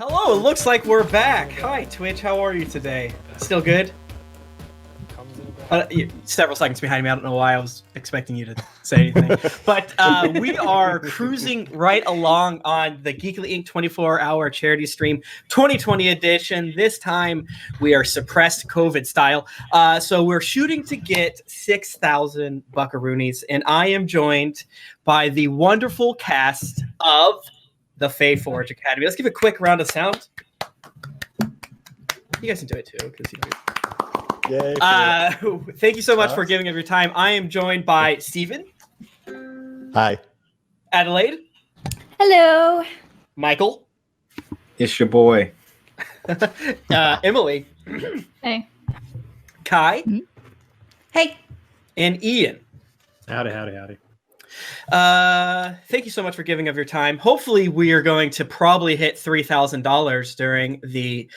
Hello, it looks like we're back. Hi, Twitch. How are you today? Still good? Several seconds behind me. I don't know why I was expecting you to say anything. But we are cruising right along on the GeeklyInc 24-hour charity stream 2020 edition. This time we are suppressed COVID style. So we're shooting to get 6,000 buckaroonies. And I am joined by the wonderful cast of the Faeforge Academy. Let's give a quick round of sound. You guys can do it too, because you know. Yay, thank you so much for giving up your time. I am joined by Steven. Hi. Adelaide. Hello. Michael. It's your boy. Emily. Hey. Kai. Hey. And Ian. Howdy. Thank you so much for giving up your time. Hopefully we are going to probably hit $3,000 during the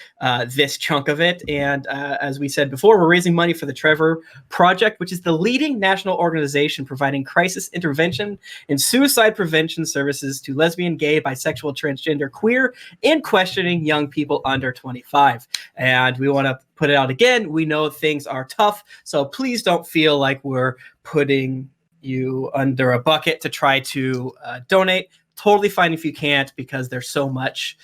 this chunk of it. And as we said before, we're raising money for the Trevor Project, which is the leading national organization providing crisis intervention and suicide prevention services to lesbian, gay, bisexual, transgender, queer, and questioning young people under 25. And we want to put it out again. We know things are tough, so please don't feel like we're putting you under a bucket to try to donate. Totally fine if you can't, because there's so much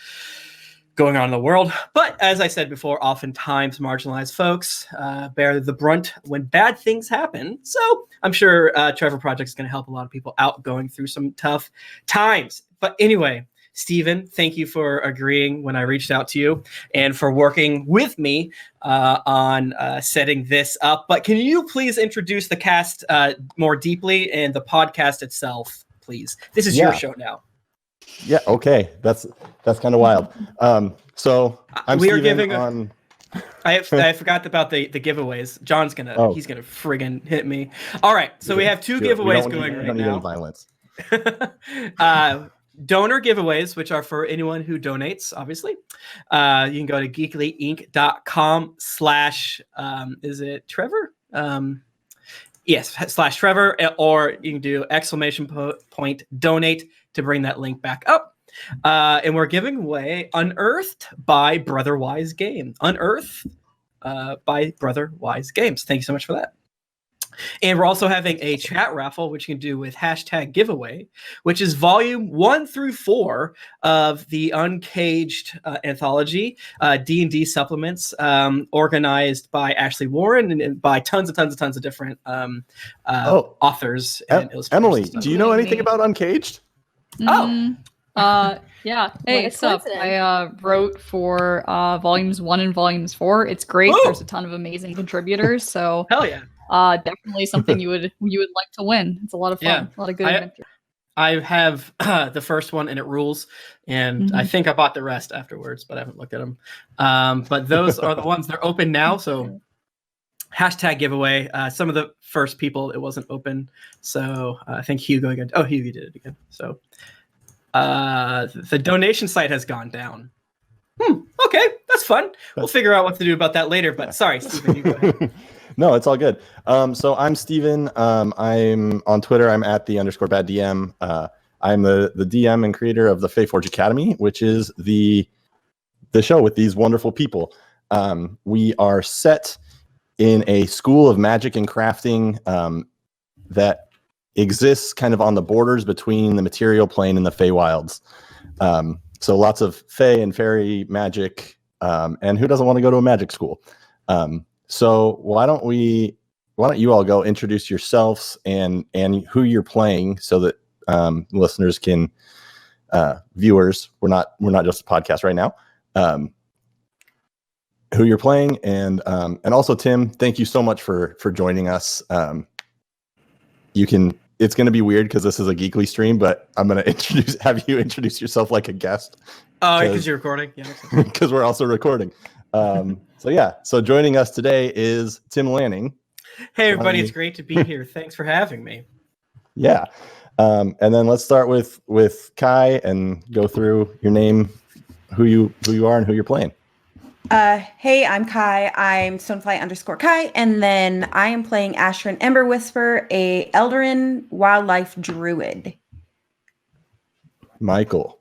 going on in the world. But as I said before, oftentimes marginalized folks bear the brunt when bad things happen. So I'm sure Trevor Project is going to help a lot of people out going through some tough times. But anyway, Steven, thank you for agreeing when I reached out to you and for working with me on setting this up. But can you please introduce the cast more deeply and the podcast itself, please? This is your show now. Yeah, okay. That's kind of wild. So I'm we are Steven giving on... I forgot about the giveaways. John's he's gonna friggin' hit me. All right, so we have two giveaways going right now. Violence. Donor giveaways, which are for anyone who donates, obviously. You can go to geeklyinc.com / is it Trevor? Yes, / Trevor, or you can do !point donate to bring that link back up. And we're giving away Unearthed by Brother Wise Game. Unearthed by Brother Wise Games. Thank you so much for that. And we're also having a chat raffle, which you can do with #giveaway, which is volume 1 through 4 of the Uncaged anthology, D&D supplements, organized by Ashley Warren and by tons of different authors. And Emily, do you know anything about Uncaged? Yeah. Hey, what's up? I wrote for volumes 1 and volumes 4. It's great. Ooh. There's a ton of amazing contributors. So hell yeah. Definitely something you would like to win. It's a lot of fun. Yeah. A lot of good adventure. I have the first one and it rules, and I think I bought the rest afterwards, but I haven't looked at them. But those are the ones. They're open now, so #giveaway. Some of the first people it wasn't open, so I think Hugo again. Oh, Hugo did it again. So the donation site has gone down. Okay, that's fun. We'll figure out what to do about that later. But sorry, Steven, you go ahead. No, it's all good. So I'm Steven. I'm on Twitter. I'm at @the_bad DM. I'm the DM and creator of the Faeforge Academy, which is the show with these wonderful people. We are set in a school of magic and crafting that exists kind of on the borders between the material plane and the Feywilds. So lots of Fey and fairy magic, and who doesn't want to go to a magic school? So why don't you all go introduce yourselves and who you're playing, so that listeners can viewers, we're not just a podcast right now, who you're playing, and also Tim, thank you so much for joining us. It's going to be weird because this is a Geekly stream, but I'm going to have you introduce yourself like a guest. Oh, because you're recording? Yeah. Because we're also recording. So joining us today is Tim Lanning. Hey everybody, it's great to be here. Thanks for having me. Yeah. And then let's start with Kai and go through your name, who you are and who you're playing. Hey, I'm Kai. I'm Stonefly_Kai, and then I am playing Ashrin Emberwhisper, a Eldarin wildlife druid. Michael.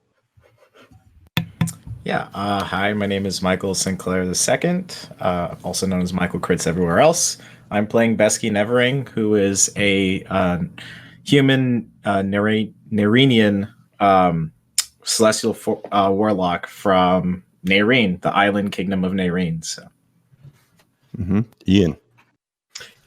Yeah. Hi, my name is Michael Sinclair II, also known as Michael Crits everywhere else. I'm playing Besky Nevering, who is a human Nerenian celestial warlock from Nerine, the island kingdom of Nerine. So, Ian.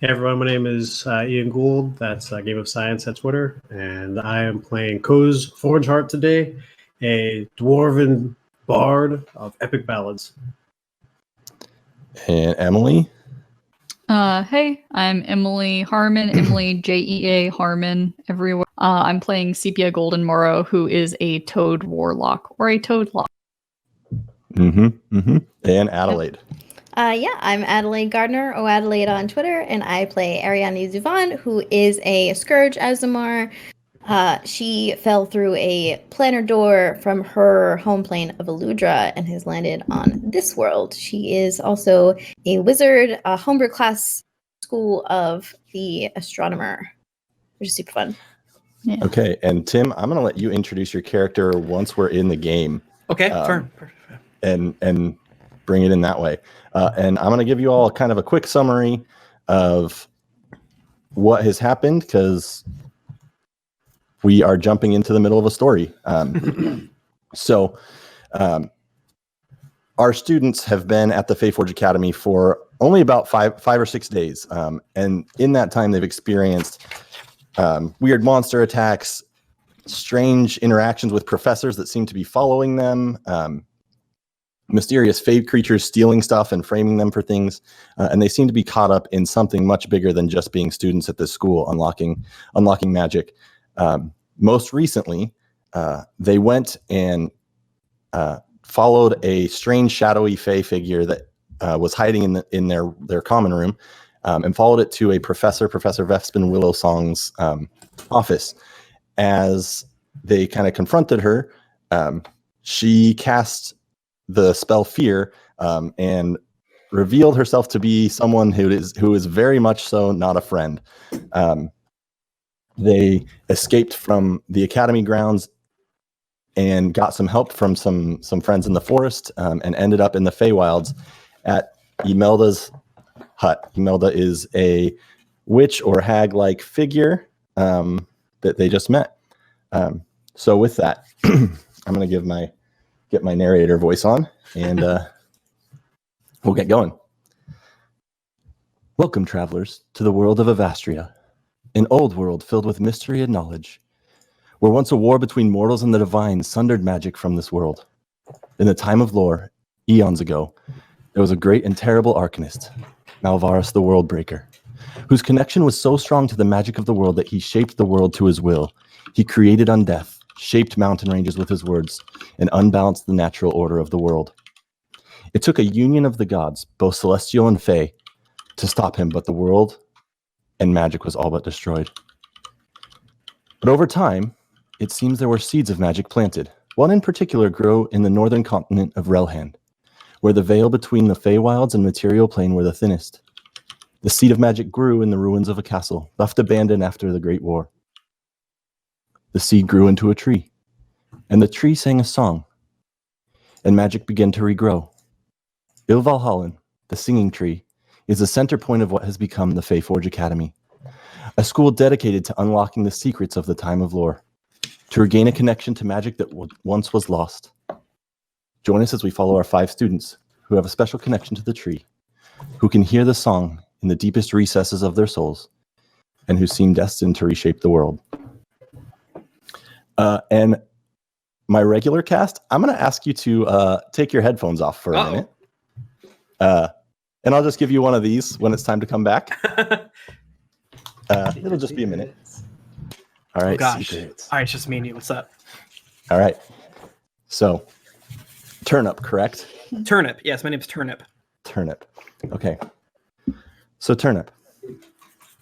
Hey everyone, my name is Ian Gould. That's Game of Science at Twitter, and I am playing Koz Forgeheart today, a dwarven bard of epic ballads. And Emily. Hey, I'm Emily Harmon, Emily JEA Harmon everywhere. I'm playing Sepia Golden Morrow, who is a toad warlock or a toadlock. And Adelaide. I'm Adelaide Gardner, or Adelaide on Twitter, and I play Ariane Zuvan, who is a Scourge Azamar. She fell through a planar door from her home plane of Aludra and has landed on this world. She is also a wizard, a homebrew class school of the astronomer, which is super fun. Yeah. Okay, and Tim, I'm going to let you introduce your character once we're in the game. Okay, and bring it in that way. And I'm going to give you all kind of a quick summary of what has happened, because we are jumping into the middle of a story. So our students have been at the Faeforge Academy for only about five or 6 days. And in that time, they've experienced weird monster attacks, strange interactions with professors that seem to be following them, mysterious fade creatures stealing stuff and framing them for things. And they seem to be caught up in something much bigger than just being students at this school, unlocking magic. Most recently, they went and followed a strange shadowy fae figure that was hiding in their common room, and followed it to a Professor Vespin Willowsong's office. As they kind of confronted her, she cast the spell Fear, and revealed herself to be someone who is very much so not a friend. They escaped from the academy grounds and got some help from some friends in the forest, and ended up in the Feywilds at Imelda's hut. Imelda is a witch or hag-like figure that they just met. So with that, I'm going to get my narrator voice on, and we'll get going. Welcome, travelers, to the world of Avastria, an old world filled with mystery and knowledge, where once a war between mortals and the divine sundered magic from this world. In the time of lore, eons ago, there was a great and terrible arcanist, Malvarus the Worldbreaker, whose connection was so strong to the magic of the world that he shaped the world to his will. He created undeath, shaped mountain ranges with his words, and unbalanced the natural order of the world. It took a union of the gods, both celestial and fae, to stop him, but the world and magic was all but destroyed. But over time, it seems there were seeds of magic planted. One in particular grew in the northern continent of Relhand, where the veil between the Feywilds and material plane were the thinnest. The seed of magic grew in the ruins of a castle, left abandoned after the Great War. The seed grew into a tree, and the tree sang a song, and magic began to regrow. Ilvalhallen, the singing tree, is the center point of what has become the Faeforge Academy, a school dedicated to unlocking the secrets of the time of lore, to regain a connection to magic that once was lost. Join us as we follow our 5 students who have a special connection to the tree, who can hear the song in the deepest recesses of their souls, and who seem destined to reshape the world. And my regular cast, I'm going to ask you to take your headphones off for a minute. And I'll just give you one of these when it's time to come back. It'll just be a minute. All right. Oh, gosh. Secrets. All right, it's just me and you. What's up? All right. So, Turnip, correct? Turnip. Yes, my name's Turnip. Turnip. Okay. So, Turnip,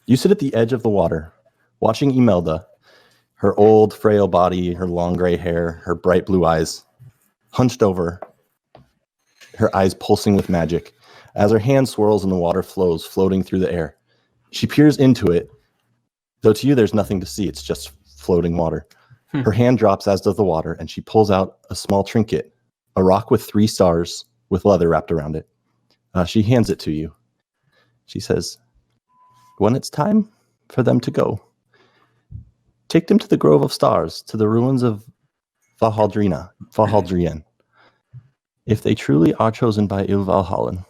you sit at the edge of the water, watching Imelda, her old, frail body, her long gray hair, her bright blue eyes, hunched over, her eyes pulsing with magic, as her hand swirls and the water flows, floating through the air. She peers into it, though to you there's nothing to see, it's just floating water. Her hand drops, as does the water, and she pulls out a small trinket a rock with 3 stars with leather wrapped around it. She hands it to you. She says, when it's time for them to go, take them to the Grove of Stars, to the ruins of Valhaldrien. If they truly are chosen by Ilvalhallen,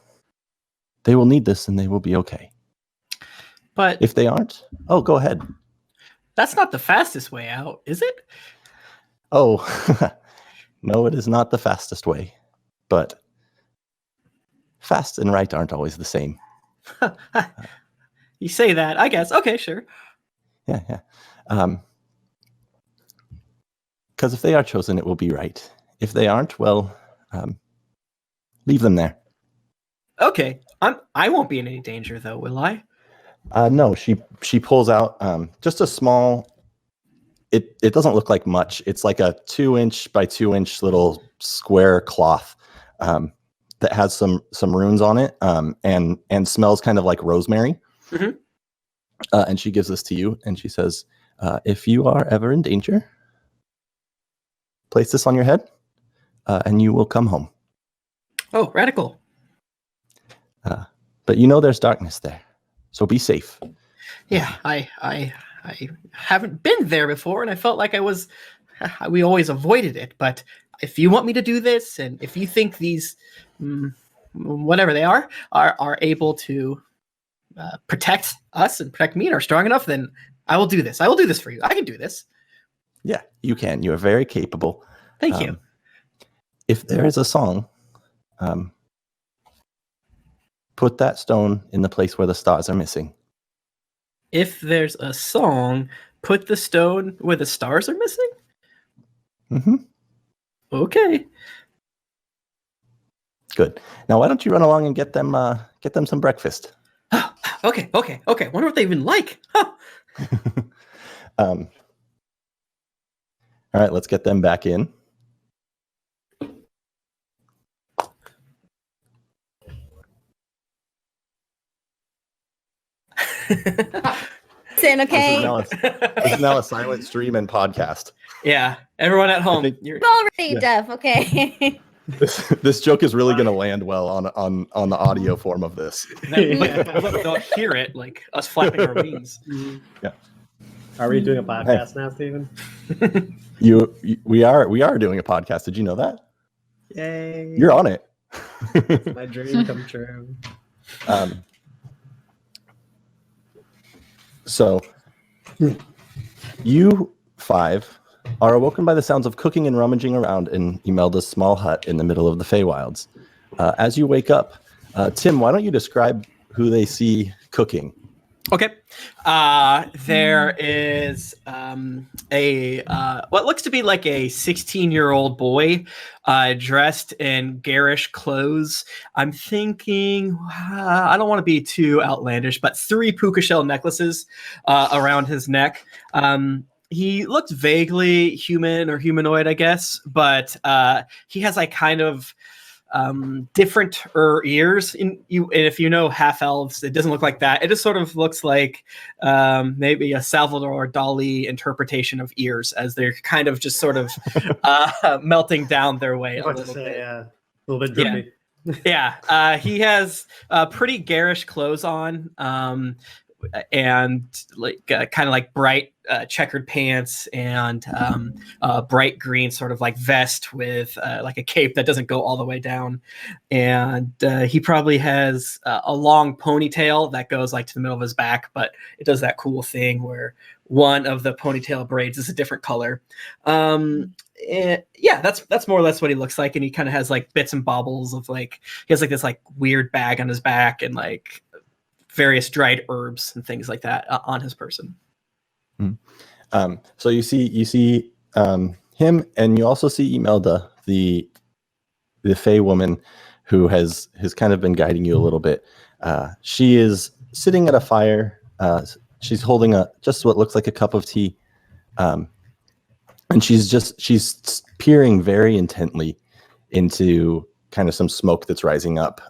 they will need this and they will be okay. But if they aren't, go ahead. That's not the fastest way out, is it? Oh, no, it is not the fastest way. But fast and right aren't always the same. You say that, I guess. Okay, sure. Yeah. Because if they are chosen, it will be right. If they aren't, well, leave them there. Okay, I won't be in any danger, though, will I? No, she pulls out just a small. It doesn't look like much. It's like a 2-inch by 2-inch little square cloth that has some runes on it and smells kind of like rosemary. Mm-hmm. And she gives this to you, and she says, "If you are ever in danger, place this on your head, and you will come home." Oh, radical. But you know there's darkness there, so be safe. Yeah, I haven't been there before, and I felt like we always avoided it. But if you want me to do this, and if you think these, whatever they are able to protect us and protect me and are strong enough, then I will do this. I will do this for you. I can do this. Yeah, you can. You are very capable. Thank you. If there is a song, put that stone in the place where the stars are missing. If there's a song, put the stone where the stars are missing? Mm-hmm. Okay. Good. Now, why don't you run along and get them some breakfast? Okay. Wonder what they even like. Huh. All right, let's get them back in. Saying okay. This is now a silent stream and podcast. Yeah, everyone at home. I'm already deaf. Okay. This joke is really going to land well on the audio form of this. They'll hear it like us flapping our wings. Yeah. Are we doing a podcast now, Steven? We are doing a podcast. Did you know that? Yay! You're on it. My dream come true. So, you 5 are awoken by the sounds of cooking and rummaging around in Imelda's small hut in the middle of the Feywilds. As you wake up, Tim, why don't you describe who they see cooking? Okay. There is what looks to be like a 16-year-old boy dressed in garish clothes. I'm thinking, I don't want to be too outlandish, but 3 puka shell necklaces around his neck. He looks vaguely human or humanoid, I guess, but he has like kind of different ears. If you know half elves, it doesn't look like that. It just sort of looks like maybe a Salvador Dali interpretation of ears, as they're kind of just sort of melting down their way a little bit. Yeah, a little bit drippy. Yeah. He has pretty garish clothes on, and like kind of like bright checkered pants and bright green sort of like vest with like a cape that doesn't go all the way down, and he probably has a long ponytail that goes like to the middle of his back, but it does that cool thing where one of the ponytail braids is a different color. Yeah, that's more or less what he looks like, and he kind of has like bits and baubles of like, he has like this like weird bag on his back and like various dried herbs and things like that on his person. So you see him, and you also see Imelda, the Fey woman who has kind of been guiding you a little bit. She is sitting at a fire. She's holding just what looks like a cup of tea, and she's peering very intently into kind of some smoke that's rising up.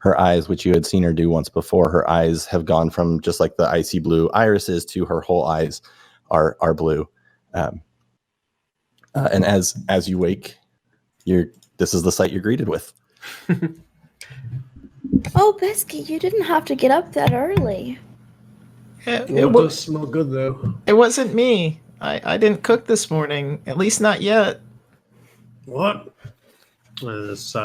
Her eyes, which you had seen her do once before, her eyes have gone from just like the icy blue irises to her whole eyes are blue. And as you wake, this is the sight you're greeted with. Oh, Besky, you didn't have to get up that early. It Does smell good though. wasn't me. I didn't cook this morning. At least not yet. What? This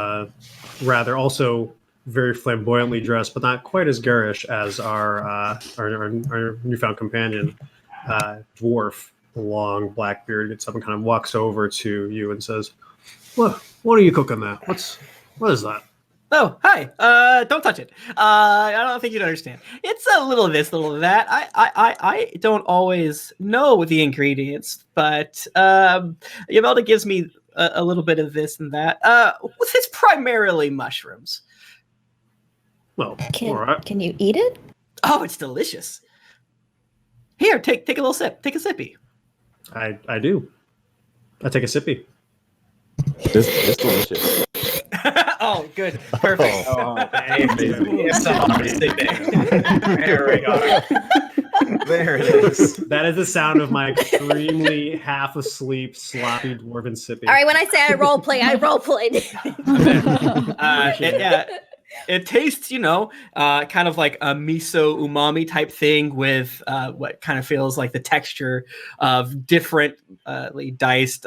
rather also very flamboyantly dressed, but not quite as garish as our newfound companion, dwarf, the long black beard, gets up and kind of walks over to you and says, "What are you cooking there? What is that?" Oh, hi. Don't touch it. I don't think you'd understand. It's a little of this, little of that. I don't always know the ingredients, but Yamelda gives me a little bit of this and that. It's primarily mushrooms. Well, all right. Can you eat it? Oh, it's delicious. Here, take a little sip. Take a sippy. I do. I take a sippy. It's delicious. Oh, good. Perfect. Oh, baby. There we go. There it is. That is the sound of my extremely half asleep, sloppy dwarven sippy. All right, when I say I role play, I role played. It tastes, kind of like a miso umami type thing with what kind of feels like the texture of different diced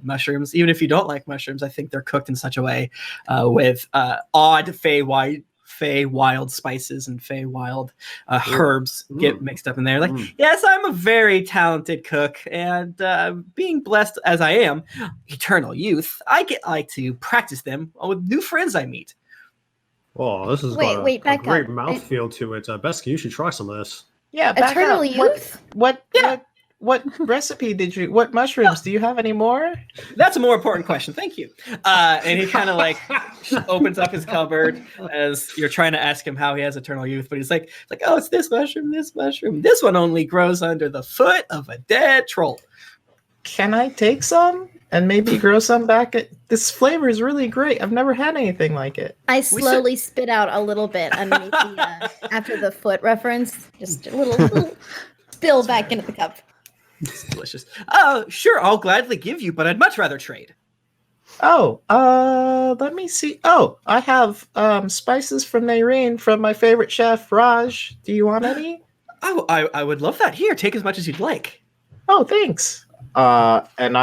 mushrooms. Even if you don't like mushrooms, I think they're cooked in such a way with odd Feywild spices and Feywild herbs get mixed up in there. Yes, I'm a very talented cook, and being blessed as I am, eternal youth, I like to practice them with new friends I meet. Oh, this has got a great mouthfeel to it. Besky, you should try some of this. Yeah, Eternal youth? What recipe did you? What mushrooms? Do you have any more? That's a more important question. Thank you. And he kind of opens up his cupboard as you're trying to ask him how he has eternal youth, but he's like, oh, it's this mushroom, this mushroom. This one only grows under the foot of a dead troll. Can I take some and maybe grow some back? This flavor is really great. I've never had anything like it. I slowly spit out a little bit underneath after the foot reference. Just a little spill back into the cup. It's delicious. Oh, sure, I'll gladly give you, but I'd much rather trade. Oh, let me see. Oh, I have spices from Nairene from my favorite chef, Raj. Do you want any? Oh, I would love that. Here, take as much as you'd like. Oh, thanks. And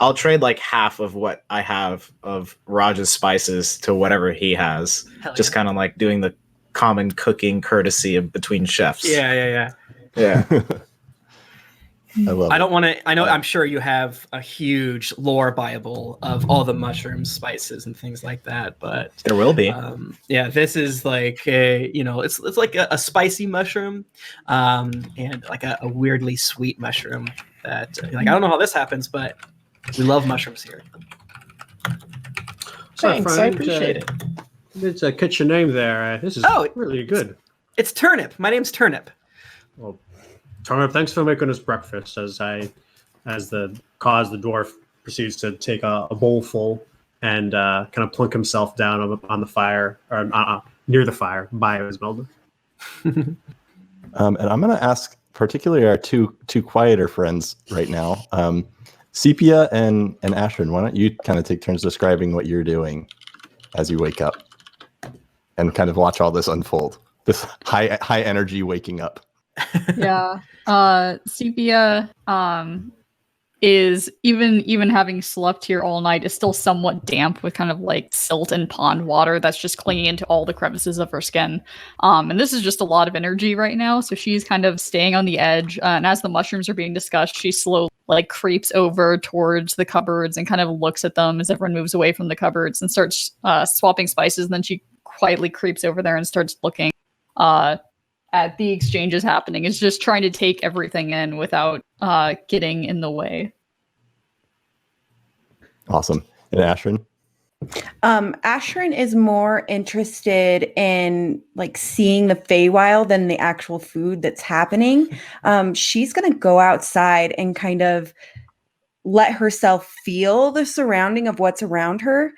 I'll trade half of what I have of Raj's spices to whatever he has. Just kind of doing the common cooking courtesy between chefs. Yeah. I love it. don't want to. I know. I'm sure you have a huge lore bible of all the mushrooms, spices, and things like that. But there will be. This is it's like a spicy mushroom, and like a weirdly sweet mushroom. That I don't know how this happens, but we love mushrooms here. Thanks, I appreciate it. It's a catch your name there. This is really good. It's Turnip. My name's Turnip. Well, Turnip, thanks for making us breakfast. As the dwarf proceeds to take a bowl full and kind of plunk himself down on the fire, or near the fire by Esmelda. And I'm going to ask particularly our two quieter friends right now, Sepia and Ashrin. Why don't you kind of take turns describing what you're doing as you wake up and kind of watch all this unfold, this high energy waking up. Yeah. Sepia is even having slept here all night is still somewhat damp with kind of silt and pond water that's just clinging into all the crevices of her skin. And this is just a lot of energy right now. So she's kind of staying on the edge. And as the mushrooms are being discussed, she slowly creeps over towards the cupboards and kind of looks at them as everyone moves away from the cupboards and starts swapping spices. And then she quietly creeps over there and starts looking at the exchanges happening. Is just trying to take everything in without getting in the way. Awesome. And Ashrin? Ashrin is more interested in seeing the Feywild than the actual food that's happening. She's gonna go outside and kind of let herself feel the surrounding of what's around her.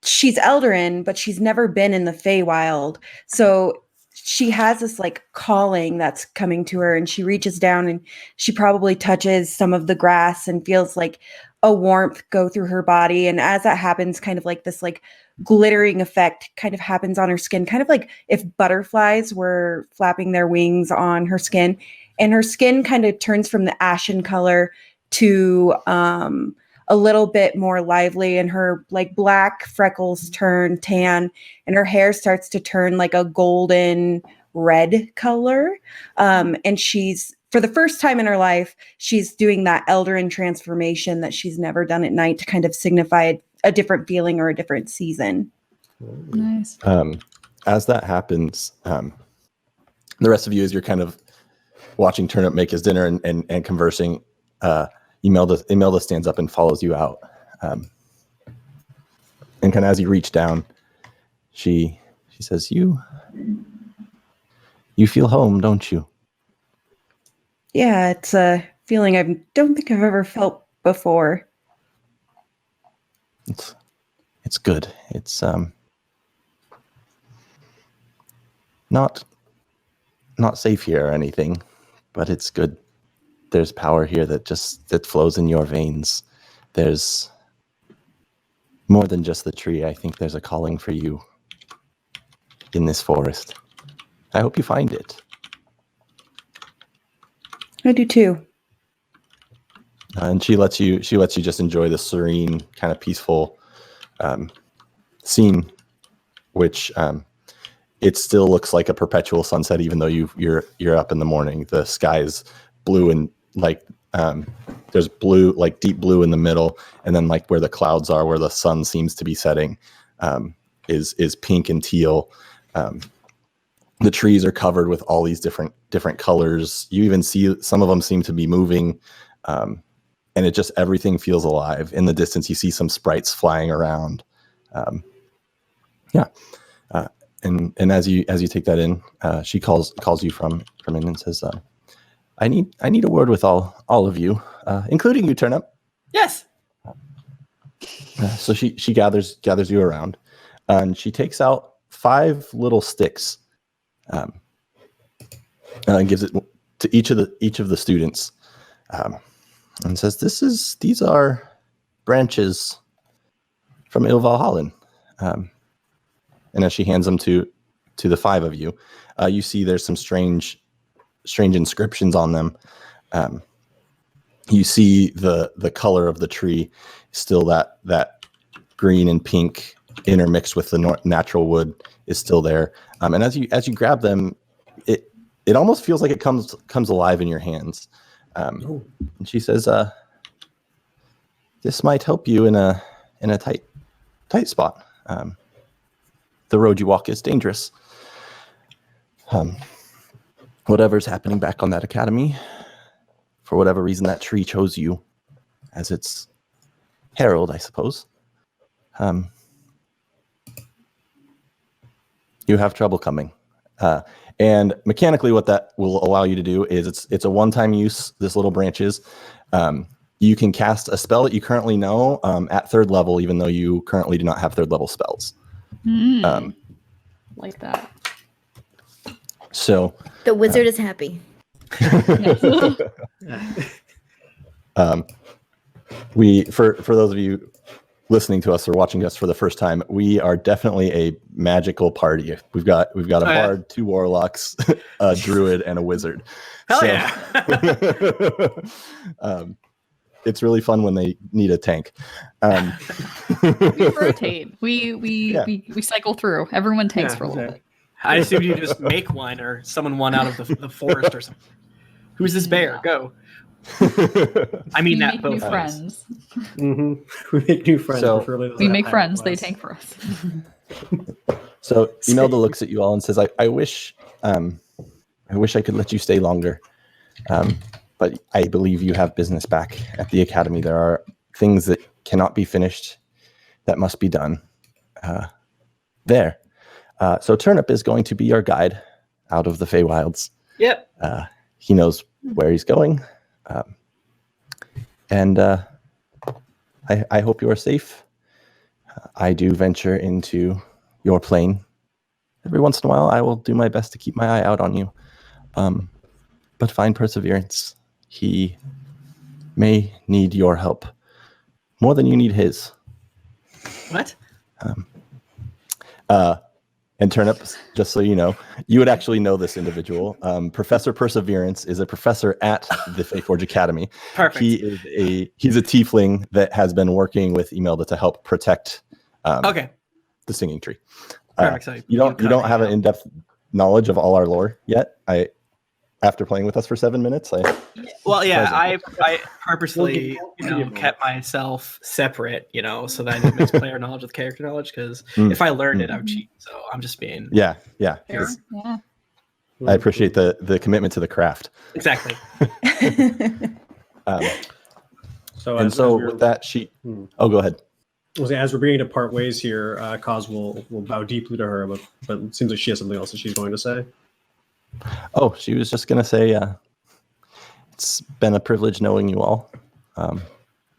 She's Eldarin, but she's never been in the Feywild. So she has this calling that's coming to her, and she reaches down and she probably touches some of the grass and feels a warmth go through her body. And as that happens, kind of like this like glittering effect kind of happens on her skin, kind of like if butterflies were flapping their wings on her skin. And her skin kind of turns from the ashen color to a little bit more lively, and her like black freckles turn tan, and her hair starts to turn like a golden red color. And she's, for the first time in her life, she's doing that Eldarin transformation that she's never done at night to kind of signify a different feeling or a different season. Nice. As that happens, the rest of you, as you're kind of watching Turnip make his dinner and conversing, Imelda stands up and follows you out. And kind of as you reach down, she says, You feel home, don't you? Yeah, it's a feeling I don't think I've ever felt before. It's good. It's not safe here or anything, but it's good. There's power here that flows in your veins. There's more than just the tree. I think there's a calling for you in this forest. I hope you find it. I do too. And she lets you just enjoy the serene, kind of peaceful scene, which it still looks like a perpetual sunset, even though you're up in the morning. The sky is blue, and like there's blue, like deep blue in the middle, and then like where the clouds are, where the sun seems to be setting, is pink and teal. The trees are covered with all these different colors. You even see some of them seem to be moving, and it just, everything feels alive. In the distance, you see some sprites flying around. And as you take that in, she calls you from in and says, I need a word with all of you, including you, Turnip. Yes. So she gathers you around, and she takes out 5 little sticks, and gives it to each of the students, and says, these are branches from Ilvalhallen. And as she hands them to the 5 of you, you see there's some strange inscriptions on them. You see the color of the tree, still that green and pink intermixed with the natural wood is still there. And as you grab them, it almost feels like it comes alive in your hands. And she says, "This might help you in a tight spot. The road you walk is dangerous. Whatever's happening back on that academy, for whatever reason, that tree chose you as its herald, I suppose. You have trouble coming. And mechanically, what that will allow you to do is it's a one-time use, this little branches. You can cast a spell that you currently know at 3rd level, even though you currently do not have 3rd level spells. Like that. So The wizard is happy. we for those of you listening to us or watching us for the first time, we are definitely a magical party. We've got a bard, 2 warlocks, a druid, and a wizard. Hell yeah. It's really fun when they need a tank. We rotate. We cycle through. Everyone tanks for a little bit. I assumed you just make one, or summon one out of the forest or something. Who's this bear? Go. I mean, We that make both new ways. friends. Mm-hmm. We make new friends. So- preferably those We that make have friends. They class. tank for us. So Imelda looks at you all and says, I wish I could let you stay longer. But I believe you have business back at the academy. There are things that cannot be finished that must be done there. So Turnip is going to be your guide out of the Feywilds. Yep. He knows where he's going. And I hope you are safe. I do venture into your plane. Every once in a while, I will do my best to keep my eye out on you. But find perseverance. He may need your help more than you need his. What? And Turnip, just so you know, you would actually know this individual. Professor Perseverance is a professor at the Faeforge Academy. Perfect. He's a tiefling that has been working with Imelda to help protect the singing tree. Perfect. So you don't have an in-depth knowledge of all our lore yet. After playing with us for 7 minutes, I purposely kept myself separate, so that I didn't mix player knowledge with character knowledge, because if I learned it, I would cheat. So I'm just being yeah. fair. Yeah. I appreciate the commitment to the craft. Exactly. So with that sheet, go ahead. As we're beginning to part ways here, Kaz will bow deeply to her, but it seems like she has something else that she's going to say. Oh, she was just going to say, it's been a privilege knowing you all.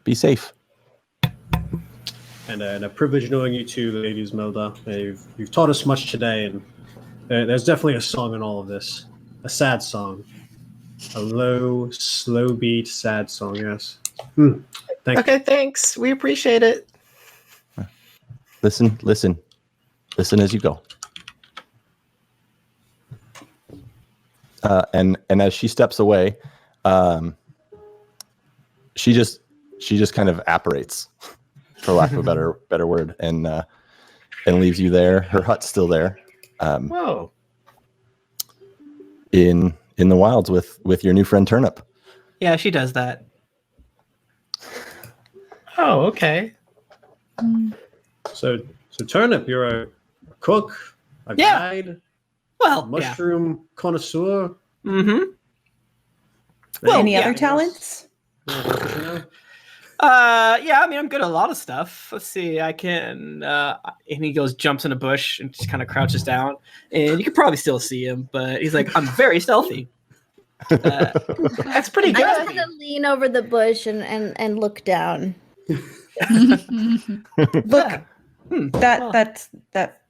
Be safe. And a privilege knowing you too, Lady Imelda. You've taught us much today, and there's definitely a song in all of this. A sad song. A low, slow beat, sad song, yes. Thank you. Thanks. We appreciate it. Listen as you go. And as she steps away, she just kind of apparates, for lack of a better word, and leaves you there. Her hut's still there. Whoa! In the wilds with your new friend Turnip. Yeah, she does that. Oh, okay. So Turnip, you're a cook, a guide, mushroom connoisseur. Mm-hmm. Well, any other talents? I'm good at a lot of stuff. Let's see, I can and he jumps in a bush and just kind of crouches down, and you can probably still see him, but he's like, I'm very stealthy. That's pretty good. I'm just gonna lean over the bush and look down. Look,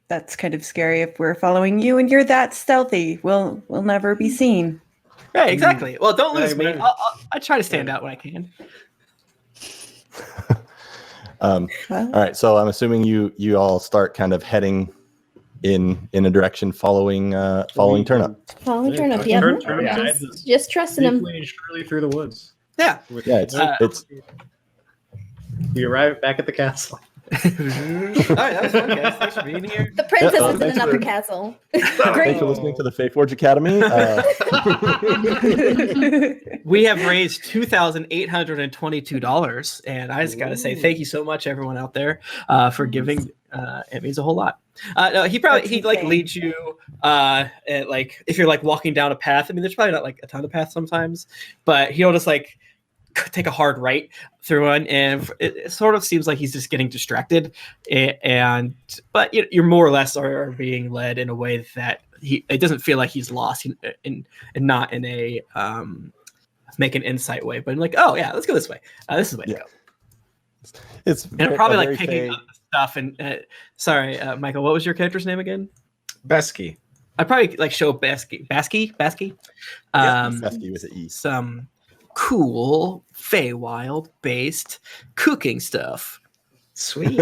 that's kind of scary. If we're following you and you're that stealthy, we'll never be seen. Right, exactly. Well, don't lose me. I try to stand out when I can. All right, so I'm assuming you all start kind of heading in a direction following Turnip. Following Turnip, yeah. Turnip just trusting him. Surely through the woods. Yeah. It's We arrive back at the castle. All right, that was fun, guys. Thanks for being here. The princess is in another castle. Thanks for listening to the Faeforge Academy. We have raised $2,822, and I just got to say thank you so much, everyone out there, for giving. It means a whole lot. No, he leads you if you're walking down a path. I mean, there's probably not a ton of paths sometimes, but he'll just take a hard right through one, and it sort of seems like he's just getting distracted, but you're more or less are being led in a way that it doesn't feel like he's lost, and not in a make an insight way, but oh yeah, let's go this way. This is the way to go. And probably picking up stuff. And sorry, Michael, what was your character's name again? Besky. I'd probably show Besky. Besky with an E. Some cool Feywild based cooking stuff. Sweet.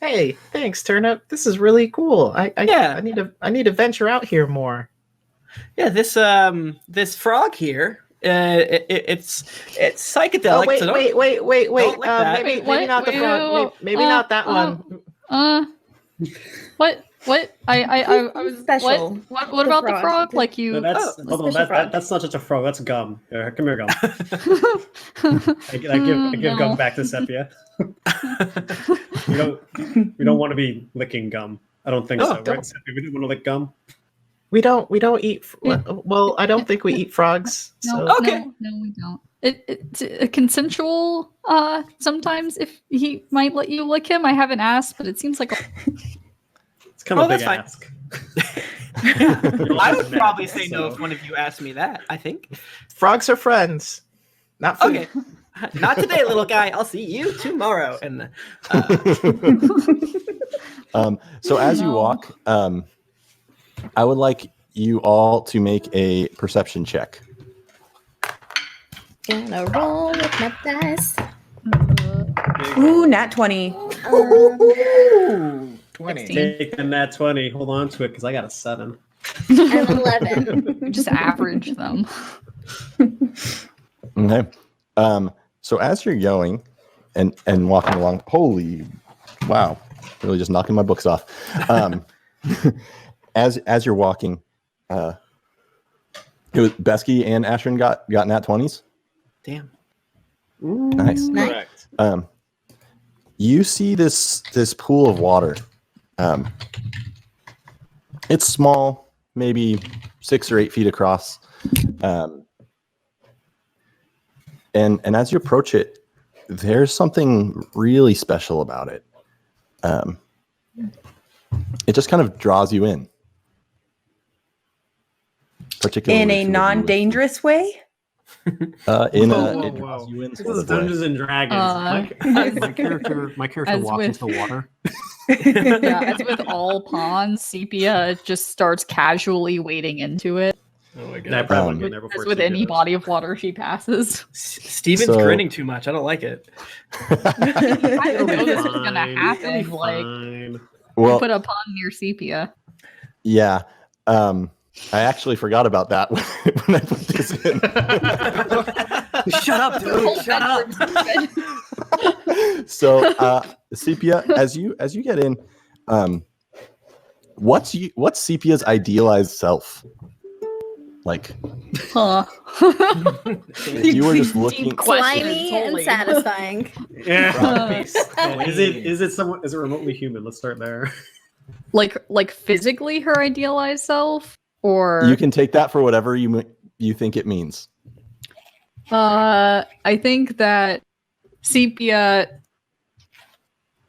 Hey, thanks, Turnip. This is really cool. I need to venture out here more. Yeah, this frog here. It's psychedelic. Wait. Maybe not the frog. Maybe not that one. What? I was special. What about the frog? No, that's not just a frog. That's gum. Come here, gum. I give gum back to Sepia. We don't want to be licking gum. I don't think so. Right, Sepia? We don't want to lick gum. We don't eat. Well, I don't think we eat frogs. No, so. okay. No, we don't. It's a consensual. Sometimes if he might let you lick him, I haven't asked, but it seems like. It's kind of a big ask. I would probably say no if one of you asked me that. I think frogs are friends, not food. Okay. Not today, little guy. I'll see you tomorrow. And so as you walk, I would like you all to make a perception check. Gonna roll with my dice. Ooh, nat 20. Ooh, 20. Take the nat 20. Hold on to it because I got a 7. I'm 11. We just average them. Okay. So as you're going and walking along, holy wow, really just knocking my books off. As you're walking, it was Besky and Ashrin got nat 20s. Damn. Nice. Nice. You see this pool of water. It's small, maybe 6 or 8 feet across. And as you approach it, there's something really special about it. It just kind of draws you in. Particularly In a non-dangerous way? It draws you in This sort is of way. Dungeons and Dragons. My character as walks with- into water. Yeah, as with all pawns, Sepia just starts casually wading into it. Oh my I probably went in there As before with she any did. body of water she passes. Steven's So- grinning too much. I don't like it. I didn't know this was Fine, gonna it'll happen. be Like, fine. Well, put a pawn near Sepia. yeah. I actually forgot about that when I put this in. Shut up, dude. Shut up. So, Sepia, as you get in, what's Sepia's idealized self? Like, Huh. you were just looking. Deep questions, Slimy and holy. satisfying. Yeah. Is Is it remotely human? Let's start there. like physically her idealized self, or You can take that for whatever you think it means. I think that Sepia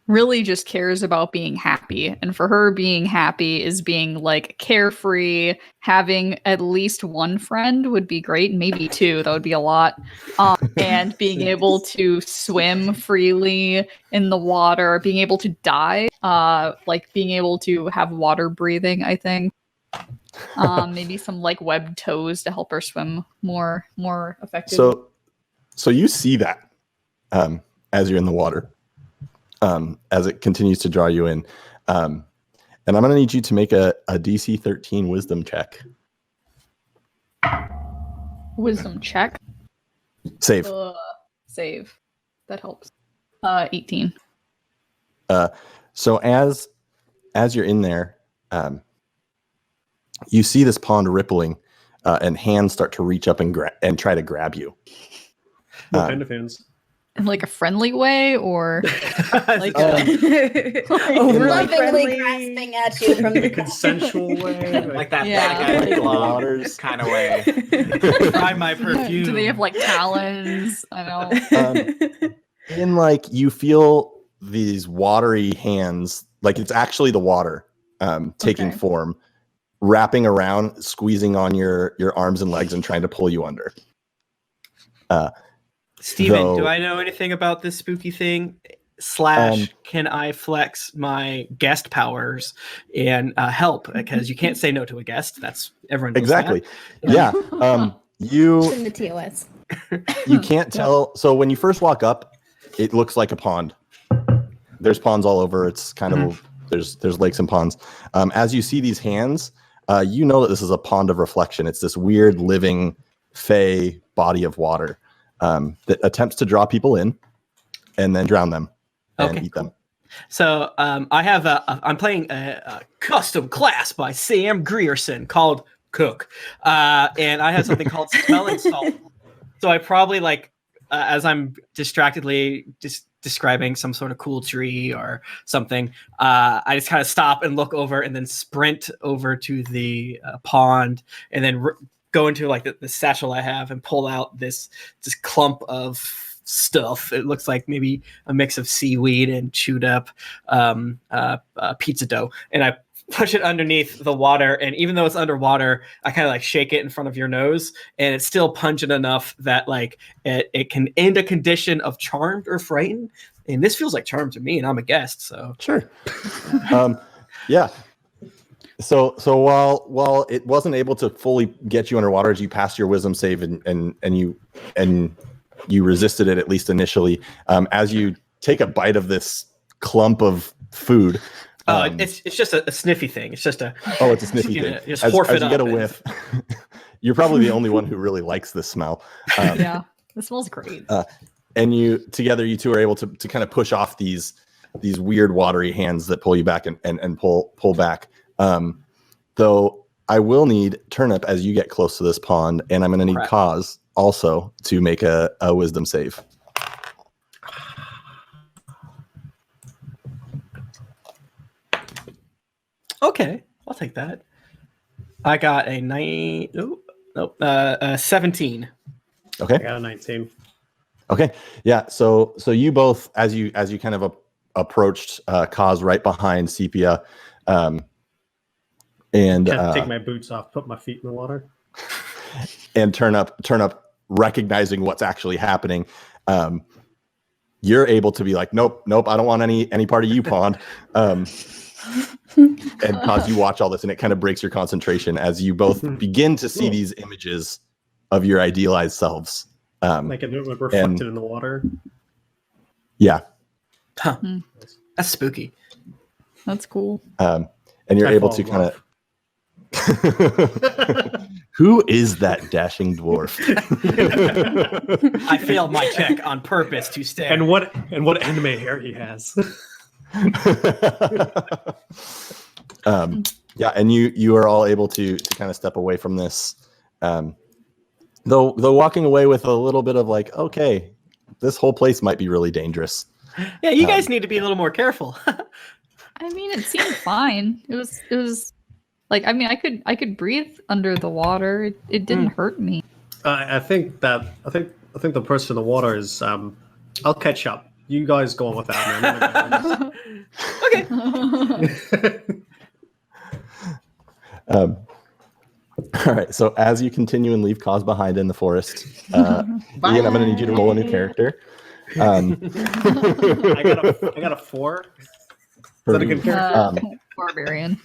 really just cares about being happy, and for her, being happy is being like carefree. Having at least one friend would be great, maybe 2. That would be a lot. And being able to swim freely in the water, being able to dive, like being able to have water breathing. I think. Maybe some like webbed toes to help her swim more effectively. So you see that as you're in the water, as it continues to draw you in, and I'm going to need you to make a DC 13 Wisdom check. Wisdom check. Save. Save. That helps. 18. So as you're in there, you see this pond rippling, and hands start to reach up and try to grab you. What kind of hands? In like a friendly way, or like Overly Lovingly friendly. grasping at you from In a the consensual way? Like that Yeah, bad guy like- glove kind of way. Try my perfume. do they have like talons? I don't. In like you feel these watery hands, like it's actually the water taking Okay. form, wrapping around, squeezing on your arms and legs and trying to pull you under. Steven, Though- do I know anything about this spooky thing? / can I flex my guest powers and help? Because you can't say no to a guest. That's everyone knows Exactly. that. Yeah. You in the TOS. you can't tell. So when you first walk up, it looks like a pond. There's ponds all over. It's kind of there's lakes and ponds. As you see these hands, you know that this is a pond of reflection. It's this weird living fey body of water that attempts to draw people in and then drown them and eat them. So I have I'm playing a custom class by Sam Grierson called Cook, and I have something called Smelling Salt. So I probably as I'm distractedly describing some sort of cool tree or something, I just kind of stop and look over and then sprint over to the pond and then go into the satchel I have and pull out this clump of stuff. It looks like maybe a mix of seaweed and chewed up pizza dough, and I push it underneath the water. And even though it's underwater, I kind of shake it in front of your nose, and it's still pungent enough that it can end a condition of charmed or frightened. And this feels like charmed to me, and I'm a guest, so Sure. Yeah. So while it wasn't able to fully get you underwater as you passed your wisdom save and you resisted it, at least initially, as you take a bite of this clump of food. It's just a sniffy thing. It's just a it's a sniffy thing. Just as it you up get a whiff, you're probably the only one who really likes this smell. Yeah, it smells great. And you two are able to kind of push off these weird watery hands that pull you back and pull back. Though I will need Turnip as you get close to this pond, and I'm going to need Cause also to make a wisdom save. Okay, I'll take that. I got a 17. Okay. I got a 19. Okay. Yeah. So you both, as you kind of approached Cause right behind Sepia, and take my boots off, put my feet in the water, and turn up, recognizing what's actually happening. You're able to be like, nope, I don't want any part of you, pond. And Cause, you watch all this, and it kind of breaks your concentration as you both begin to see these images of your idealized selves. Like it reflected in the water. Yeah. Huh. That's spooky. That's cool. And you're able to kind of. Who is that dashing dwarf? I failed my check on purpose to stay. And what anime hair he has. Yeah, and you are all able to kind of step away from this, though walking away with a little bit of like, okay, this whole place might be really dangerous. Yeah, you guys need to be a little more careful. I mean, it seemed fine. It was like, I mean, I could breathe under the water. It didn't hurt me. I think the person in the water is. I'll catch up. You guys go on with that, man. Okay. All right. So as you continue and leave Cause behind in the forest, Ian, I'm going to need you to roll a new character. I got a 4. Is that a good character? Barbarian.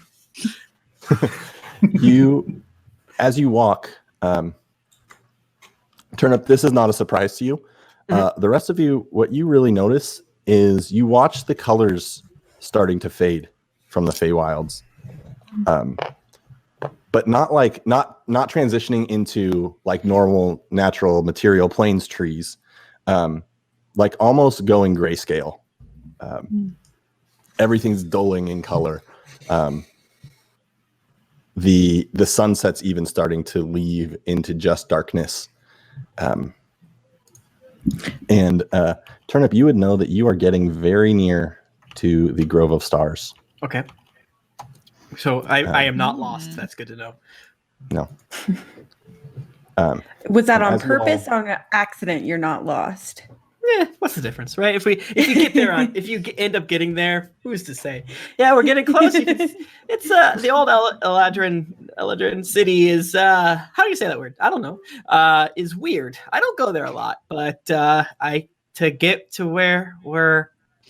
As you walk, Turnip, this is not a surprise to you. The rest of you, what you really notice is you watch the colors starting to fade from the Feywilds. But not transitioning into like normal natural material plains trees, like almost going grayscale. Everything's dulling in color. The sunset's even starting to leave into just darkness. And Turnip, you would know that you are getting very near to the Grove of Stars. Okay. So I am not lost. That's good to know. No. Was that on purpose or on accident? You're not lost. What's the difference, right? If you get there if you end up getting there, who's to say? Yeah, we're getting close. It's the old Eladrin city is how do you say that word? I don't know. Is weird. I don't go there a lot, but to get to where we're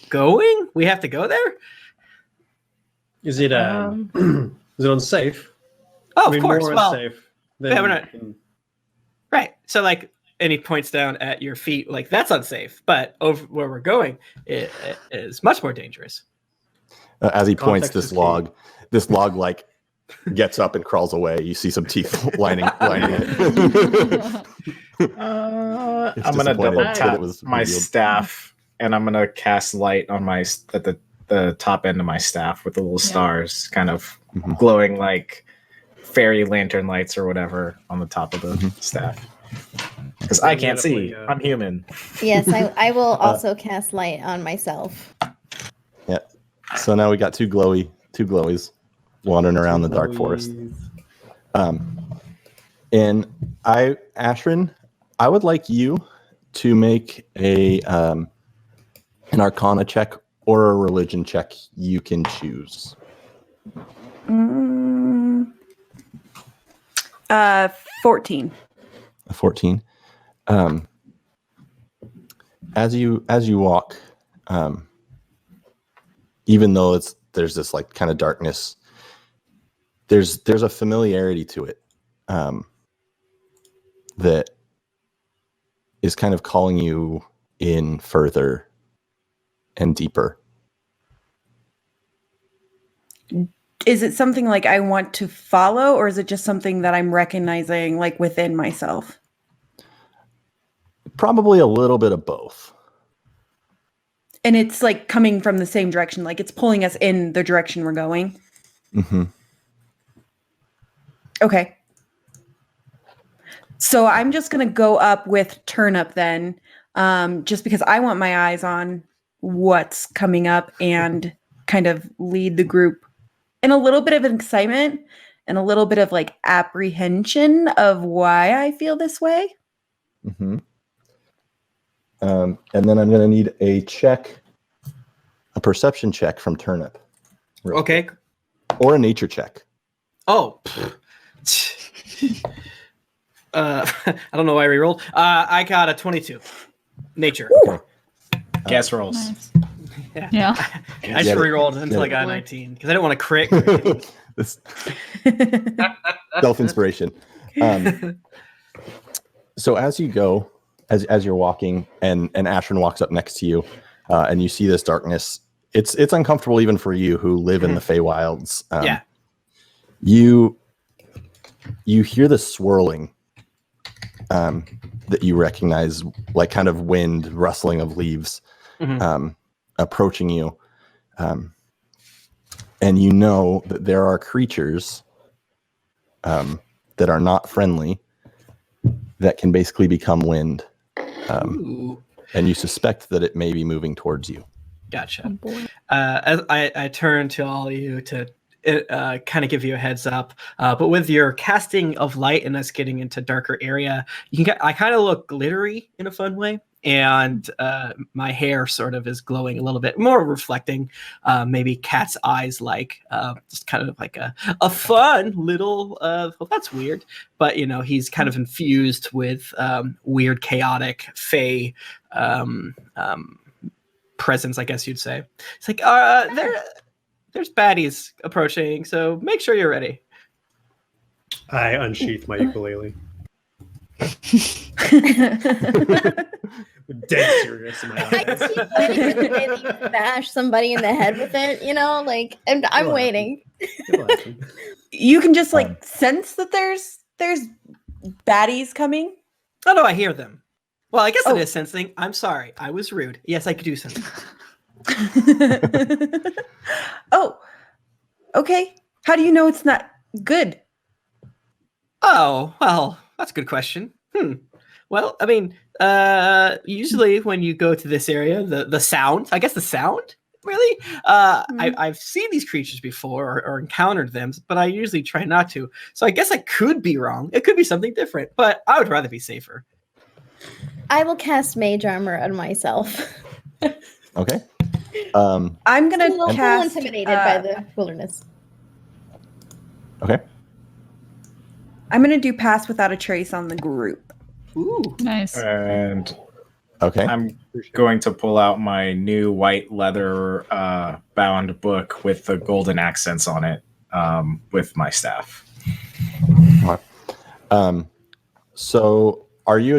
going, we have to go there. Is it unsafe? Oh, of course. More well, unsafe right. So like. And he points down at your feet, like that's unsafe. But over where we're going, it is much more dangerous. As he points, this log like gets up and crawls away. You see some teeth lining it. I'm gonna double tap my staff, and I'm gonna cast light on at the top end of my staff with the little stars, kind of glowing like fairy lantern lights or whatever on the top of the staff. Because I can't see. I'm human. Yes, I will also cast light on myself. Yeah. So now we got two glowies wandering around the dark forest. And Ashrin, I would like you to make an Arcana check or a religion check. You can choose. 14. 14. As you walk, even though there's this like kind of darkness, there's a familiarity to it that is kind of calling you in further and deeper. Is it something like I want to follow, or is it just something that I'm recognizing like within myself? Probably a little bit of both. And it's like coming from the same direction, like it's pulling us in the direction we're going. Mm-hmm. Okay. So I'm just going to go up with Turnip then, just because I want my eyes on what's coming up and kind of lead the group in a little bit of excitement and a little bit of like apprehension of why I feel this way. Mm-hmm. And then I'm going to need a perception check from Turnip. Okay. Quick. Or a nature check. Oh. I don't know why I rerolled. I got a 22. Nature. Okay. Guess rolls. Nice. Yeah. I just rerolled until I got a 19 because I didn't want to crit. This self-inspiration. So as you go, as you're walking, and Ashrin walks up next to you, and you see this darkness, it's uncomfortable even for you who live in the Feywilds. Yeah. You hear the swirling that you recognize, like kind of wind, rustling of leaves, approaching you. And you know that there are creatures that are not friendly that can basically become wind. And you suspect that it may be moving towards you. Gotcha. Oh boy. As I turn to all of you to kind of give you a heads up, but with your casting of light and us getting into darker area, I kind of look glittery in a fun way, and my hair sort of is glowing a little bit more, reflecting maybe cat's eyes, like just kind of like a fun little. Well, that's weird, but he's kind of infused with weird, chaotic, fey presence, I guess you'd say. It's like there's baddies approaching, so make sure you're ready. I unsheath my ukulele. Dead serious in my I eyes. keep waiting for the day that you bash somebody in the head with it, and I'm It'll waiting. It'll happen. You can just like sense that there's baddies coming. Oh no, I hear them. Well, I guess it is sensing. I'm sorry, I was rude. Yes, I could do something. Oh, okay. How do you know it's not good? Oh, well, that's a good question. Well, I mean, usually when you go to this area, the sound, I guess the sound, really? I've seen these creatures before or encountered them, but I usually try not to. So I guess I could be wrong. It could be something different, but I would rather be safer. I will cast mage armor on myself. Okay. I'm gonna A little cast. intimidated by the wilderness. Okay. I'm gonna do pass without a trace on the group. Ooh. Nice. And Okay. I'm going to pull out my new white leather bound book with the golden accents on it with my staff. So are you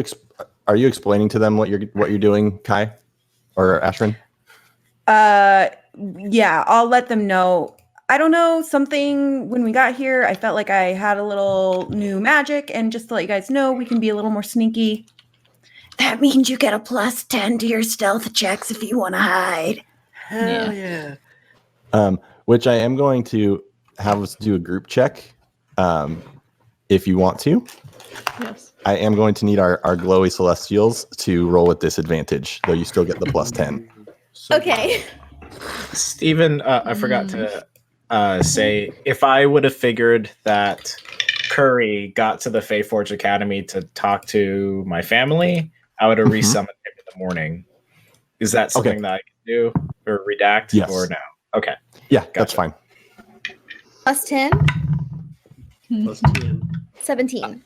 explaining to them what you're doing, Kai or Ashrin? Yeah, I'll let them know. I don't know, something when we got here, I felt like I had a little new magic, and just to let you guys know, we can be a little more sneaky. That means you get a +10 to your stealth checks if you want to hide. Hell yeah. Which I am going to have us do a group check, if you want to. Yes. I am going to need our glowy celestials to roll with disadvantage, though you still get the +10. Okay. Steven, I forgot to say, if I would have figured that Curry got to the Faeforge Academy to talk to my family, I would have resummoned him in the morning. Is that something that I can do or redact or no? Okay. Yeah, that's fine. +10? +10. 17.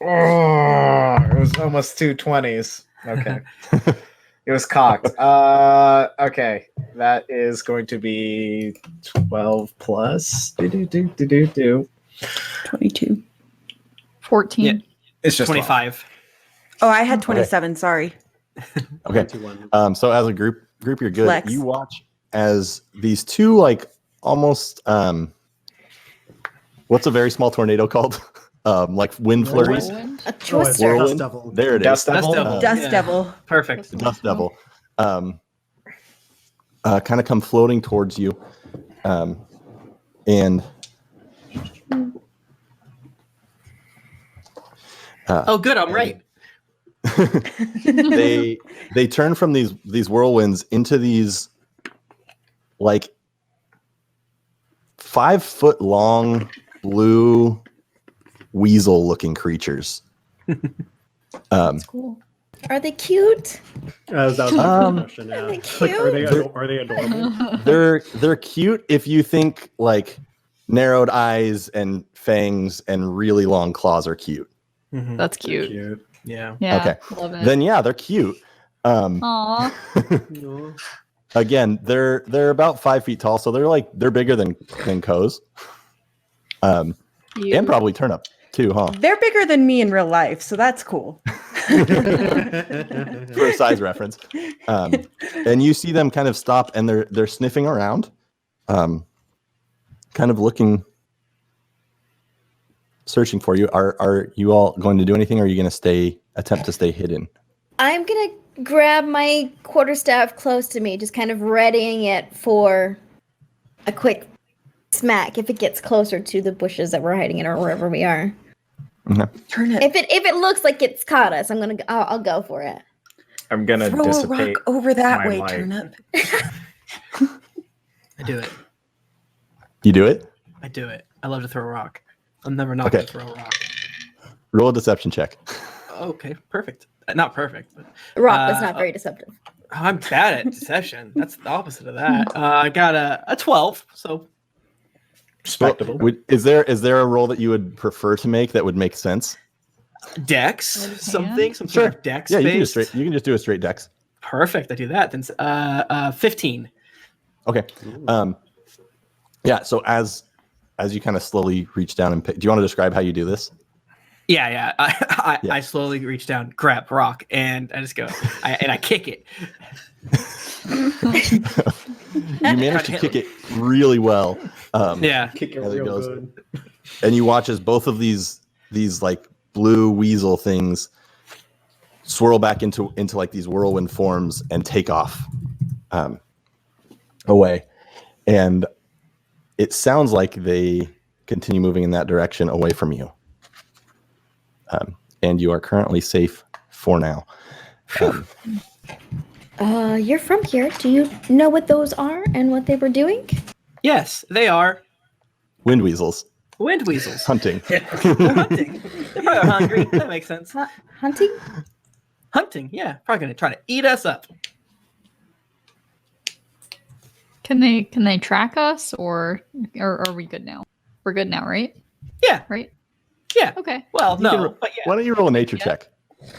Oh, it was almost 2 20s. Okay. It was cocked. Okay. That is going to be 12 plus. 22. 14. Yeah. It's just 25. Oh, I had 27, sorry. Okay. So as a group, Group, you're good. Flex. You watch as these two, like, almost what's a very small tornado called? Like wind flurries. Whirlwind? A Oh, it's twister. Dust Devil. There it is. Dust Devil. Dust Yeah. Devil. Perfect. Dust Devil. Kind of come floating towards you. And Oh, good. I'm right. they turn from these whirlwinds into these like 5 foot long blue weasel looking creatures. That's cool. Are they cute? That was my question. Yeah. Are they Like, cute? are they adorable? They're cute if you think like narrowed eyes and fangs and really long claws are cute. Mhm. That's cute. Cute. Yeah. Yeah. Okay. Love it. Then yeah, they're cute. Aw. No. Again, they're about 5 feet tall, so they're bigger than Co's. And Cute. probably Turnip too, huh? They're bigger than me in real life, so that's cool. For a size reference. And you see them kind of stop and they're sniffing around, kind of looking, searching for you. Are you all going to do anything, or are you going to attempt to stay hidden? I'm gonna grab my quarterstaff close to me, just kind of readying it for a quick smack if it gets closer to the bushes that we're hiding in or wherever we are. Turnip. If it looks like it's caught us, I'll go for it. I'm gonna Throw a dissipate. rock over that my way, light. Turnip. I do it. You do it? I do it. I love to throw a rock. I'm never not going to throw a rock. Roll a deception check. Okay, perfect. Not perfect, but Rock was not very deceptive. I'm bad at deception. That's the opposite of that. I got a 12, so Respectable. Is there a roll that you would prefer to make that would make sense? dex, something, some sort of dex. Yeah, you based. can just do a straight dex. Perfect. I do that. Then 15. Okay. Yeah. So as you kind of slowly reach down and pick, do you want to describe how you do this? Yeah. I slowly reach down, grab rock, and I just go, and I kick it. You manage to kick it really well. Yeah. Kick it As it real goes. good. And you watch as both of these like blue weasel things swirl back into like these whirlwind forms and take off away. And it sounds like they continue moving in that direction away from you. And you are currently safe for now. You're from here. Do you know what those are and what they were doing? Yes, they are Wind weasels wind weasels. hunting. They're hunting. They're probably hungry. That makes sense. Hunting? Hunting, yeah. Probably gonna try to eat us up. Can they track us or are we good now? We're good now, right? Yeah, Right? yeah. Okay. Well, You can no, ro- but yeah. Why don't you roll a nature check?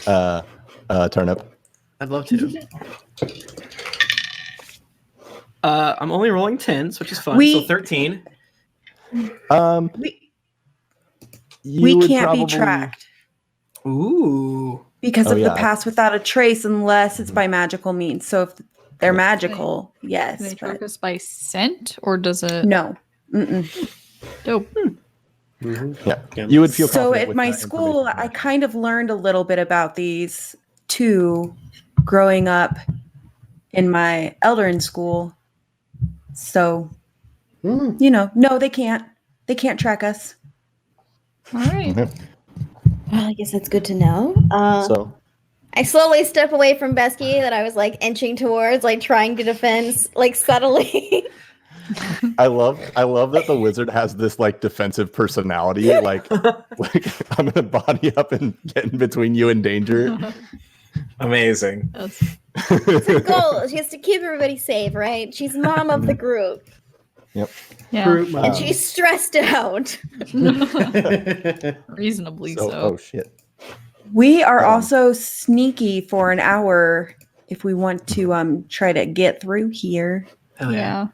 Turnip. I'd love to. I'm only rolling 10s, which is fun. We- So 13. We can't be tracked Ooh. because Oh, of yeah. the pass without a trace unless it's by magical means. So if they're magical, Can yes. they track But us by scent or does it? no. Mm-mm. Dope. Yeah, you would feel So confident at with my that school, information. I kind of learned a little bit about these two growing up in my Eldrin school. So, no, they can't. They can't track us. All right. Okay. Well, I guess that's good to know. So I slowly step away from Besky that I was like inching towards, like trying to defend, like subtly. I love that the wizard has this like defensive personality. Like I'm gonna body up and get in between you and danger. Amazing. That's The goal. She has to keep everybody safe, right? She's mom of the group, Yep. yeah. Fruit mom. and she's stressed out. Reasonably So, so. oh shit. We are also sneaky for an hour if we want to try to get through here. Hell yeah.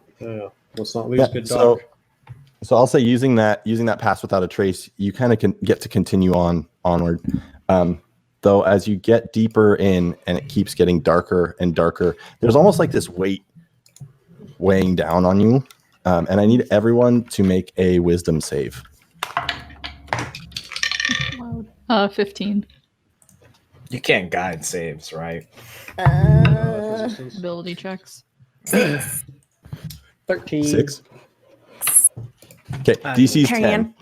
Let's not lose Yeah, good so dog. I'll say using that pass without a trace, you kind of can get to continue onward. though, as you get deeper in and it keeps getting darker and darker, there's almost like this weight weighing down on you. And I need everyone to make a wisdom save. 15. You can't guide saves, right? Ability checks. 6. 13. 6. Okay, DC's carry 10. on.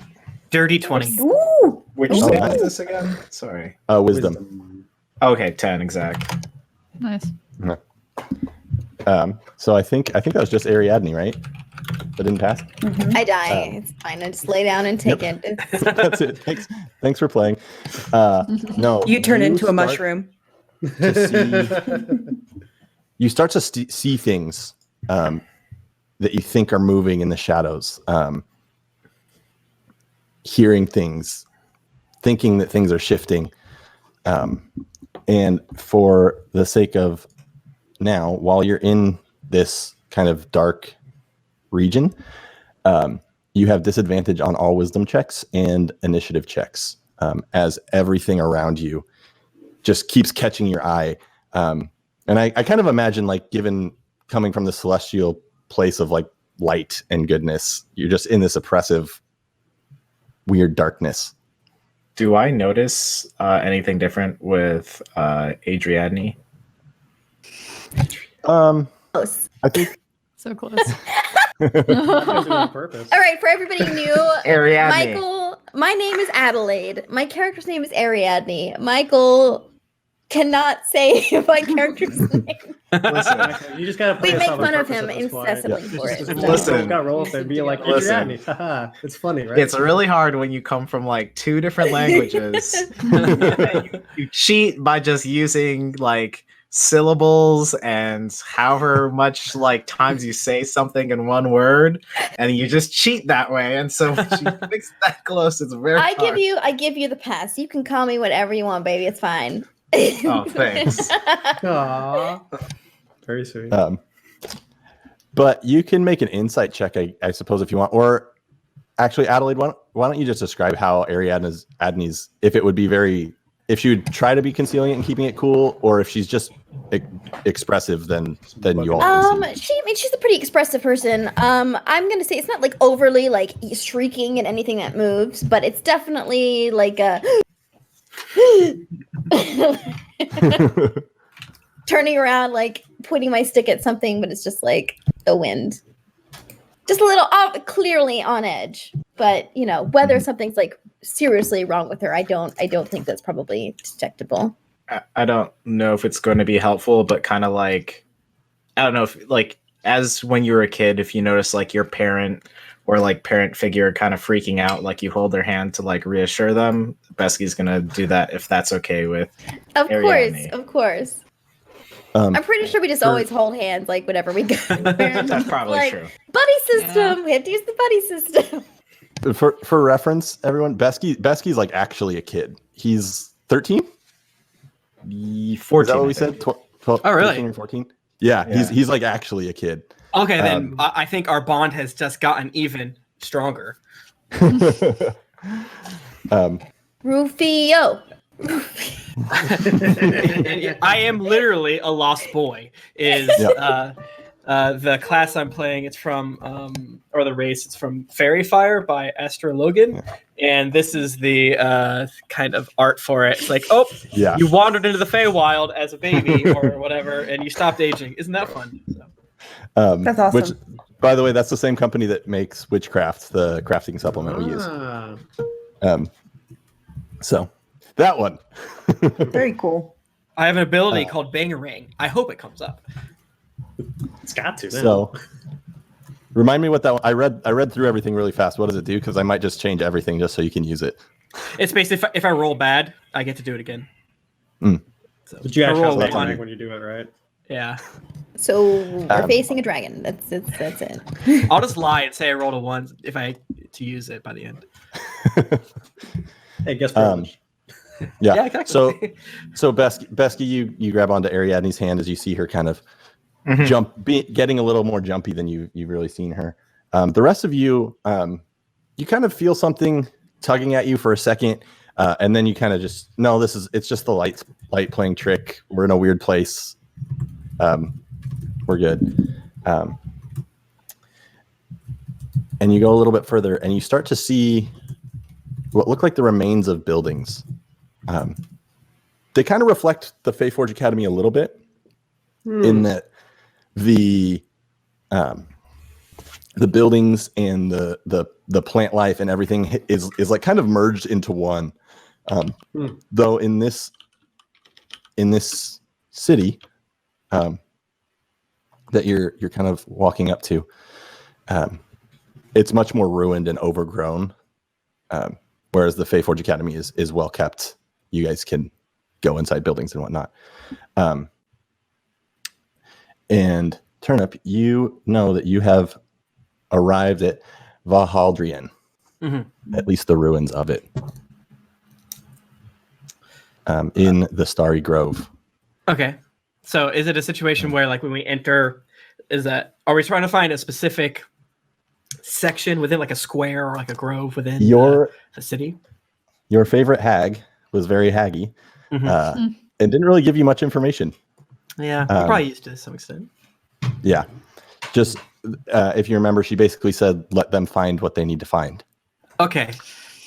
Dirty 20. Ooh. Which Oh, save nice. is this again? Sorry. Wisdom. Okay, 10 exact. Nice. So I think that was just Ariadne, right? That didn't pass. I die. It's fine. I just lay down and take it. It's, That's it. Thanks for playing. No, You turn into a start mushroom. You start to see things that you think are moving in the shadows, hearing things, thinking that things are shifting. And for the sake of now, while you're in this kind of dark region, you have disadvantage on all wisdom checks and initiative checks, as everything around you just keeps catching your eye. And I kind of imagine, like, given coming from the celestial place of like light and goodness, you're just in this oppressive, weird darkness. Do I notice anything different with Adriadne? close. I think So close. Not gonna do it on purpose. All right, for everybody new, Ariadne. Michael, my name is Adelaide. My character's name is Ariadne. Michael cannot say my character's name. Listen, you just gotta play We us make off on fun of purpose him at this point. incessantly Just- for just- it. just Listen. got roll up and be like, Listen. Adriadne. Haha, it's funny, right? It's really hard when you come from like 2 different languages. you cheat by just using like syllables and however much like times you say something in one word, and you just cheat that way. And so when you mix that close, it's very I hard. give you the pass. You can call me whatever you want, baby. It's fine. Oh, thanks. Aw. Very sweet. but you can make an insight check, I suppose, if you want. Or actually, Adelaide, why don't you just describe how Ariadne's, if it would be if she would try to be concealing it and keeping it cool, or if she's just expressive, then you all can see. She's a pretty expressive person. I'm gonna say it's not like overly like shrieking at anything that moves, but it's definitely like a turning around, like pointing my stick at something, but it's just like the wind. Just a little clearly on edge. But you know, whether something's like seriously wrong with her, I don't think that's probably detectable. I don't know if it's going to be helpful, but kind of like, I don't know if like as when you were a kid, if you notice like your parent or like parent figure kind of freaking out, like you hold their hand to like reassure them, Besky's going to do that if that's okay with Ariadne. Of course. I'm pretty sure we just always hold hands like whenever we go. That's probably like, true. Buddy system. We have to use the buddy system. For reference, everyone, Besky's like actually a kid. He's 13? 14. Is that what we said? 12, Oh, really? 13 or 14? Yeah, he's like actually a kid. Okay, then I think our bond has just gotten even stronger. Rufio. I am literally a lost boy. Is the class I'm playing? It's from or the race. It's from Fairy Fire by Esther Logan, and this is the kind of art for it. It's like, you wandered into the Feywild as a baby or whatever, and you stopped aging. Isn't that fun? So. That's awesome. Which, by the way, that's the same company that makes Witchcraft, the crafting supplement we use. So that one. Very cool. I have an ability called Bangarang. I hope it comes up. It's got to. Man. So remind me what that one, I read through everything really fast. What does it do? Because I might just change everything just so you can use it. It's basically if I roll bad, I get to do it again. Mm. So, But you if I actually roll have one- lag when you do it, right? Yeah. So we're facing a dragon. That's it. I'll just lie and say I rolled a 1 if I to use it by the end. Hey, guess privilege. Yeah. Exactly. So Besky, you grab onto Ariadne's hand as you see her kind of getting a little more jumpy than you've really seen her. The rest of you, you kind of feel something tugging at you for a second. And then you kind of just no, it's just the light playing trick. We're in a weird place. We're good. And you go a little bit further, and you start to see what look like the remains of buildings. They kind of reflect the Faeforge Academy a little bit, in that the buildings and the plant life and everything is like kind of merged into one. Though in this city that you're kind of walking up to, it's much more ruined and overgrown. Whereas the Faeforge Academy is well kept. You guys can go inside buildings and whatnot. And Turnip, you know that you have arrived at Valhaldrian, at least the ruins of it, in the Starry Grove. Okay. So is it a situation where, like, when we enter, are we trying to find a specific section within, like, a square or like a grove within the city? Your favorite hag was very haggy, and didn't really give you much information. Yeah, we're probably used to some extent. Yeah. Just if you remember, she basically said, let them find what they need to find. Okay.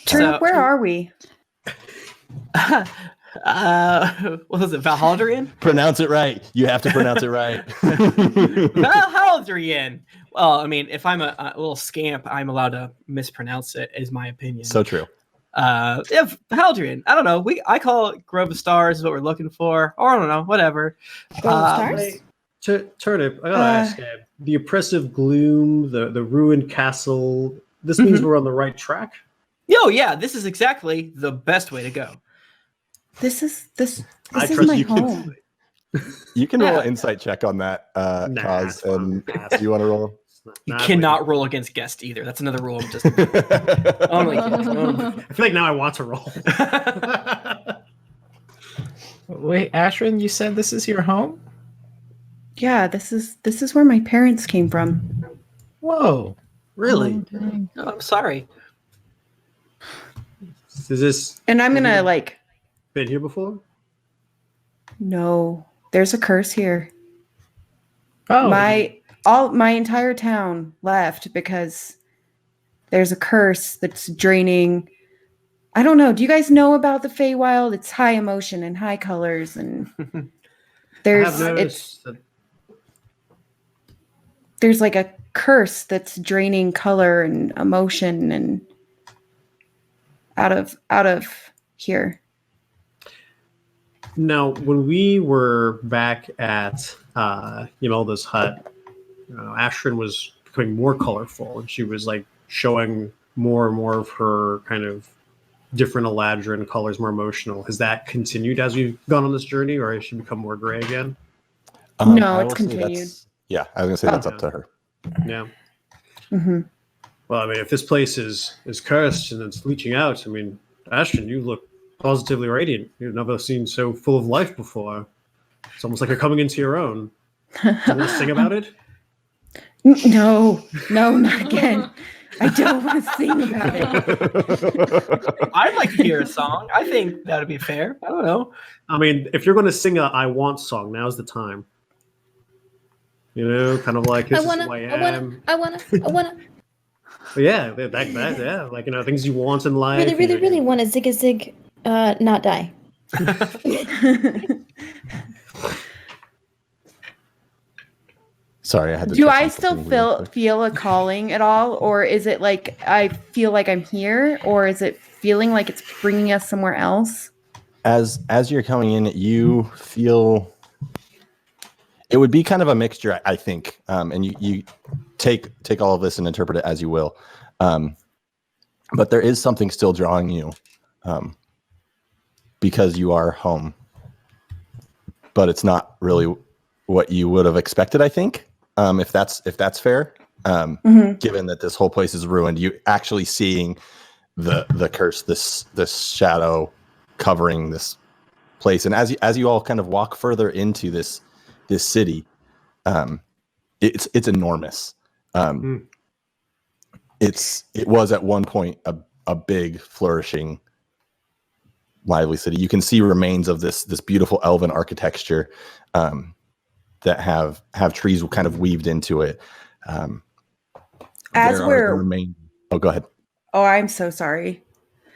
Turnip, where are we? What was it, Valhaldrian? Pronounce it right. You have to pronounce it right. Valhaldrian. Well, I mean, if I'm a little scamp, I'm allowed to mispronounce it, is my opinion. So true. Yeah, Valhaldrian. I don't know. I call it Grove of Stars is what we're looking for. Or I don't know, whatever. Grove of Stars? Turnip, I gotta ask, the oppressive gloom, the ruined castle, this means we're on the right track? Yo, yeah, this is exactly the best way to go. This is trust my you home. You can roll an insight check on that, Cause, and you want to roll? You cannot roll against guest either. That's another rule. Just only kidding. I feel like now I want to roll. Wait, Ashrin, you said this is your home? Yeah, this is where my parents came from. Whoa. Really? Oh, I'm sorry. Is this... And I'm gonna like... Been here before? No, there's a curse here. Oh. My entire town left because there's a curse that's draining. I don't know. Do you guys know about the Feywild? It's high emotion and high colors, and there's like a curse that's draining color and emotion and out of here. Now, when we were back at Imelda's hut, Ashrin was becoming more colorful, and she was like showing more and more of her kind of different Eladrin colors, more emotional. Has that continued as we've gone on this journey, or has she become more gray again? No, it's continued. Yeah, I was gonna say that's up to her. Yeah. Mm-hmm. Well, I mean, if this place is cursed and it's leaching out, I mean, Ashton, you look positively radiant. You've never seen so full of life before. It's almost like you're coming into your own. Do you want to sing about it? No, not again. I don't want to sing about it. I'd like to hear a song. I think that would be fair. I don't know. I mean, if you're going to sing a I Want song, now's the time. You know, kind of like, this is who I am. I wanna. But yeah, yeah, like, you know, things you want in life. Really want to zig not die. Sorry, I had to. Do I still feel a calling at all, or is it like I feel like I'm here, or is it feeling like it's bringing us somewhere else? As you're coming in, you feel it would be kind of a mixture, I think, and you take all of this and interpret it as you will, but there is something still drawing you, because you are home, but it's not really what you would have expected, I think. If that's fair, given that this whole place is ruined, you actually seeing the curse, this shadow covering this place, and as you all kind of walk further into this city, it's enormous. It was at one point a big flourishing lively city. You can see remains of this beautiful elven architecture that have trees kind of weaved into it. As we're go ahead. Oh, I'm so sorry.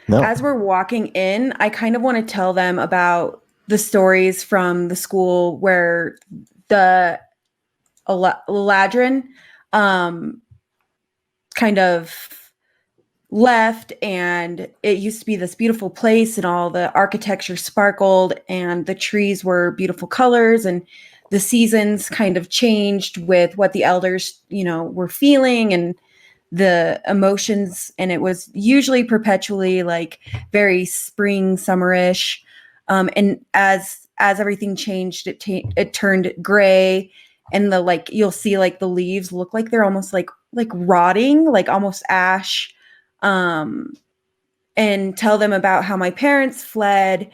No. As we're walking in, I kind of want to tell them about the stories from the school where the Eladrin kind of left, and it used to be this beautiful place, and all the architecture sparkled, and the trees were beautiful colors, and the seasons kind of changed with what the elders, were feeling and the emotions, and it was usually perpetually like very spring, summerish. And as everything changed, it turned gray, and you'll see like the leaves look like they're almost like rotting, like almost ash. And tell them about how my parents fled,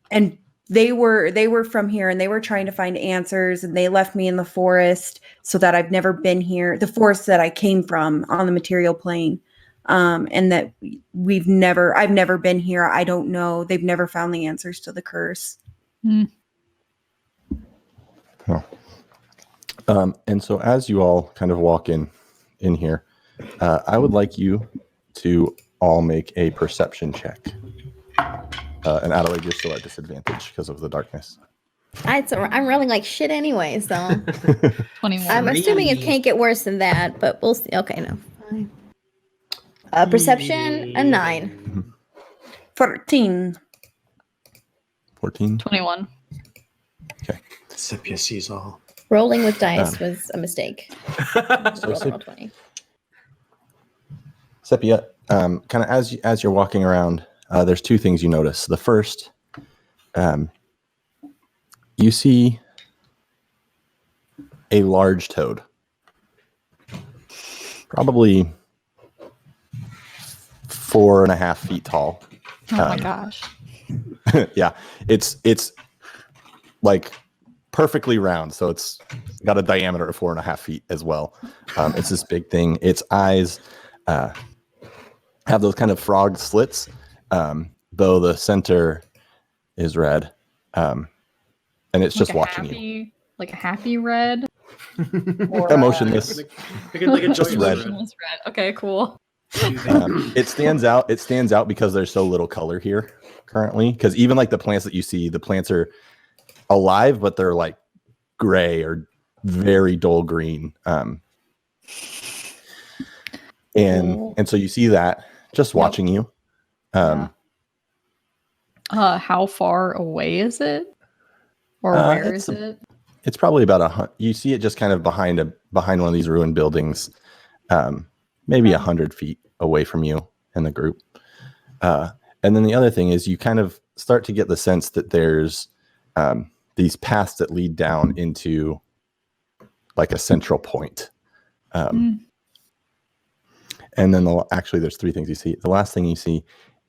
and they were from here, and they were trying to find answers, and they left me in the forest so that I've never been here, the forest that I came from on the material plane. And that I've never been here. I don't know. They've never found the answers to the curse. Oh. And so as you all kind of walk in here, I would like you to all make a perception check. And Adelaide, you're still at disadvantage because of the darkness. I'm rolling like shit anyway, so 21. I'm assuming it can't get worse than that, but we'll see. Okay, no. Fine. Perception, a 9. 14. 14? 21. Okay. Sepia sees all. Rolling with dice was a mistake. So Roll 20. Sepia, kind of as you're walking around, there's two things you notice. The first, you see a large toad, probably 4.5 feet tall. Oh my gosh. Yeah, it's like perfectly round, so it's got a diameter of 4.5 feet as well. It's this big thing. Its eyes have those kind of frog slits, though the center is red, and it's just watching you. Like a happy red? Or, emotionless. Like a Just red. Emotionless red. Okay, cool. It stands out. It stands out because there's so little color here currently. Because even like the plants that you see, the plants are alive, but they're like gray or very dull green. And so you see that just watching you. How far away is it? Or where is it? It's probably about you see it just kind of behind one of these ruined buildings, maybe 100 feet away from you and the group. And then the other thing is you kind of start to get the sense that there's these paths that lead down into like a central point. And then there's three things you see. The last thing you see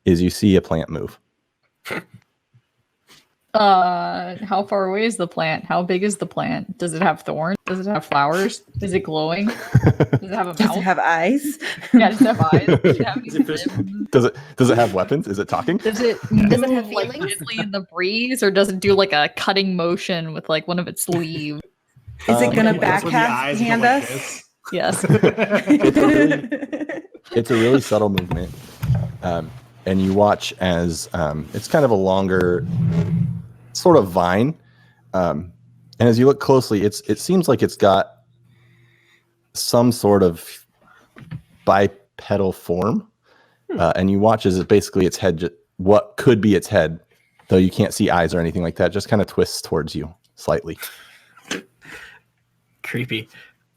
is you see a plant move. How far away is the plant? How big is the plant? Does it have thorns? Does it have flowers? Is it glowing? Does it have a mouth? Does it have eyes? Yeah, does it have eyes? Does it have any limbs? Does it have weapons? Is it talking? Does it move have like feelings? gently in the breeze, or does it do like a cutting motion with like one of its leaves? Is it gonna That's when the eyes go backhand like us? this. Yes. It's a really subtle movement, and you watch as it's kind of a longer sort of vine, and as you look closely, it seems like it's got some sort of bipedal form, and you watch as basically its head, what could be its head, though you can't see eyes or anything like that, just kind of twists towards you slightly. Creepy.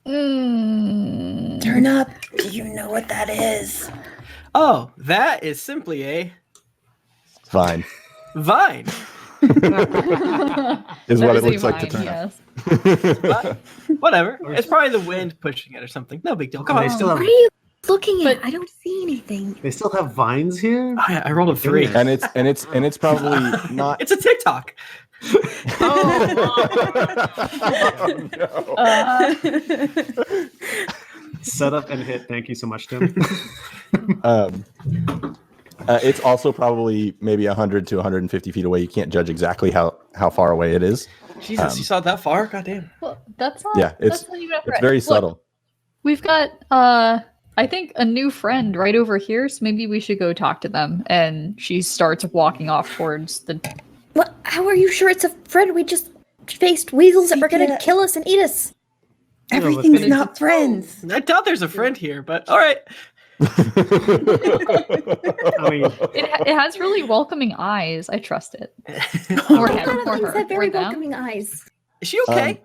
Turn up. Do you know what that is? Oh, that is simply a Vine vine. is what it looks like to turn up. Yes. Whatever. It's probably the wind pushing it or something. No big deal. Come They on. still have What are you looking at? I don't see anything. they still have vines here. Oh, yeah, I rolled a 3. And it's probably not. It's a TikTok. Set up and hit. Thank you so much, Tim. It's also probably maybe 100 to 150 feet away. You can't judge exactly how far away it is. Jesus, you saw it that far? God damn. Well, that's not. Yeah, it's very subtle. We've got I think a new friend right over here, so maybe we should go talk to them. And she starts walking off towards the. What? How are you sure it's a friend? We just faced weasels that were gonna kill us and eat us. Everything's not friends. I doubt there's a friend here, but all right. I mean, It has really welcoming eyes. I trust it. Or him, or He's her, had very or them. welcoming eyes. Is she okay?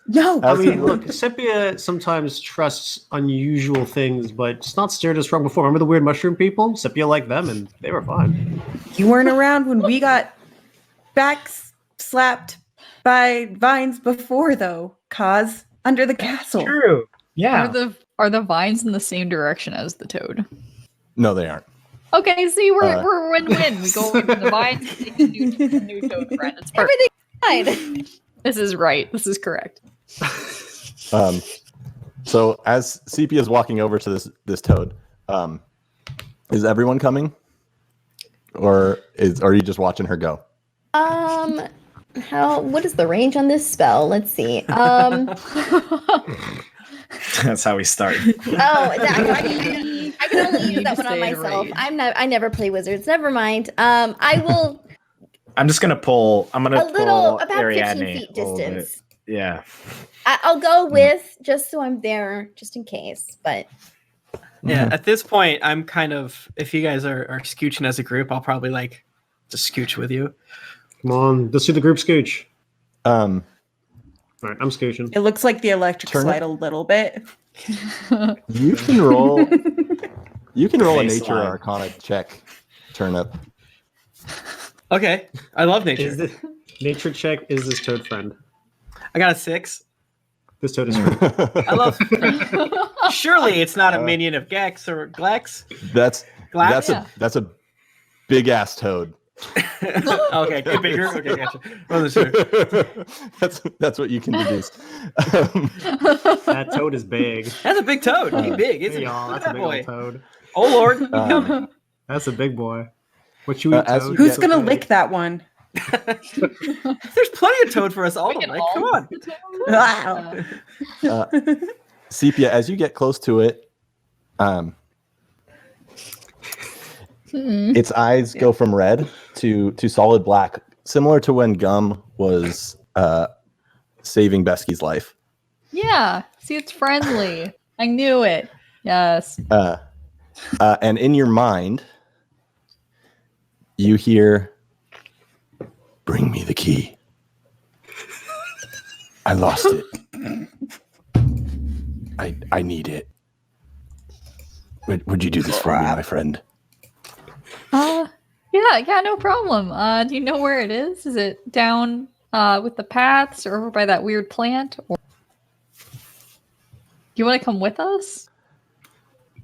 No. I mean, look, Sepia sometimes trusts unusual things, but it's not steered us wrong before. Remember the weird mushroom people? Sepia liked them, and they were fine. You weren't around when we got back slapped by vines before, though, Kaz, under the castle. True. Yeah. Are the vines in the same direction as the toad? No, they aren't. Okay, see, we're win-win. We go away from the vines, and take a new toad friend. It's perfect. Fine. This is right. This is correct. So as Sepia is walking over to this toad, is everyone coming, or are you just watching her go? What is the range on this spell? Let's see. That's how we start. I can only use that one on myself. I never play wizards. Never mind. I will I'm gonna pull about 15 Ariadne feet a little bit. distance. Yeah. I'll go with just so I'm there, just in case. But Yeah, at this point, I'm kind of, if you guys are scooching as a group, I'll probably like just scooch with you. Come on, let's do the group scooch. All right, I'm scooching. It looks like the electric Turn slide a little bit. You can roll. You can roll a Baseline. nature or Arcana check. Turnip. Okay, I love nature. Is this nature check? Is this toad friend? I got a 6. This toad is friend. I love. Surely it's not a minion of Gex or Glex. That's Glax? a big ass toad. Okay, bigger. Okay, gotcha. Wasn't sure. That's what you can deduce. That toad is big. That's a big toad. He's big, isn't Hey he? y'all, Look that's at a that big boy. old toad. Oh Lord. That's a big boy. What you eat, as toad? you Who's get- gonna lick that one? There's plenty of toad for us all We to can like. all- Come on. Wow. Sepia, as you get close to it, its eyes go from red to solid black, similar to when Gum was saving Besky's life. Yeah. See, it's friendly. I knew it. Yes. And in your mind, you hear, "Bring me the key. I lost it. I need it. Would you do this for me, my friend?" Yeah, no problem. Do you know where it is? Is it down with the paths or over by that weird plant? Or do you want to come with us?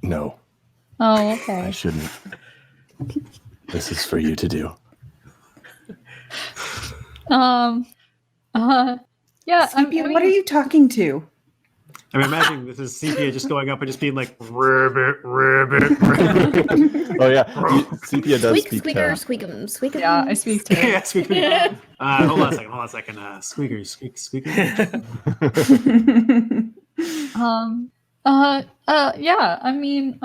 No, Oh, I okay. shouldn't. This is for you to do. Yeah. Sepia, what are you talking to? I'm imagining this is Sepia just going up and just being like, ribbit, ribbit, ribbit. Oh yeah, Sepia does squeak, speak squeaker, toad. squeakum, squeakum. Yeah, I speak to Yeah, squeaker. Hold on a second. Squeaker, squeak, squeaker. Yeah. I mean,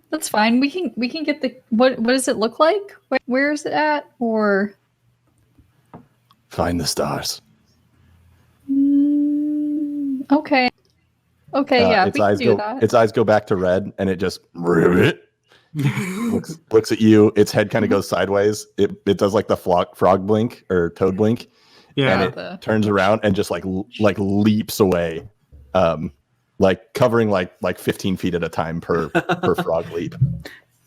that's fine. We can get the what does it look like? Where is it at? Or Find the stars. okay. Okay, yeah, we can do that. Its eyes go back to red, and it just ribbit. looks at you. Its head kind of goes sideways. It does like the frog blink or toad blink, Yeah. and it turns around and just like leaps away, like covering like 15 feet at a time per frog leap.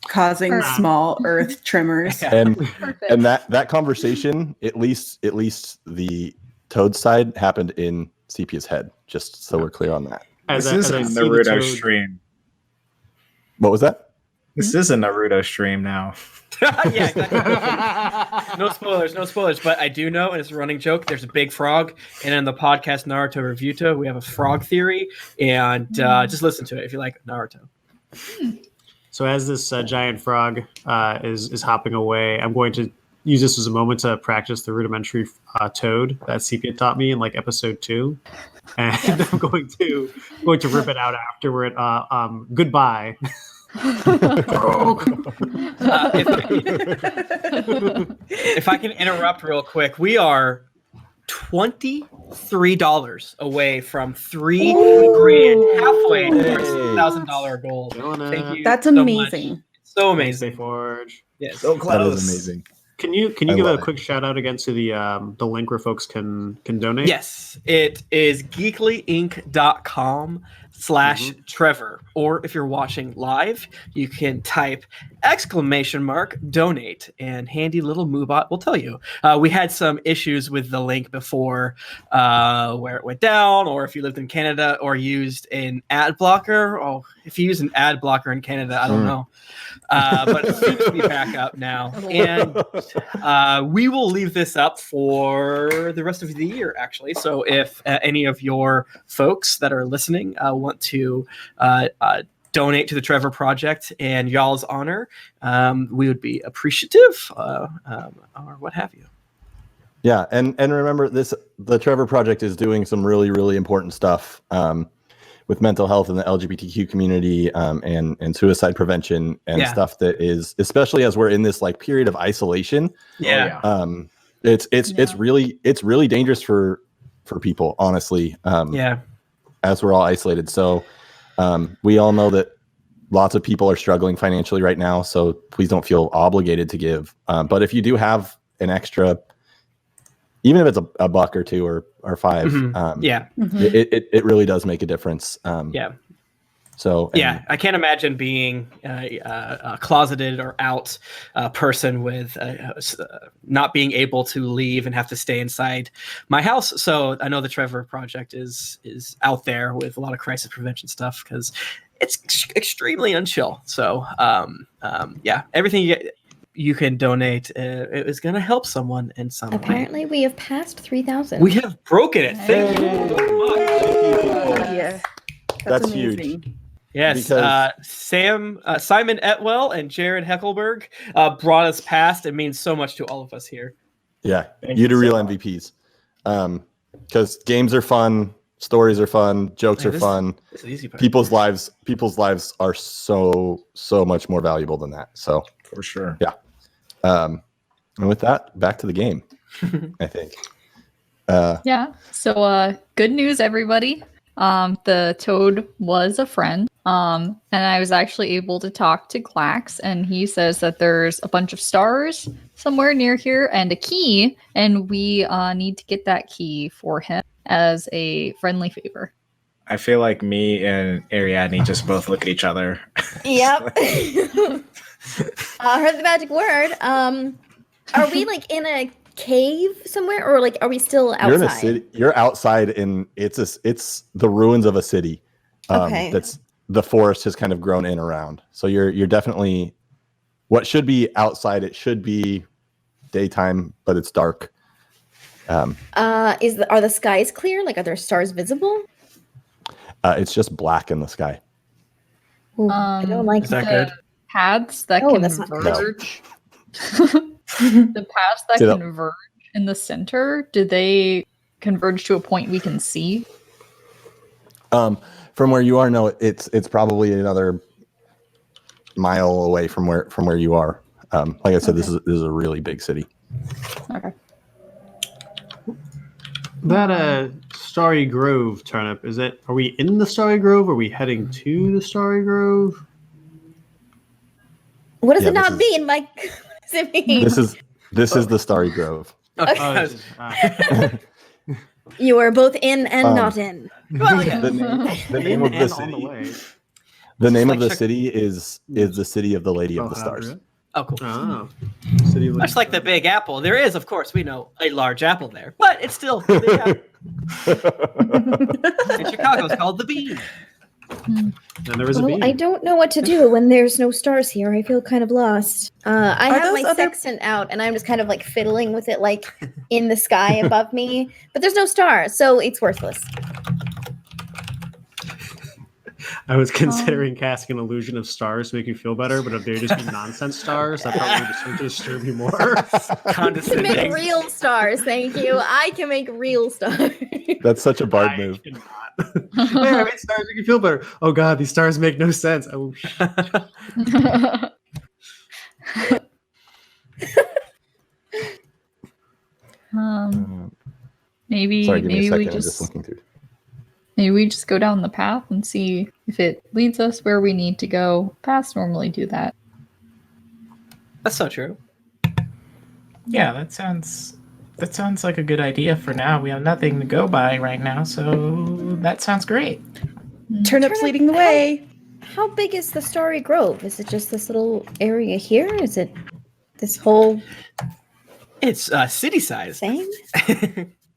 Causing Perfect. small earth tremors. And Perfect. and that conversation, at least the toad side, happened in Sepia's head. Just so we're clear on that. As This I- is as a I see the Naruto toad- stream. What was that? This is a Naruto stream now. Yeah, exactly. No spoilers. But I do know, and it's a running joke, there's a big frog. And in the podcast Naruto Reviewto, we have a frog theory. And just listen to it if you like Naruto. So as this giant frog is hopping away, I'm going to use this as a moment to practice the rudimentary toad that Sepia taught me in like episode 2, and I'm going to rip it out afterward. Goodbye. If I can interrupt real quick, we are $23 away from $3,000, halfway to our $6,000 goal. Thank you. That's so amazing. much. So amazing. Faeforge. Yes. So close. That is amazing. Can you give a quick shout out again to the link where folks can donate? Yes, it is GeeklyInc.com/Trevor. Or if you're watching live, you can type !donate and handy little Moobot will tell you. We had some issues with the link before where it went down, or if you lived in Canada or used an ad blocker. Oh, if you use an ad blocker in Canada, I don't know. But it seems to be back up now. And we will leave this up for the rest of the year, actually. So if any of your folks that are listening want to donate to the Trevor Project in y'all's honor, we would be appreciative or what have you. Yeah, and remember the Trevor Project is doing some really, really important stuff with mental health in the LGBTQ community and suicide prevention and stuff that is, especially as we're in this like period of isolation. Yeah. It's really dangerous for people, honestly. As we're all isolated. So we all know that lots of people are struggling financially right now, so please don't feel obligated to give. But if you do have an extra, even if it's a buck or two or $5, it really does make a difference. So I can't imagine being a closeted or out person with not being able to leave and have to stay inside my house. So I know the Trevor Project is out there with a lot of crisis prevention stuff because it's extremely unchill. So everything you can donate is going to help someone in some way. Apparently, we have passed 3,000. We have broken it. Thank you so much. Yeah, that's amazing. huge. Yes, Simon Etwell and Jared Heckelberg brought us past. It means so much to all of us here. Yeah, you the real MVPs. Because games are fun, stories are fun, jokes are fun. This is the easy part. People's lives are so much more valuable than that. So For sure. Yeah. And with that, back to the game, I think. So good news, everybody. The toad was a friend. And I was actually able to talk to Glax, and he says that there's a bunch of stars somewhere near here and a key, and we need to get that key for him as a friendly favor. I feel like me and Ariadne just both look at each other. Yep. Heard the magic word. Are we like in a cave somewhere, or like are we still outside? You're in a city. You're outside in it's the ruins of a city. Okay. That's the forest has kind of grown in around. So you're definitely what should be outside. It should be daytime, but it's dark. Are the skies clear? Like, are there stars visible? It's just black in the sky. Ooh, I don't like Is that the good? paths that that's not good. converge. The paths that converge in the center, do they converge to a point we can see? From where you are, no, it's probably another mile away from where you are. Like I said, this is a really big city. Okay. That Starry Grove turnip, are we in the Starry Grove? Are we heading to the Starry Grove? What does it not mean, Mike? What does it mean? This is the Starry Grove. Okay. You are both in and not in. Well, yeah. The name of the city. The name of the city is the city of the Lady of the Stars. Oh, cool. Oh. Much like the Big Apple, there is, of course, we know, a large apple there, but it's still the Big Apple. In Chicago, it's called the Bean. And there is a bee. I don't know what to do when there's no stars here. I feel kind of lost. I have my sextant out, and I'm just kind of like fiddling with it, like in the sky above me. But there's no stars, so it's worthless. I was considering casting an illusion of stars to make you feel better, but if they just be nonsense stars, that probably just would disturb you more. To make Condescending. real stars, thank you. I can make real stars. That's such a bard move. Hey, I made stars make you feel better. Oh god, these stars make no sense. Oh, Maybe Sorry, give me a maybe second. we I'm just just looking through. maybe we just go down the path and see if it leads us where we need to go. Paths normally do that. That's so true. Yeah, that sounds like a good idea for now. We have nothing to go by right now, so that sounds great. Turnip's leading the way. How big is the Starry Grove? Is it just this little area here? Is it this whole It's city size. thing?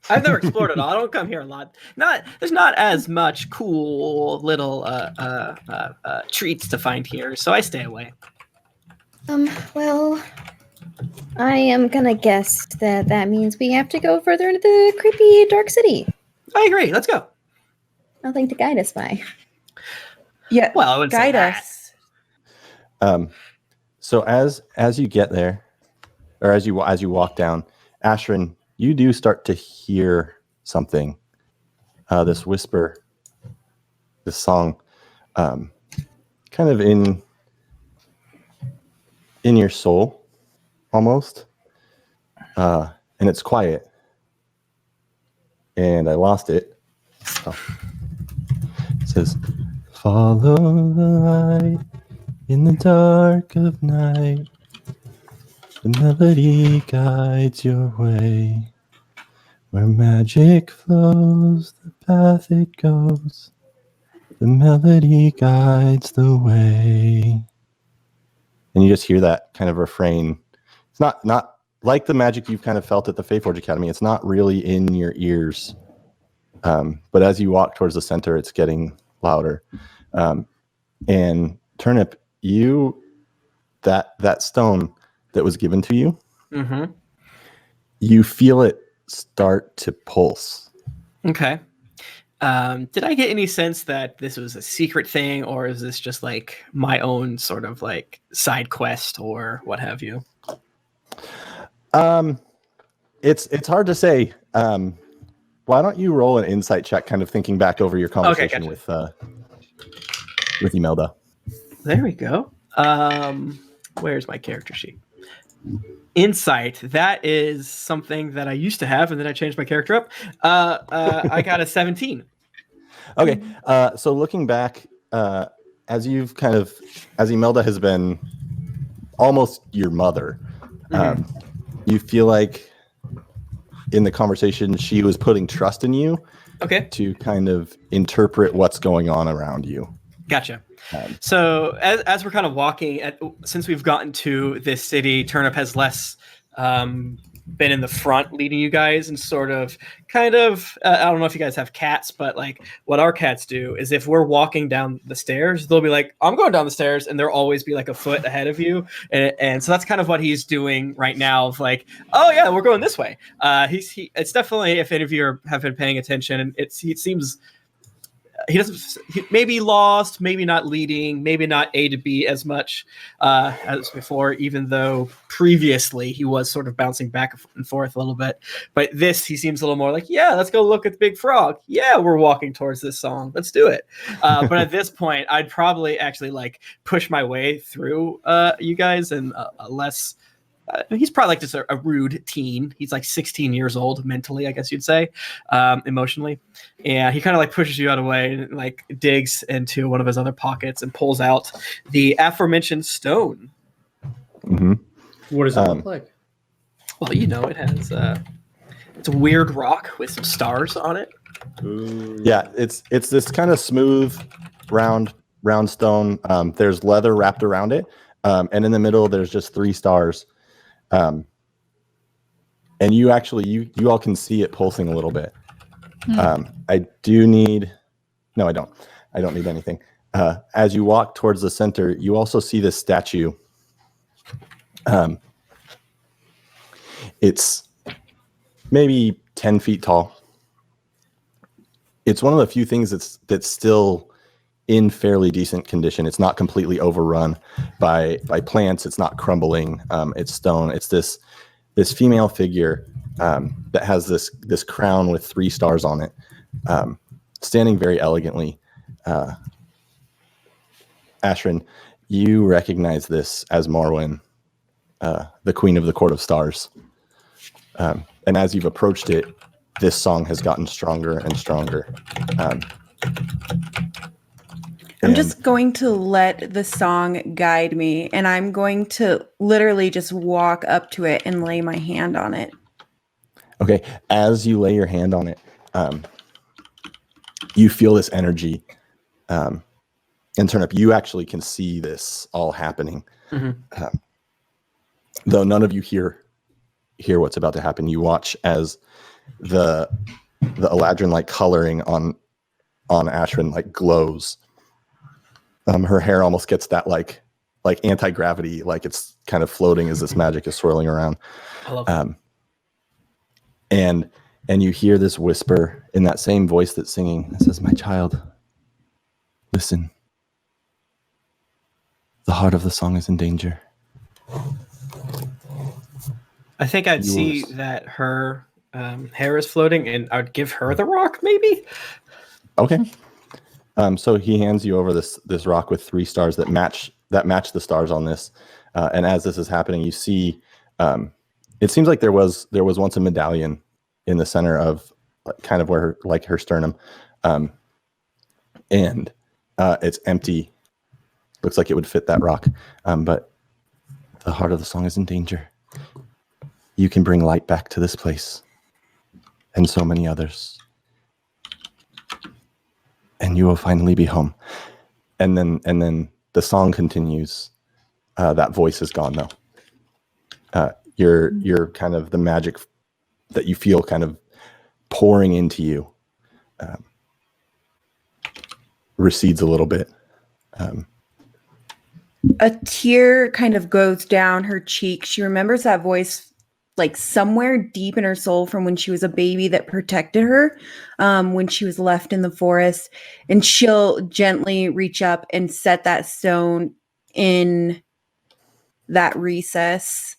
I've never explored it all. I don't come here a lot. There's not as much cool little treats to find here, so I stay away. Well, I am gonna guess that means we have to go further into the creepy dark city. I agree. Let's go. Nothing to guide us by. Yeah, Well, I wouldn't say guide that. us. So as you get there, or as you walk down, Ashrin, you do start to hear something. This whisper, this song, kind of in your soul, almost, and it's quiet. And I lost it. Oh. It says, "Follow the light in the dark of night. The melody guides your way. Where magic flows, the path it goes. The melody guides the way." And you just hear that kind of refrain. It's not like the magic you've kind of felt at the Faeforge Academy. It's not really in your ears. But as you walk towards the center, it's getting louder. And Turnip, that stone that was given to you, Mm-hmm. you feel it start to pulse. Okay. Did I get any sense that this was a secret thing, or is this just like my own sort of like side quest or what have you? It's hard to say. Why don't you roll an insight check, kind of thinking back over your conversation gotcha. with Imelda? There we go. Where's my character sheet? Insight. That is something that I used to have, and then I changed my character up. I got a 17. Okay. So looking back, as Imelda has been almost your mother, you feel like in the conversation she was putting trust in you, Okay. to kind of interpret what's going on around you. Gotcha. So as we're kind of walking, since we've gotten to this city, Turnip has less been in the front leading you guys, and sort of kind of I don't know if you guys have cats, but like what our cats do is if we're walking down the stairs, they'll be like, I'm going down the stairs, and they'll always be like a foot ahead of you, and so that's kind of what he's doing right now, of like, oh yeah, we're going this way. It's definitely, if any of you have been paying attention, and it seems he maybe lost, maybe not leading, maybe not A to B as much as before, even though previously he was sort of bouncing back and forth a little bit. But this, he seems a little more like, yeah, let's go look at the big frog. Yeah, we're walking towards this song. Let's do it. But at this point, I'd probably actually like push my way through you guys, and less. He's probably like just a rude teen. He's like 16 years old mentally, I guess you'd say, emotionally. And he kind of like pushes you out of the way and like digs into one of his other pockets and pulls out the aforementioned stone. Mm-hmm. what does it look like? Well, you know, it has it's a weird rock with some stars on it. Ooh. Yeah, it's this kind of smooth, round stone. There's leather wrapped around it, and in the middle there's just 3 stars. And you actually you all can see it pulsing a little bit. I do need no, I don't need anything. As you walk towards the center, you also see this statue. It's maybe 10 feet tall. It's one of the few things that's still in fairly decent condition. It's not completely overrun by plants. It's not crumbling. It's stone. It's this female figure that has this crown with 3 stars on it, standing very elegantly. Ashrin, you recognize this as Morwen, the Queen of the Court of Stars. And as you've approached it, this song has gotten stronger and stronger. I'm just going to let the song guide me, and I'm going to literally just walk up to it and lay my hand on it. Okay, as you lay your hand on it, you feel this energy and turn up. You actually can see this all happening. Though none of you hear what's about to happen. You watch as the Eladrin like coloring on Ashrin like glows. Her hair almost gets that like anti-gravity, like it's kind of floating as this magic is swirling around. I love that. And you hear this whisper in that same voice that's singing. It says, "My child, listen. The heart of the song is in danger." I think I'd see that her hair is floating, and I'd give her the rock, maybe. Okay. So he hands you over this rock with 3 stars that match the stars on this. And as this is happening, you see, it seems like there was once a medallion in the center of kind of where her sternum, and it's empty. Looks like it would fit that rock, but the heart of the song is in danger. You can bring light back to this place, and so many others. And you will finally be home. And then the song continues. That voice is gone though. You're kind of the magic that you feel kind of pouring into you recedes a little bit. A tear kind of goes down her cheek. She remembers that voice like somewhere deep in her soul from when she was a baby that protected her when she was left in the forest. And she'll gently reach up and set that stone in that recess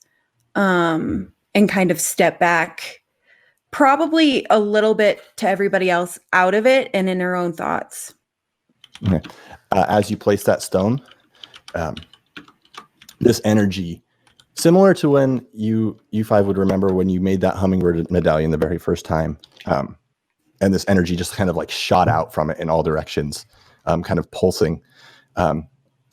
and kind of step back, probably a little bit to everybody else out of it and in her own thoughts. Okay. As you place that stone, this energy, similar to when you 5 would remember when you made that hummingbird medallion the very first time, and this energy just kind of like shot out from it in all directions, kind of pulsing.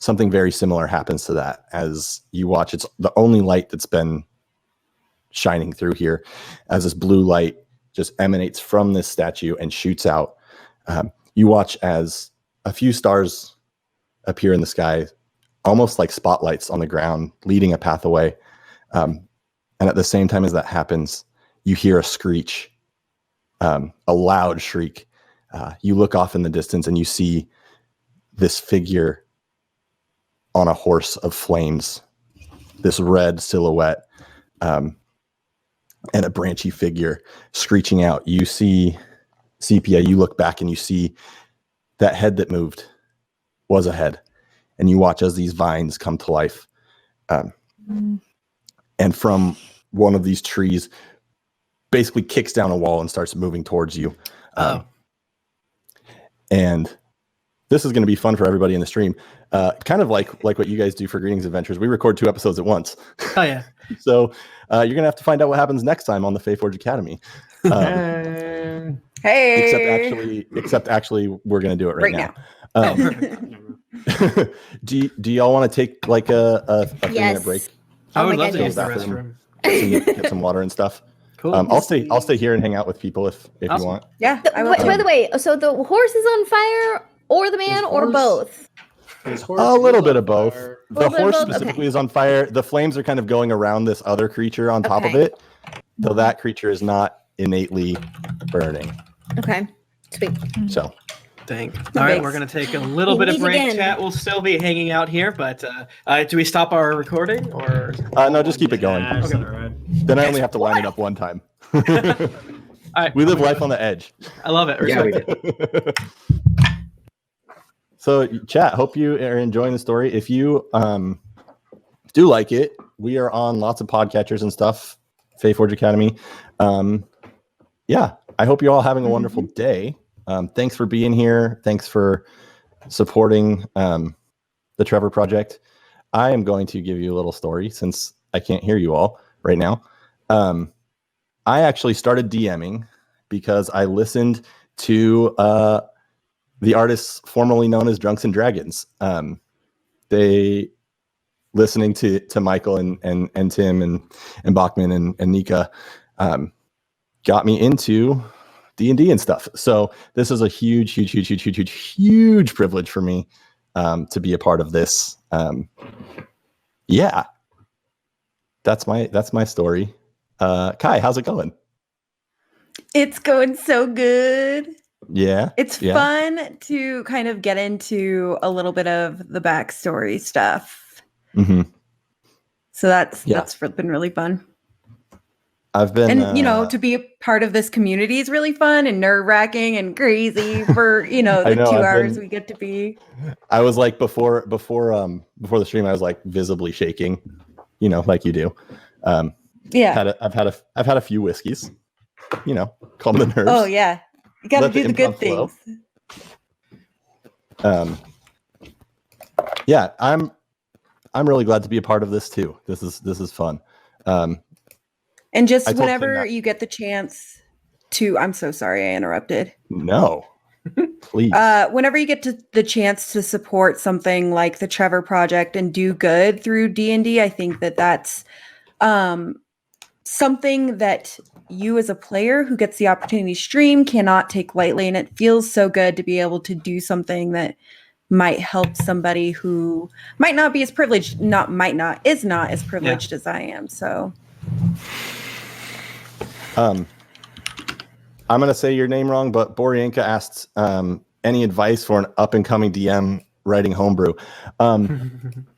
Something very similar happens to that as you watch. It's the only light that's been shining through here, as this blue light just emanates from this statue and shoots out. You watch as a few stars appear in the sky, almost like spotlights on the ground, leading a path away. And at the same time as that happens, you hear a screech, a loud shriek. You look off in the distance and you see this figure on a horse of flames, this red silhouette, and a branchy figure screeching out. You see Sepia, you look back and you see that head that moved was a head. And you watch as these vines come to life. And from one of these trees, basically kicks down a wall and starts moving towards you. And this is going to be fun for everybody in the stream. Kind of like what you guys do for Greetings Adventures. We record 2 episodes at once. Oh, yeah. So you're going to have to find out what happens next time on the Faeforge Academy. Hey. Except actually, we're going to do it right now. Oh, perfect. Do y'all want to take like a 3-minute break? I would my love to use the bathroom. restroom. Get some water and stuff. Cool. I'll stay here and hang out with people if Awesome. you want. Yeah, I will. By the way, so the horse is on fire, or the man, or both? A little bit of both. Fire. The Little bit of horse both? specifically Okay. is on fire. The flames are kind of going around this other creature on top of Okay. it, though that creature is not innately burning. Okay, sweet. So Dang. All right, we're going to take a little bit of Meet break. again. Chat will still be hanging out here, but do we stop our recording or? no, just keep it going. Yeah, it's Okay. all right. Then I only have to line it up one time. All right, We live life on the edge. I love it. Yeah, we Respect it. So chat, hope you are enjoying the story. If you do like it, we are on lots of podcatchers and stuff. Faeforge Academy. Yeah, I hope you're all having a wonderful day. Thanks for being here. Thanks for supporting the Trevor Project. I am going to give you a little story since I can't hear you all right now. I actually started DMing because I listened to the artists formerly known as Drunks and Dragons. They listening to Michael and Tim and Bachman and Nika got me into D&D and stuff. So this is a huge privilege for me to be a part of this. Yeah, that's my story. Kai, how's it going? It's going so good. Yeah. It's fun to kind of get into a little bit of the backstory stuff. Mm-hmm. So that's been really fun. I've been, and to be a part of this community is really fun and nerve-wracking and crazy for the 2 hours we get to be. I was like before the stream, I was like visibly shaking, like you do. Yeah, I've had a few whiskeys, calm the nerves. Oh yeah, you got to do the good flow. things. Yeah, I'm really glad to be a part of this too. This is fun. And just whenever you get the chance to, I'm so sorry I interrupted. No, please. Whenever you get the chance to support something like the Trevor Project and do good through D&D, I think that's something that you as a player who gets the opportunity to stream cannot take lightly. And it feels so good to be able to do something that might help somebody who might not be as privileged, is not as privileged as I am. So. I'm going to say your name wrong, but Borianka asked any advice for an up-and-coming DM writing homebrew.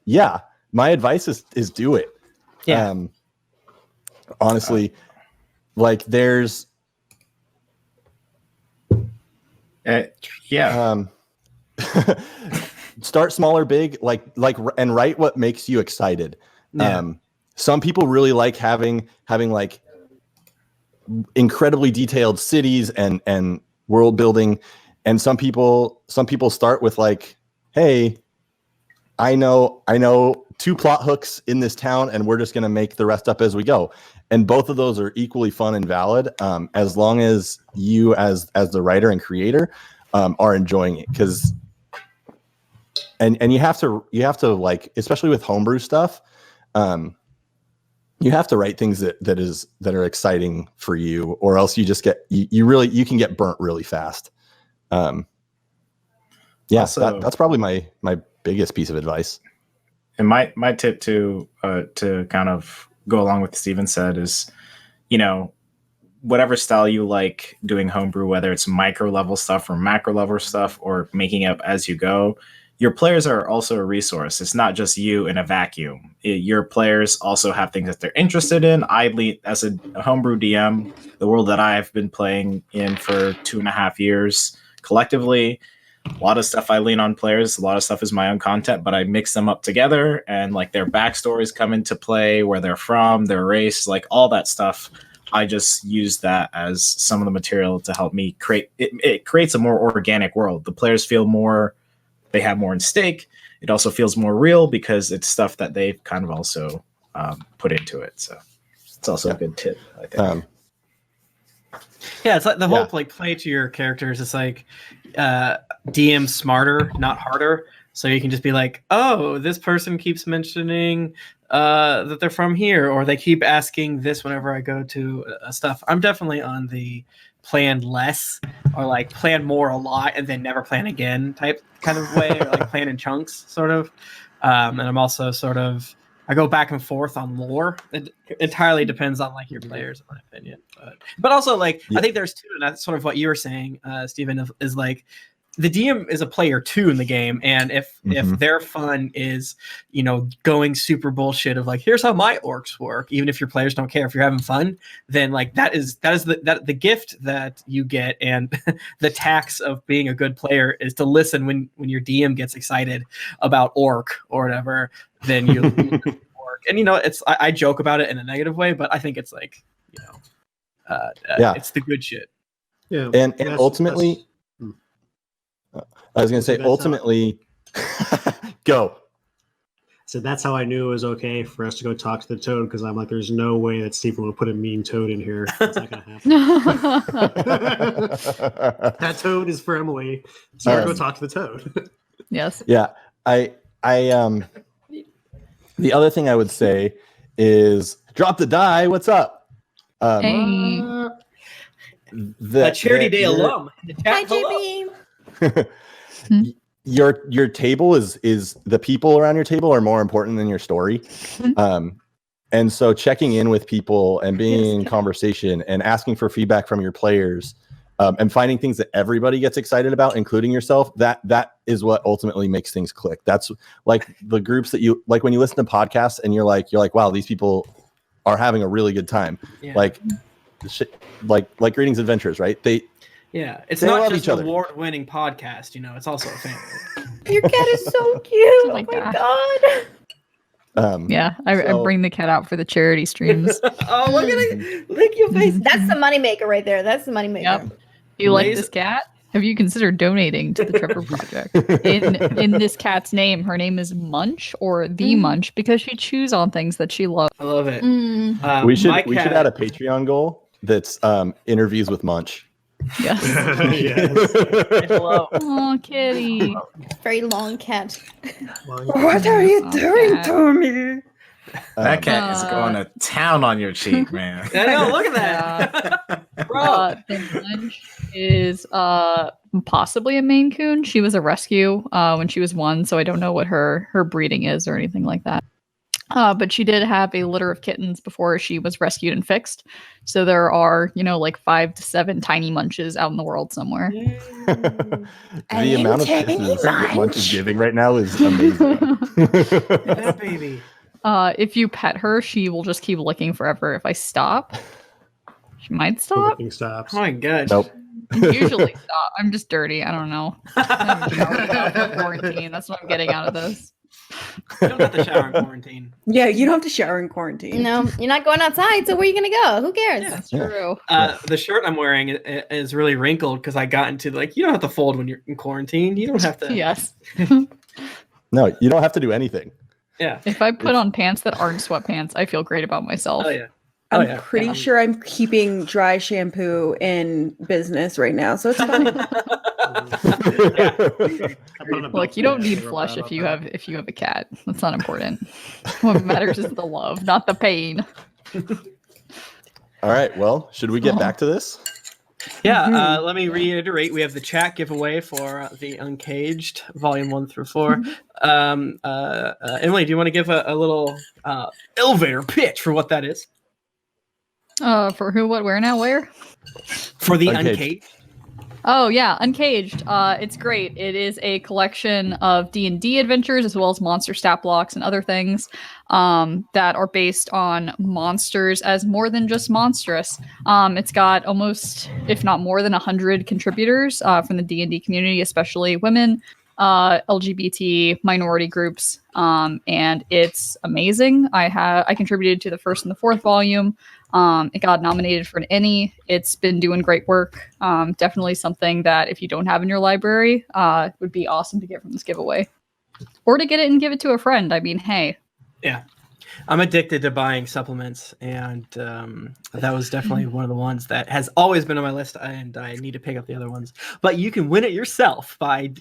Yeah, my advice is do it. Yeah. Honestly, like there's... start small or big, like and write what makes you excited. Yeah. Some people really like having like incredibly detailed cities and world building, and some people start with like, hey, I know 2 plot hooks in this town and we're just going to make the rest up as we go. And both of those are equally fun and valid, as long as you as the writer and creator are enjoying it. Because and you have to like, especially with homebrew stuff, you have to write things that are exciting for you, or else you just get you can get burnt really fast. Also, that's probably my biggest piece of advice. And my tip to kind of go along with what Steven said is, whatever style you like doing homebrew, whether it's micro level stuff or macro level stuff or making up as you go, your players are also a resource. It's not just you in a vacuum. Your players also have things that they're interested in. As a homebrew DM, the world that I've been playing in for 2.5 years collectively, a lot of stuff I lean on players. A lot of stuff is my own content, but I mix them up together, and like their backstories come into play, where they're from, their race, like all that stuff. I just use that as some of the material to help me create. It creates a more organic world. The players feel more. They have more in stake. It also feels more real because it's stuff that they've kind of also put into it. So it's also a good tip, I think. It's like the whole like play to your characters. It's like DM smarter, not harder. So you can just be like, oh, this person keeps mentioning that they're from here, or they keep asking this whenever I go to stuff. I'm definitely on the plan less, or like plan more a lot and then never plan again type kind of way, or like plan in chunks sort of. And I'm also sort of, I go back and forth on lore. It entirely depends on like your players, in my opinion. But also like, I think there's two, and that's sort of what you were saying, Steven, is like, the DM is a player too in the game, and if their fun is, going super bullshit of like, here's how my orcs work, even if your players don't care, if you're having fun, then like that is the gift that you get, and the tax of being a good player is to listen when your DM gets excited about orc or whatever. Then you orc, and it's I joke about it in a negative way, but I think it's like it's the good shit. Yeah, and ultimately. I was going to say, ultimately, go. So that's how I knew it was okay for us to go talk to the toad, because I'm like, there's no way that Steve will put a mean toad in here. It's not going to happen. That toad is for Emily. So go talk to the toad. Yes. Yeah. I the other thing I would say is drop the die. What's up? Hey. The Charity Day alum. Hi, JB. Your table is the people around your table are more important than your story. And so checking in with people and being in conversation and asking for feedback from your players, and finding things that everybody gets excited about, including yourself, that is what ultimately makes things click. That's like the groups that you like when you listen to podcasts and you're like, wow, these people are having a really good time. Yeah. Like Greetings Adventures, right? It's not just an award-winning podcast, it's also a family. Your cat is so cute. Oh my god. I bring the cat out for the charity streams. Oh, look at it. Look at your face. That's the moneymaker right there. That's the moneymaker. Yep. You like this cat? Have you considered donating to the Trevor Project? In this cat's name, her name is Munch or the Munch because she chews on things that she loves. I love it. We should add a Patreon goal that's interviews with Munch. Yes. Hello. Oh, kitty. Very long cat. What are you doing to me? That cat is going to town on your cheek, man. I know, look at that. Bro. The Munch is possibly a Maine Coon. She was a rescue when she was 1, so I don't know what her breeding is or anything like that. But she did have a litter of kittens before she was rescued and fixed. So there are, like 5 to 7 tiny Munches out in the world somewhere. The amount of kisses that Munch is giving right now is amazing. That baby. If you pet her, she will just keep licking forever. If I stop, she might stop. Licking stops. Oh my gosh. Nope. Usually stop. I'm just dirty. I don't know. Quarantine. That's what I'm getting out of this. You don't have to shower in quarantine. Yeah, you don't have to shower in quarantine. No, you're not going outside, so where are you going to go? Who cares? Yeah, that's true. The shirt I'm wearing is really wrinkled because I got into you don't have to fold when you're in quarantine. You don't have to. Yes. No, you don't have to do anything. Yeah. If I put on pants that aren't sweatpants, I feel great about myself. Oh, yeah. I'm pretty sure I'm keeping dry shampoo in business right now, so it's fine. Look, you don't need flush if you have a cat. That's not important. What matters is the love, not the pain. All right. Well, should we get back to this? Yeah. Let me reiterate. We have the chat giveaway for the Uncaged Volume 1 through 4. Emily, do you want to give a little elevator pitch for what that is? For who, what, where, now, where? For the Uncaged. Oh yeah, Uncaged. It's great. It is a collection of D&D adventures as well as monster stat blocks and other things that are based on monsters as more than just monstrous. It's got almost, if not more than 100 contributors from the D&D community, especially women, LGBT, minority groups, and it's amazing. I contributed to the 1st and the 4th volume. It got nominated for an Emmy. It's been doing great work. Definitely something that if you don't have in your library, would be awesome to get from this giveaway. Or to get it and give it to a friend. I mean, hey. Yeah. I'm addicted to buying supplements, and that was definitely one of the ones that has always been on my list, and I need to pick up the other ones. But you can win it yourself by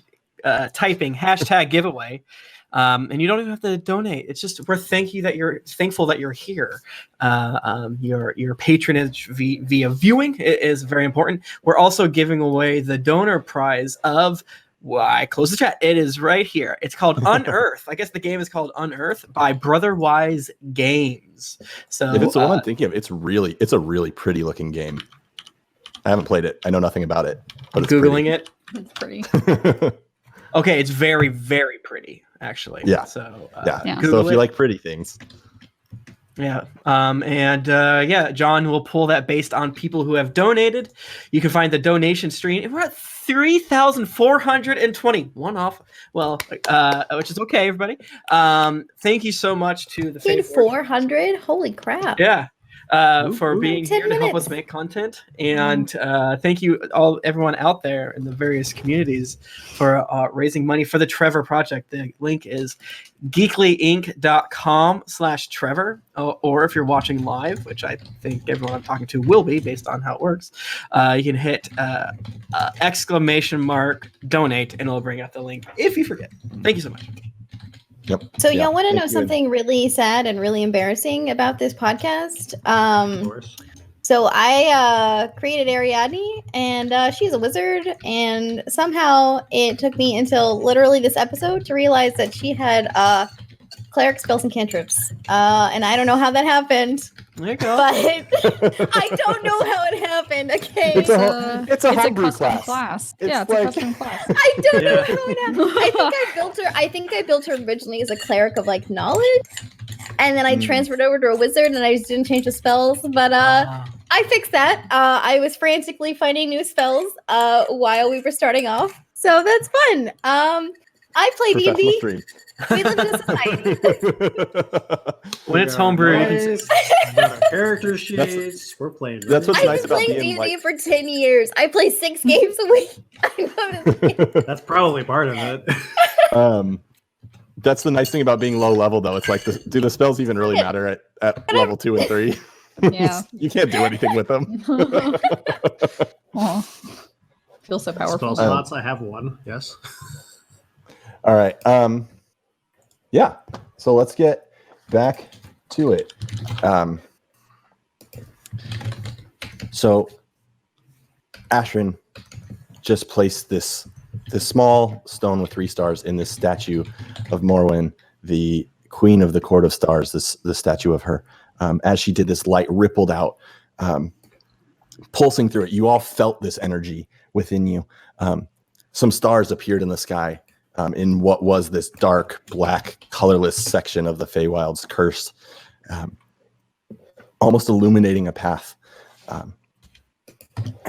typing #giveaway. And you don't even have to donate. It's just we're thankful that you're here. Your patronage via viewing is very important. We're also giving away the donor prize of. Well, I close the chat. It is right here. It's called Unearth. I guess the game is called Unearth by Brotherwise Games. So if it's the one I'm thinking of, it's a really pretty looking game. I haven't played it. I know nothing about it. But Googling it. It's pretty. Okay, it's very, very pretty, actually. Yeah. So Yeah. So Google if you it. like pretty things, Yeah. John will pull that based on people who have donated. You can find the donation stream. We're at 3,420. One off. Well, which is okay, everybody. Thank you so much to the Faeforge. 400? Holy crap. Yeah. For being 10 here to help minutes. us make content, and thank you everyone out there in the various communities for raising money for the Trevor Project. The link is GeeklyInc.com/Trevor, or if you're watching live, which I think everyone I'm talking to will be based on how it works, you can hit !donate and it'll bring up the link if you forget. Thank you so much. yep. So Yeah, y'all want to thank know you. something really sad and really embarrassing about this podcast? Of course. So I created Ariadne, and she's a wizard, and somehow it took me until literally this episode to realize that she had cleric spells and cantrips. And I don't know how that happened, There you go. but I don't know how it happened, okay? It's a homebrew custom class. Yeah, It's it's a like- custom class. I don't know Yeah. how it happened. I think I built her originally as a clerc of like knowledge, and then I transferred over to a wizard, and I just didn't change the spells. But I fixed that. I was frantically finding new spells while we were starting off, so that's fun. I play Professional D&D. stream. We live in a society. When it's homebrew, you can Nice. We got our character sheets. We're playing. That's what's I've nice been about playing being, D&D like- for 10 years. I play 6 games a week. I love it. That's probably part of it. That's the nice thing about being low level, though. It's like, do the spells even really matter at level 2 and 3? Yeah. You can't do anything with them. Aw. Feels so Spell powerful. slots. I have one. Yes. All right. Yeah. So let's get back to it. So Ashrin just placed this small stone with 3 stars in this statue of Morwen, the queen of the court of stars. The statue of her. As she did, this light rippled out, pulsing through it. You all felt this energy within you. Some stars appeared in the sky. In what was this dark, black, colorless section of the Feywild's curse, almost illuminating a path.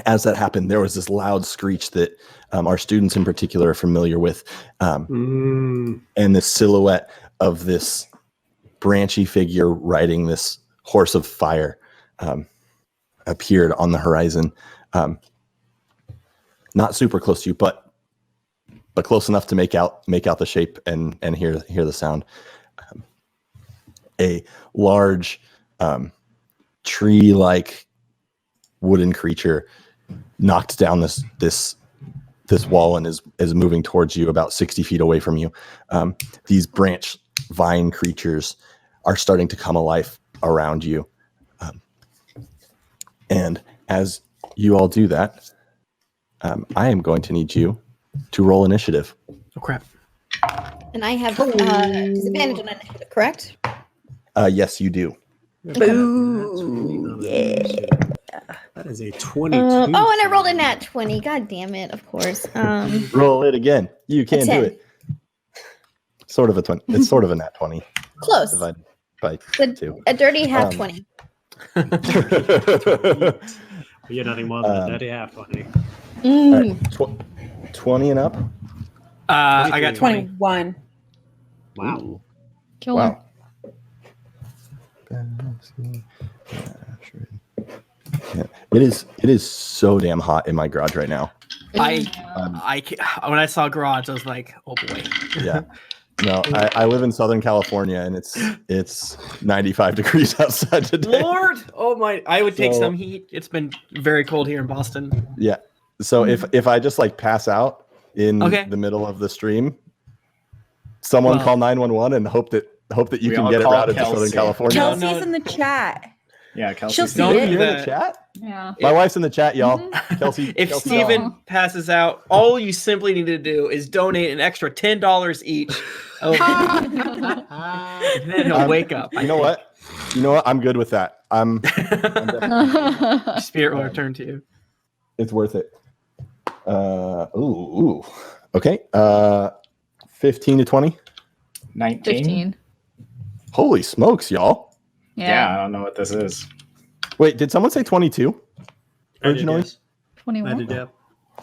As that happened, there was this loud screech that our students in particular are familiar with, and this silhouette of this branchy figure riding this horse of fire appeared on the horizon. Not super close to you, but close enough to make out the shape and hear the sound. A large tree-like wooden creature knocked down this wall and is moving towards you about 60 feet away from you. These branch vine creatures are starting to come alive around you. And as you all do that, I am going to need you to roll initiative. Oh crap! And I have disadvantage on initiative, correct? Yes, you do. Boo. Yeah. That is a 22. Oh, and I rolled a nat 20. God damn it, of course. Roll it again. You can do 10. it. Sort of a 20. It's sort of a nat 20 Close. divided by A 2. dirty half 20. You're nothing more than a dirty half 20. Mm. All right, 20 and up. I got 20. 21. Wow. Killer. Yeah. It is so damn hot in my garage right now. When I saw garage, I was like, oh boy. Yeah. No, I live in Southern California and it's 95 degrees outside today. Lord, oh my! I would take So- some heat. It's been very cold here in Boston. Yeah. So if I just like pass out in Okay. the middle of the stream, someone Well- call 911 and hope that you We can all get it call routed to Kelsey. Southern California. No, Kelsey's in the chat. Yeah, Kelsey. She'll see Don't it. do You're in the that. chat? Yeah. My wife's in the chat, y'all. Kelsey. If Kelsey, Steven passes out, all you simply need to do is donate an extra $10 each. Oh, and then he'll wake up. You know what? I'm good with that. Spirit will return to you. It's worth it. Ooh. Okay. 15 to 20. 19. 15. Holy smokes, y'all. Yeah, I don't know what this is. Wait, did someone say 22 originally? I did, yes. 21. I did, yeah.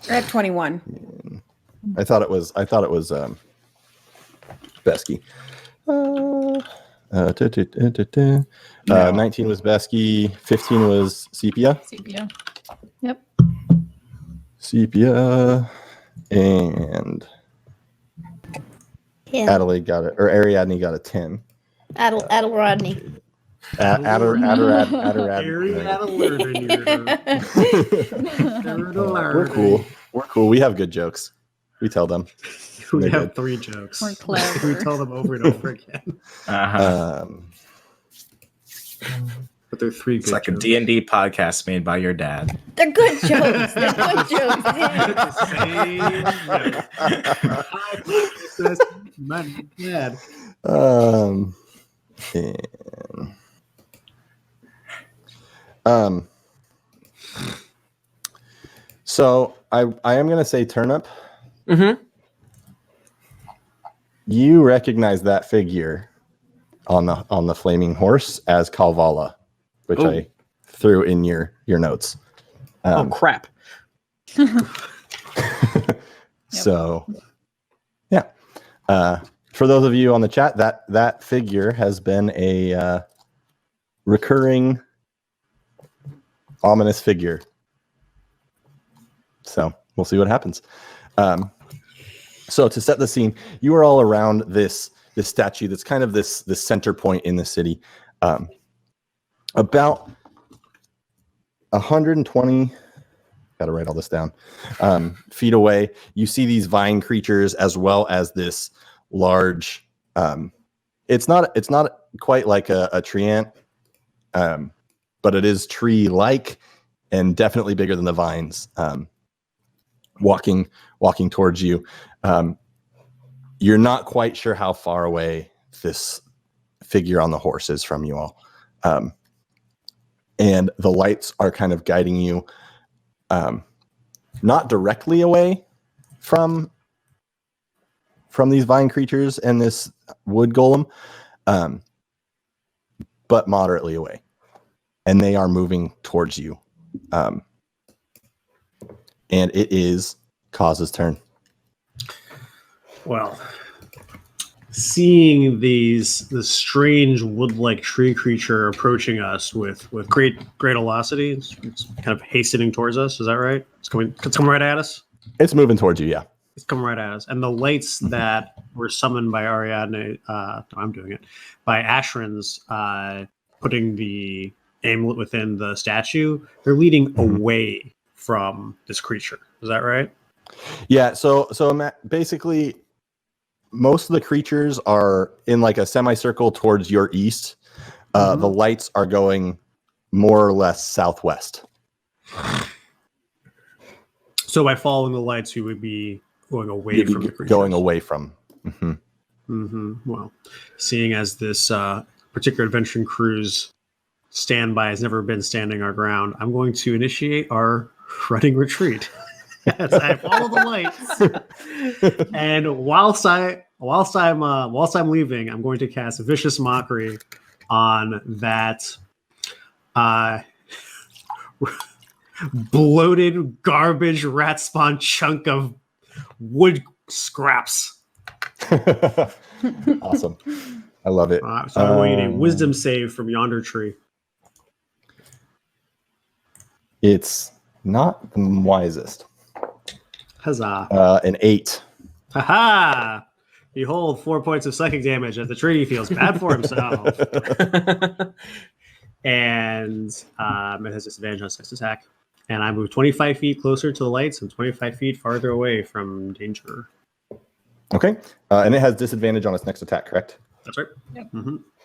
We're at 21. I thought it was Besky. 19 was Besky, 15 was Sepia. Sepia. Yep. Sepia and Yeah. Adelaide got it, or Ariadne got a 10. Adel Rodney. We're cool. We're cool. We have good jokes. We tell them. We have 3 jokes. We're clever. We tell them over and over again. But they're 3 good It's like jokes. a D&D podcast made by your dad. They're good jokes. They're good jokes. Man, dad. So I am gonna say turnip. Mm-hmm. You recognize that figure on the flaming horse as Calvala, which Ooh. I threw in your notes. Oh crap! So, yeah. For those of you on the chat, that figure has been a recurring ominous figure. So we'll see what happens. So to set the scene, you are all around this statue that's kind of this center point in the city. About 120, got to write all this down, feet away, you see these vine creatures as well as this large, it's not quite like a tree ant, but it is tree-like and definitely bigger than the vines. Walking towards you. You're not quite sure how far away this figure on the horse is from you all. And the lights are kind of guiding you, not directly away from these vine creatures and this wood golem, but moderately away. And they are moving towards you. And it is Kaz's turn. Well, seeing this strange wood-like tree creature approaching us with great velocity, it's kind of hastening towards us. Is that right? It's coming right at us. It's moving towards you, yeah. It's coming right at us. And the lights that were summoned by Ariadne, I'm doing it, by Ashran's putting the amulet within the statue, they're leading away from this creature. Is that right? Yeah, so basically most of the creatures are in like a semicircle towards your east. The lights are going more or less southwest. So by following the lights, you would be going away from the creatures. Going away from. Well, seeing as this particular adventuring crew's standby has never been standing our ground, I'm going to initiate our running retreat. As I follow the lights, and whilst I'm leaving, I'm going to cast Vicious Mockery on that bloated garbage rat spawn chunk of wood scraps. Awesome, I love it. So I'm going to need a Wisdom save from yonder tree. It's not the wisest. Huzzah! An 8. Haha! Behold, 4 points of psychic damage as the tree feels bad for himself. And it has disadvantage on its next attack. And I move 25 feet closer to the lights and 25 feet farther away from danger. Okay. And it has disadvantage on its next attack, correct? That's right. Yep.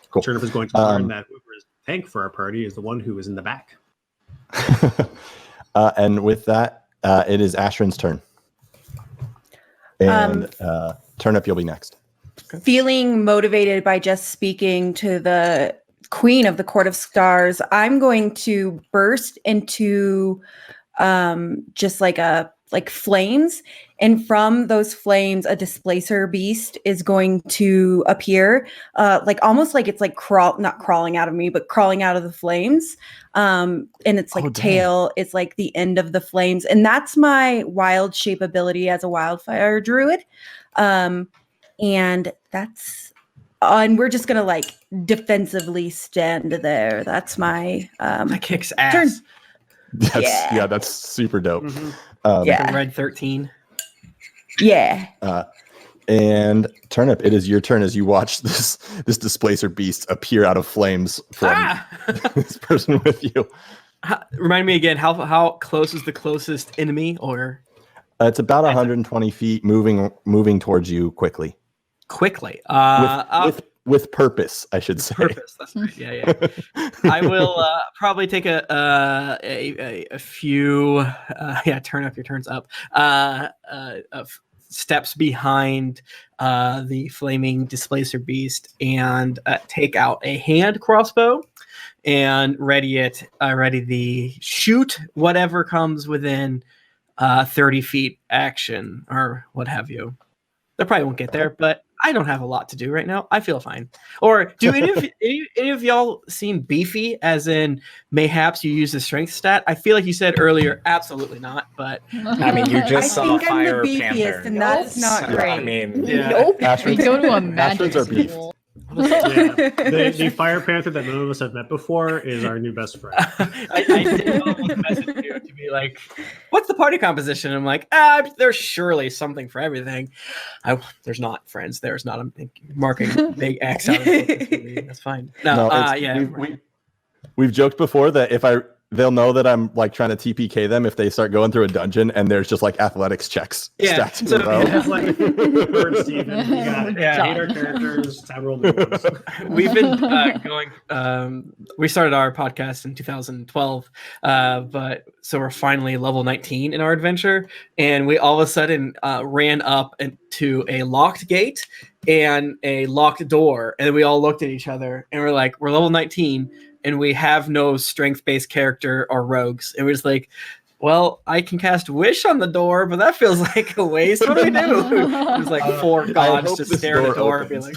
Cool. Turnip is going to learn that whoever is tank for our party is the one who is in the back. And with that, it is Ashran's turn. And Turnip, you'll be next. Feeling motivated by just speaking to the Queen of the Court of Stars, I'm going to burst into just like flames, and from those flames a displacer beast is going to appear, like almost like it's like not crawling out of me, but crawling out of the flames, and it's like tail is like the end of the flames, and that's my wild shape ability as a wildfire druid, and that's and we're just gonna like defensively stand there. That's my That kicks ass. turn. That's super dope. Yeah. Red 13. Yeah. And Turnip, it is your turn as you watch this displacer beast appear out of flames from this person with you. Remind me again, how close is the closest enemy? Or It's about 120 feet, moving towards you quickly. Quickly. With purpose, I should say. Purpose. That's right. Yeah. I will probably take a few. Turn up. Your turn's up. Of steps behind the flaming displacer beast and take out a hand crossbow and ready the shoot whatever comes within 30 feet action or what have you. They probably won't get there, but I don't have a lot to do right now. I feel fine. Or do any of y'all seem beefy, as in mayhaps you use the strength stat? I feel like you said earlier, absolutely not. But I mean, you just saw think Fire I'm the beefiest, Panther. and that's not So, great. I mean, Nope. We go to a magic Ashrins are beef. school. The Fire Panther that none of us have met before is our new best friend. I did almost message you to be like, what's the party composition? I'm like, there's surely something for everything. There's not, friends. There's not. I'm marking big X out of it. That's fine. We've joked before that they'll know that I'm like trying to TPK them if they start going through a dungeon and there's just like athletics checks stacked in a row. It's like Bird Steven. We got 8 our characters, 10 roll new ones. We've been going. We started our podcast in 2012, but so we're finally level 19 in our adventure, and we all of a sudden ran up into a locked gate and a locked door, and we all looked at each other and we're like, we're level 19. And we have no strength-based character or rogues. It was like, well, I can cast Wish on the door, but that feels like a waste. What do we do? It was like 4 gods just stare at the door and be like,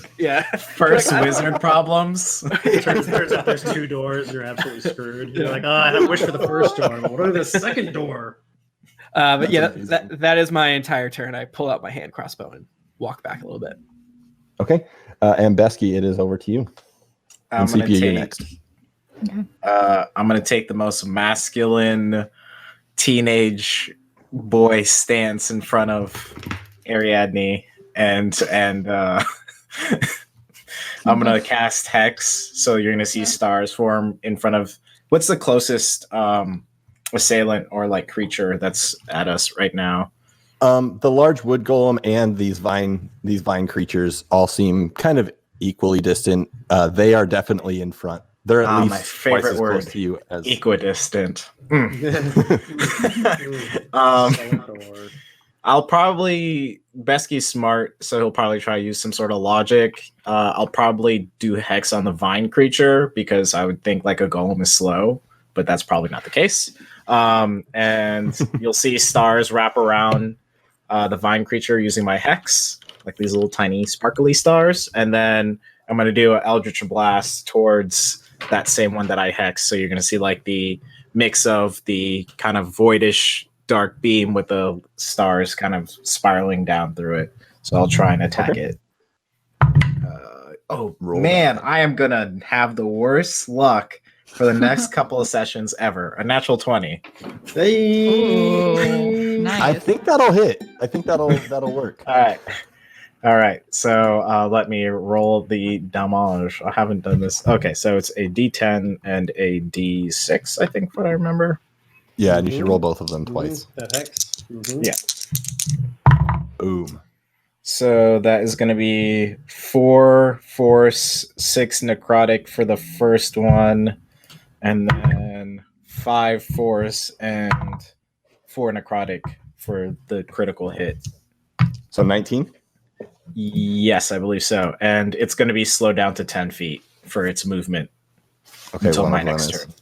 first wizard problems. Turns out there's 2 doors. You're absolutely screwed. You're like, I had a wish for the first door. What are the second door? But yeah, that is my entire turn. I pull out my hand crossbow and walk back a little bit. Okay. And Besky, it is over to you. I'm And gonna CP, you're take- next. I'm gonna take the most masculine teenage boy stance in front of Ariadne, and I'm gonna cast Hex. So you're gonna see stars form in front of what's the closest assailant or like creature that's at us right now. The large wood golem and these vine creatures all seem kind of equally distant. They are definitely in front. They're at least my favorite twice as word, close to you as equidistant. I'll probably Besky's smart, so he'll probably try to use some sort of logic. I'll probably do Hex on the vine creature because I would think like a golem is slow, but that's probably not the case. And you'll see stars wrap around the vine creature using my Hex, like these little tiny sparkly stars, and then I'm going to do an Eldritch Blast towards that same one that I Hex. So you're going to see like the mix of the kind of voidish dark beam with the stars kind of spiraling down through it. So I'll try and attack it. I am going to have the worst luck for the next couple of sessions ever. A natural 20. Ooh, nice. I think that'll hit. I think that'll work. All right. So let me roll the damage. I haven't done this. Okay, so it's a D10 and a D6, I think, what I remember. Yeah, and you should roll both of them twice. That Hex. Yeah. Boom. So that is going to be 4 force, 6 necrotic for the first one, and then 5 force and 4 necrotic for the critical hit. So 19? Yes, I believe so. And it's going to be slowed down to 10 feet for its movement Okay, until one my of them next is. turn.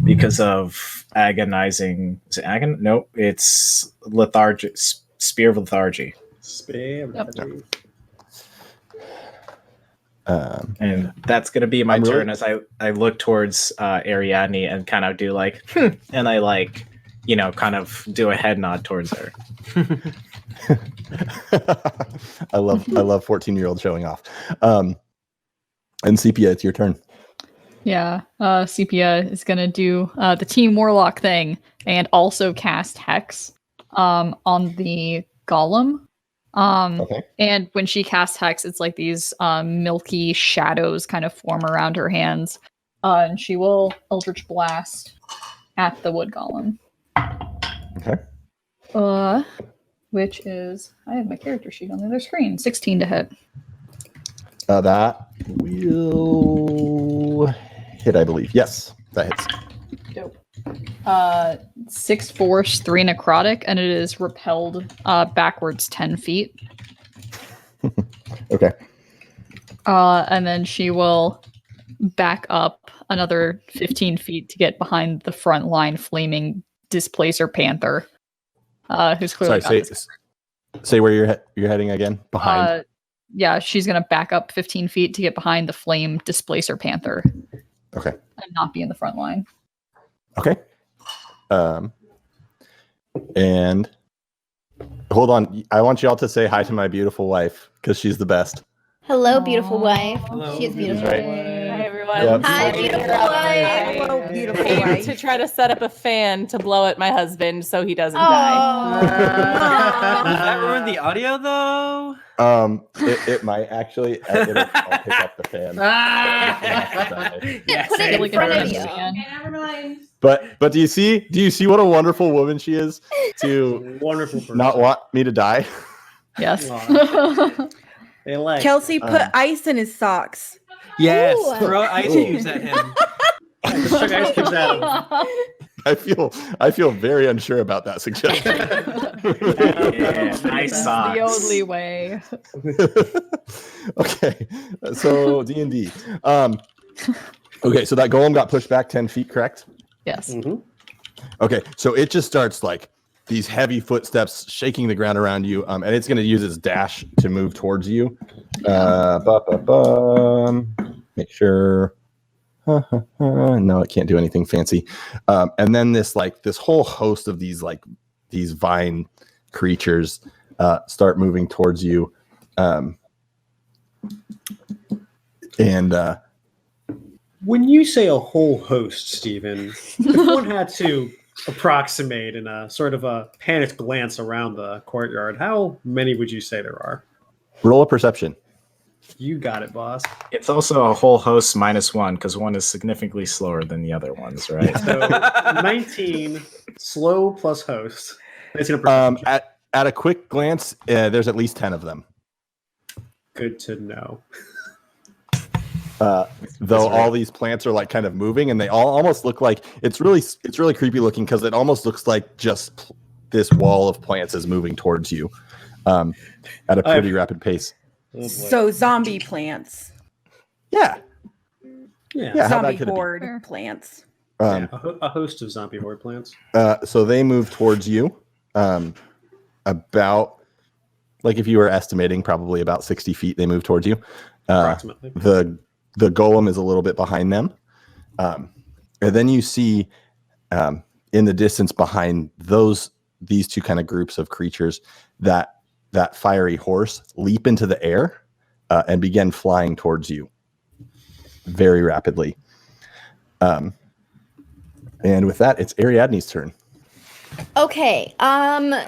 because of agonizing. Is it Nope, it's lethargic. Spear of lethargy. And that's gonna be my turn as I look towards Ariadne and kind of do like, and I like, kind of do a head nod towards her. I love 14-year-old showing off. And Sepia, it's your turn. Yeah, Sepia is gonna do the Team Warlock thing and also cast Hex on the Golem. Okay. And when she casts Hex, it's like these milky shadows kind of form around her hands. And she will Eldritch Blast at the Wood Golem. Okay. Which is, I have my character sheet on the other screen. 16 to hit. That will hit, I believe. Yes, that hits. Dope. 6 force, 3 necrotic, and it is repelled backwards 10 feet. Okay. And then she will back up another 15 feet to get behind the front line flaming Displacer Panther, who's clearly say where you're heading again. Behind. Yeah, she's gonna back up 15 feet to get behind the flame Displacer Panther. Okay. And not be in the front line. Okay. And hold on. I want y'all to say hi to my beautiful wife because she's the best. Hello, beautiful wife. Hello, She's beautiful. right. Hi, everyone. Yep. Hi, beautiful wife. Hello, beautiful Came wife. to try to set up a fan to blow at my husband so he doesn't die. Does that ruin the audio though? It might actually. I'll pick up the fan. Yes, Put it in front of you. Never mind. But do you see what a wonderful woman she is to Wonderful person. not want me to die? Yes. They like Kelsey put ice in his socks. Yes, Ooh. throw ice cubes at him. Let's chuck ice cubes at him. I feel very unsure about that suggestion. Yeah, nice That's socks. the only way. Okay, so D&D. Okay, so that golem got pushed back 10 feet, correct? Yes. Okay, so it just starts like these heavy footsteps shaking the ground around you, and it's going to use its dash to move towards you. Make sure. No, it can't do anything fancy. And then this whole host of these vine creatures start moving towards you, and When you say a whole host, Stephen, if one had to approximate in a sort of a panicked glance around the courtyard, how many would you say there are? roll a perception. You got it, boss. It's also a whole host -1 because one is significantly slower than the other ones, right? So 19 slow plus host. 19 a perception. At a quick glance, there's at least 10 of them. Good to know. Though all these plants are like kind of moving, and they all almost look like it's really creepy looking because it almost looks like just this wall of plants is moving towards you at a pretty rapid pace. Oh boy. So zombie plants. Yeah. yeah. How bad Zombie could it be? horde plants. A host of zombie horde plants. So they move towards you about, like, if you were estimating, probably about 60 feet. They move towards you. Approximately. The golem is a little bit behind them, and then you see in the distance behind these two kind of groups of creatures that fiery horse leap into the air and begin flying towards you very rapidly. And with that, it's Ariadne's turn. Okay.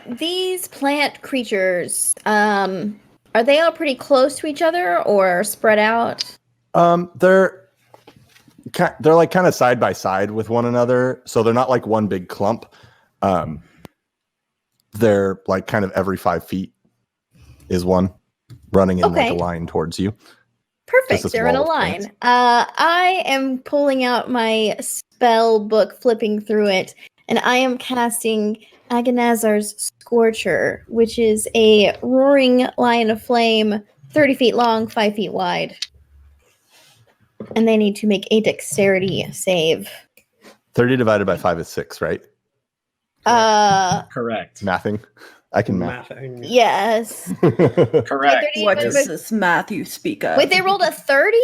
These plant creatures, are they all pretty close to each other or spread out? They're like kind of side by side with one another, so they're not like one big clump. They're like kind of every 5 feet is one running in like a line towards you. Perfect. They're in a line. I am pulling out my spell book, flipping through it, and I am casting Agonazar's Scorcher, which is a roaring line of flame, 30 feet long, 5 feet wide. And they need to make a dexterity save. 30 divided by 5 is 6, right? Correct. Mathing. I can math. Yes. Correct. What does this math you speak of? Wait, they rolled a 30?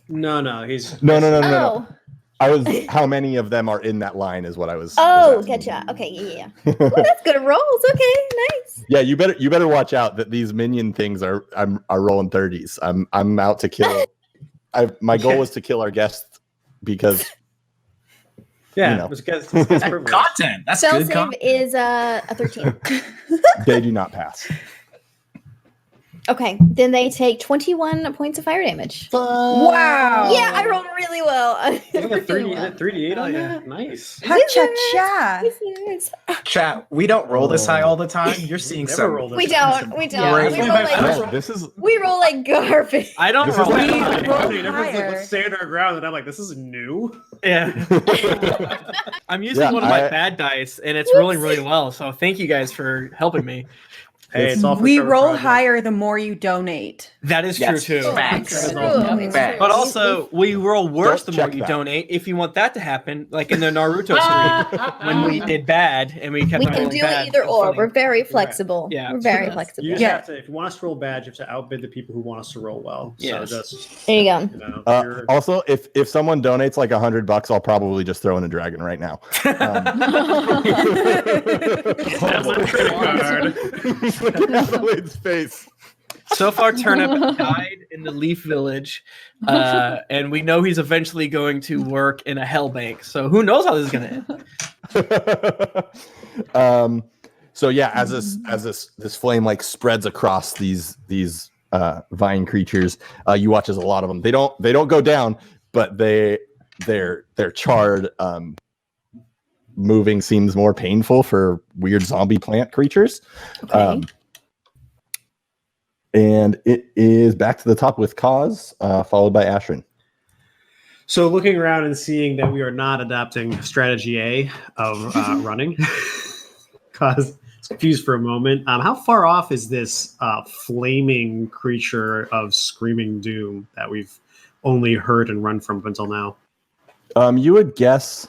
No, he's No. Oh. I was how many of them are in that line is what I was. Oh, was asking. gotcha. Okay, yeah. Ooh, that's good rolls. Okay, nice. Yeah, you better watch out that these minion things are rolling 30s. I'm out to kill. My goal was to kill our guest because it's privilege. Content. That's Spell good save content. is a 13. they do not pass. Okay, then they take 21 points of fire damage. Wow. Yeah, I rolled really well. You got 3d8 on that? Nice. Ha-cha-cha. Chat, we don't roll this high all the time. You're seeing Never some. rolled this We high. don't. We Yeah. don't. This is We roll like garbage. I don't This is roll like- that high. Everyone's like, higher. let's stand our ground, and I'm like, this is new. Yeah. I'm using Yeah, one of my bad dice, and it's rolling really well. So thank you guys for helping me. Hey, it's all for We Trevor roll Project. higher the more you donate. That is true too. Facts. It's Facts. But also, we roll worse the Don't more check you that. donate. If you want that to happen, like in the Naruto stream, when we did bad and we kept We on can rolling do bad, either it was or. funny. We're very flexible. Yeah. We're very Yes. flexible. You just Yeah. have to, if you want us to roll bad, you have to outbid the people who want us to roll well. So Yes. just, There you go. you know, you're- Also, if someone donates like $100, I'll probably just throw in a dragon right now. That's my credit card. Look at Adelaide's face. So far, Turnip died in the Leaf Village, and we know he's eventually going to work in a hell bank. So who knows how this is going to end? So yeah, as this flame like spreads across these vine creatures, you watch as a lot of them. They don't go down, but they're charred. Moving seems more painful for weird zombie plant creatures. Okay. And it is back to the top with Cause, followed by Ashrin. So looking around and seeing that we are not adopting strategy A of running, cause it's confused for a moment. How far off is this flaming creature of screaming doom that we've only heard and run from up until now? You would guess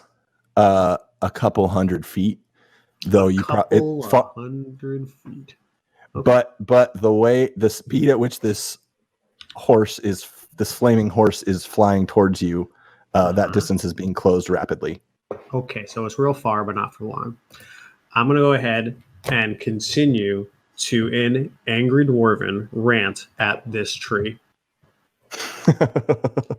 a couple 100 feet, though you Couple 100 feet. Okay. But the speed at which this flaming horse is flying towards you, that distance is being closed rapidly. Okay, so it's real far, but not for long. I'm gonna go ahead and continue to, in angry dwarven, rant at this tree.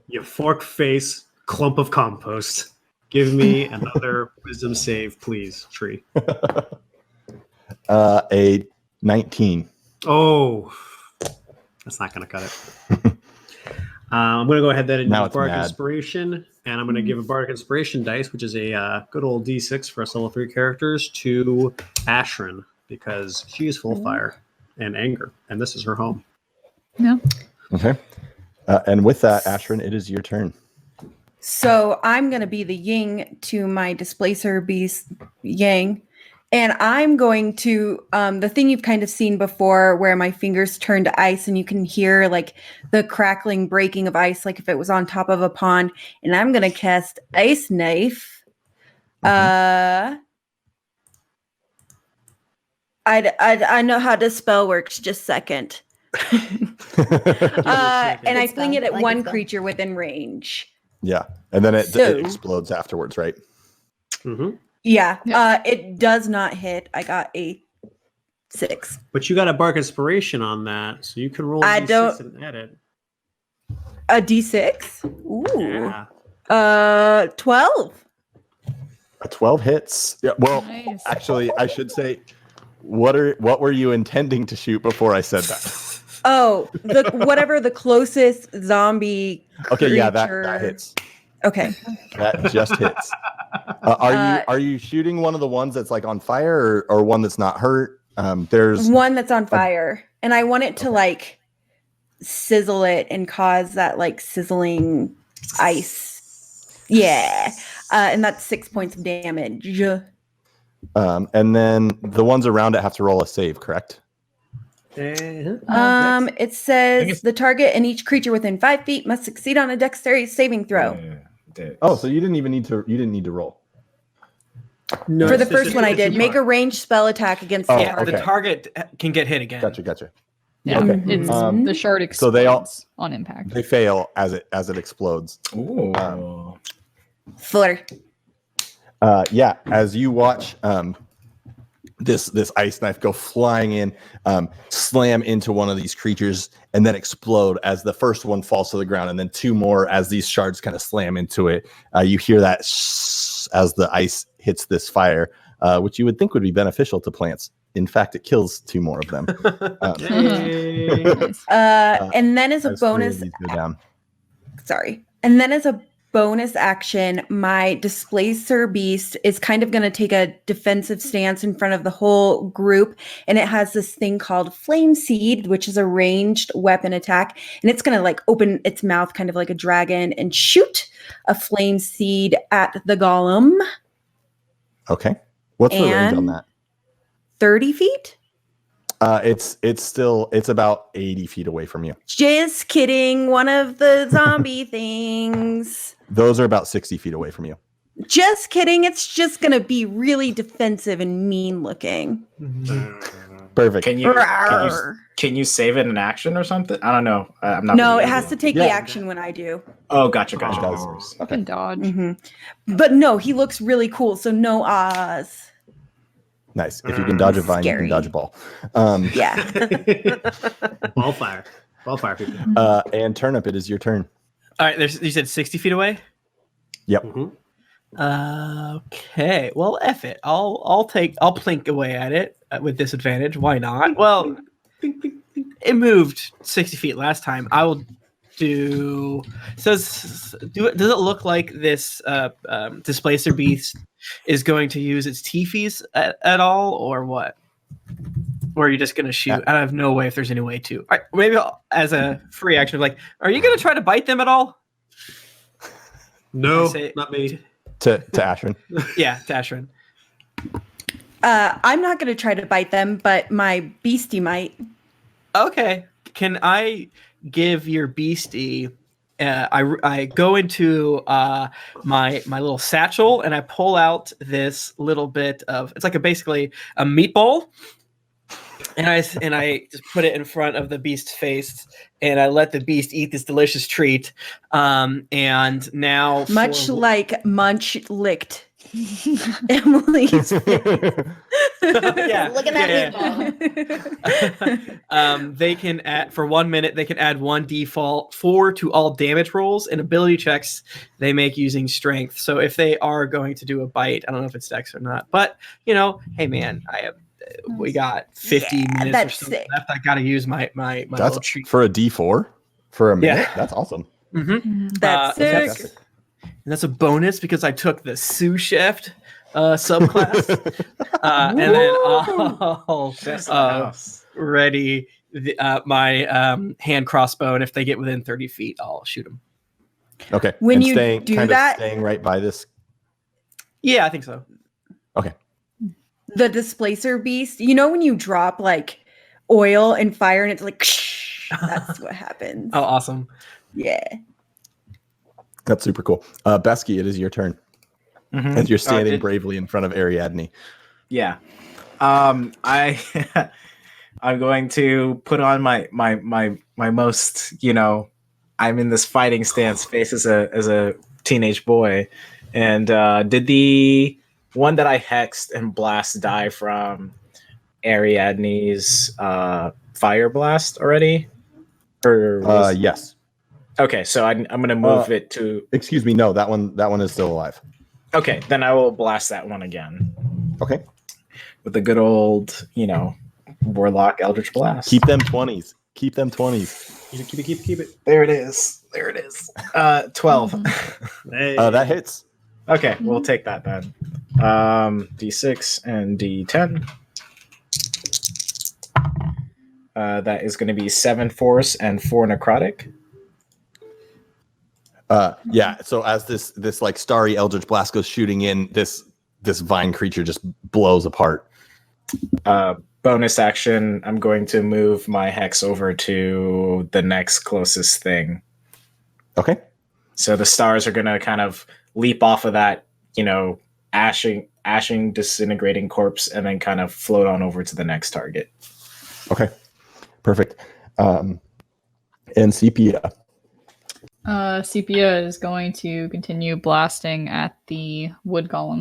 You fork face clump of compost. Give me another wisdom save, please, tree. A 19. Oh, that's not going to cut it. I'm going to go ahead then and Now use it's Bardic mad. Inspiration, and I'm going to give a Bardic Inspiration dice, which is a good old D6 for us level 3 characters, to Ashrin, because she is full of fire and anger, and this is her home. Yeah. Okay. And with that, Ashrin, it is your turn. So I'm going to be the yin to my displacer beast yang. And I'm going to, the thing you've kind of seen before where my fingers turn to ice and you can hear like the crackling breaking of ice, like if it was on top of a pond. And I'm going to cast Ice Knife. I know how this spell works. Just a second. And I fling it at Like one it's creature within range. Yeah. And then it So- explodes afterwards, right? Mm-hmm. Yeah, Yep. it does not hit. I got a 6. But you got a Bardic Inspiration on that, so you can roll a I D6 don't- and add it. A D6? Ooh. Yeah. 12. A 12 hits. Yeah. Well, Nice. actually, I should say, what were you intending to shoot before I said that? Oh, whatever the closest zombie Okay, yeah, that creature- hits. Okay. That just hits. Are you shooting one of the ones that's like on fire or one that's not hurt? There's One that's on fire. And I want it to like sizzle it and cause that like sizzling ice. Yeah. And that's 6 points of damage. and then the ones around it have to roll a save, correct? It says the target and each creature within 5 feet must succeed on a dexterity saving throw. Oh, so you didn't need to roll. No, For the it's first one I it's did. a Make a target. ranged spell attack against Oh, the Yeah, target. the target can get hit again. Gotcha. Yeah, Okay. it's the shard explodes So they all- on impact. They fail as it explodes. Ooh. Flutter. Yeah, as you watch this ice knife go flying in, slam into one of these creatures, and then explode as the first one falls to the ground, and then two more as these shards kind of slam into it. You hear that as the ice hits this fire, which you would think would be beneficial to plants. In fact, it kills two more of them. Nice. And then as a As three of bonus, these go down. sorry. And then as a bonus action, my displacer beast is kind of going to take a defensive stance in front of the whole group. And it has this thing called Flame Seed, which is a ranged weapon attack. And it's going to like open its mouth kind of like a dragon and shoot a flame seed at the golem. Okay. What's the range on And- that? 30 feet? It's about 80 feet away from you. Just kidding. One of the zombie things. Those are about 60 feet away from you. Just kidding. It's just going to be really defensive and mean looking. Perfect. Can you save it in action or something? I don't know. I'm not. No, really it has to take the Yeah. action when I do. Oh, gotcha. It does. No worries. You can dodge. But no, he looks really cool. So no Oz. Nice. If you can dodge a vine, you Scary. can dodge a ball. Yeah. Ballfire. Ballfire people. And Turnip, it is your turn. All right, you said 60 feet away? Yep. Okay. Well, F it. I'll plink away at it with disadvantage. Why not? Well, it moved 60 feet last time. I will do. Does it look like this displacer beast is going to use its teefies at all, or what? Or are you just going to shoot? I have no way if there's any way to. All right, maybe as a free action, like, are you going to try to bite them at all? No, I say- not me. To Ashrin. Yeah, Tashrin. I'm not going to try to bite them, but my beastie might. Okay. Can I give your beastie? I go into my little satchel and I pull out this little bit of, it's like basically a meatball, and I just put it in front of the beast's face, and I let the beast eat this delicious treat. And now, Much like Munch licked Emily's face. yeah, Look at that yeah. They can add for 1 minute. They can add 1 default 4 to all damage rolls and ability checks they make using strength. So if they are going to do a bite, I don't know if it's dex or not, but hey man, we got 50 minutes or that's something sick. left. I got to use my little That's treat. for a D4 for a minute. Yeah. That's awesome. Mm-hmm. That's sick. Fantastic. And that's a bonus because I took the sous chef subclass, and then I'll That's the house. ready my hand crossbow, and if they get within 30 feet, I'll shoot them. Okay. When and you staying, do kind that- of staying right by this. Yeah, I think so. Okay. The displacer beast, you know when you drop like oil and fire and it's like that's what happens. Oh, awesome. Yeah. That's super cool. Besky, it is your turn. Mhm. As you're standing did- bravely in front of Ariadne. Yeah. I I'm going to put on my most, I'm in this fighting stance face as a teenage boy. And did the one that I hexed and blast die from Ariadne's fire blast already? Or Yes. Okay, so I'm gonna move it to. Excuse me. No, that one is still alive. Okay, then I will blast that one again Okay. with the good old, Warlock Eldritch Blast. Keep them 20s. Keep them 20s. Keep it. There it is. 12. Hey. That hits. Okay, we'll take that then. D6 and D10. That is going to be 7 force and 4 necrotic. Yeah. So as this like starry eldritch blast goes shooting in, this vine creature just blows apart. Bonus action, I'm going to move my hex over to the next closest thing. Okay. So the stars are going to kind of leap off of that, ashing ashing, disintegrating corpse, and then kind of float on over to the next target. Okay, perfect. And Sepia. Sepia is going to continue blasting at the wood golem.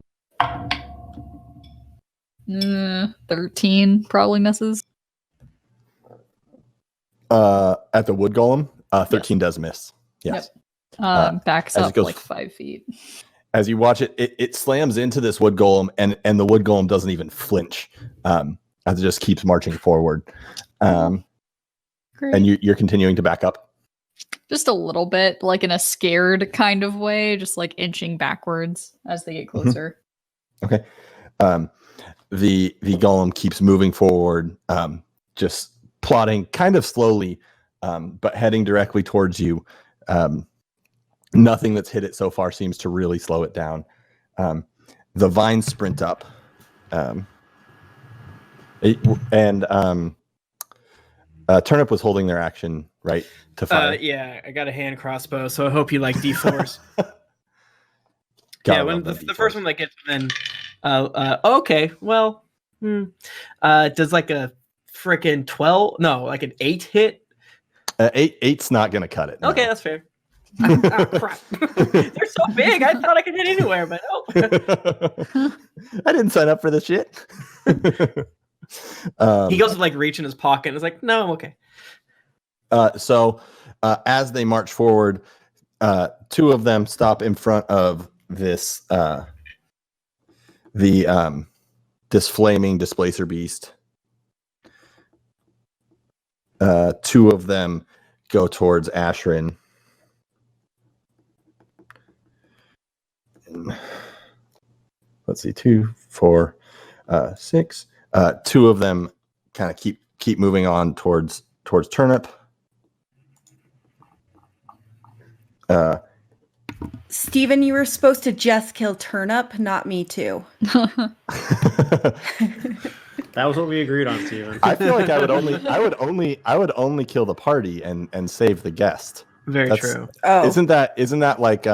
13 probably misses. At the wood golem, 13 does miss. Yes. Yep. Backs as it up goes- like 5 feet. As you watch it, it slams into this wood golem, and the wood golem doesn't even flinch as it just keeps marching forward. Great. And you're continuing to back up. Just a little bit, like in a scared kind of way, just like inching backwards as they get closer. Okay. The golem keeps moving forward, just plodding kind of slowly, but heading directly towards you. Nothing that's hit it so far seems to really slow it down. The vines sprint up. Turnip was holding their action, right? To fire. Yeah, I got a hand crossbow, so I hope you like D4s. Gotta Yeah, when love the them first D4s. one that gets then okay, well, does like a freaking 12? No, like an 8 hit? Eight's not gonna cut it. No. Okay, that's fair. Oh, crap. They're so big. I thought I could hit anywhere, but no. I didn't sign up for this shit. He goes to like reach in his pocket and is like, no, I'm okay. So as they march forward, two of them stop in front of this this flaming displacer beast. Two of them go towards Ashrin. Let's see, 2, 4, 6. Two of them kind of keep moving on towards Turnip. Steven, you were supposed to just kill Turnip, not me too. That was what we agreed on, Steven. I feel like I would only kill the party and save the guest. Very true. Oh, Isn't that like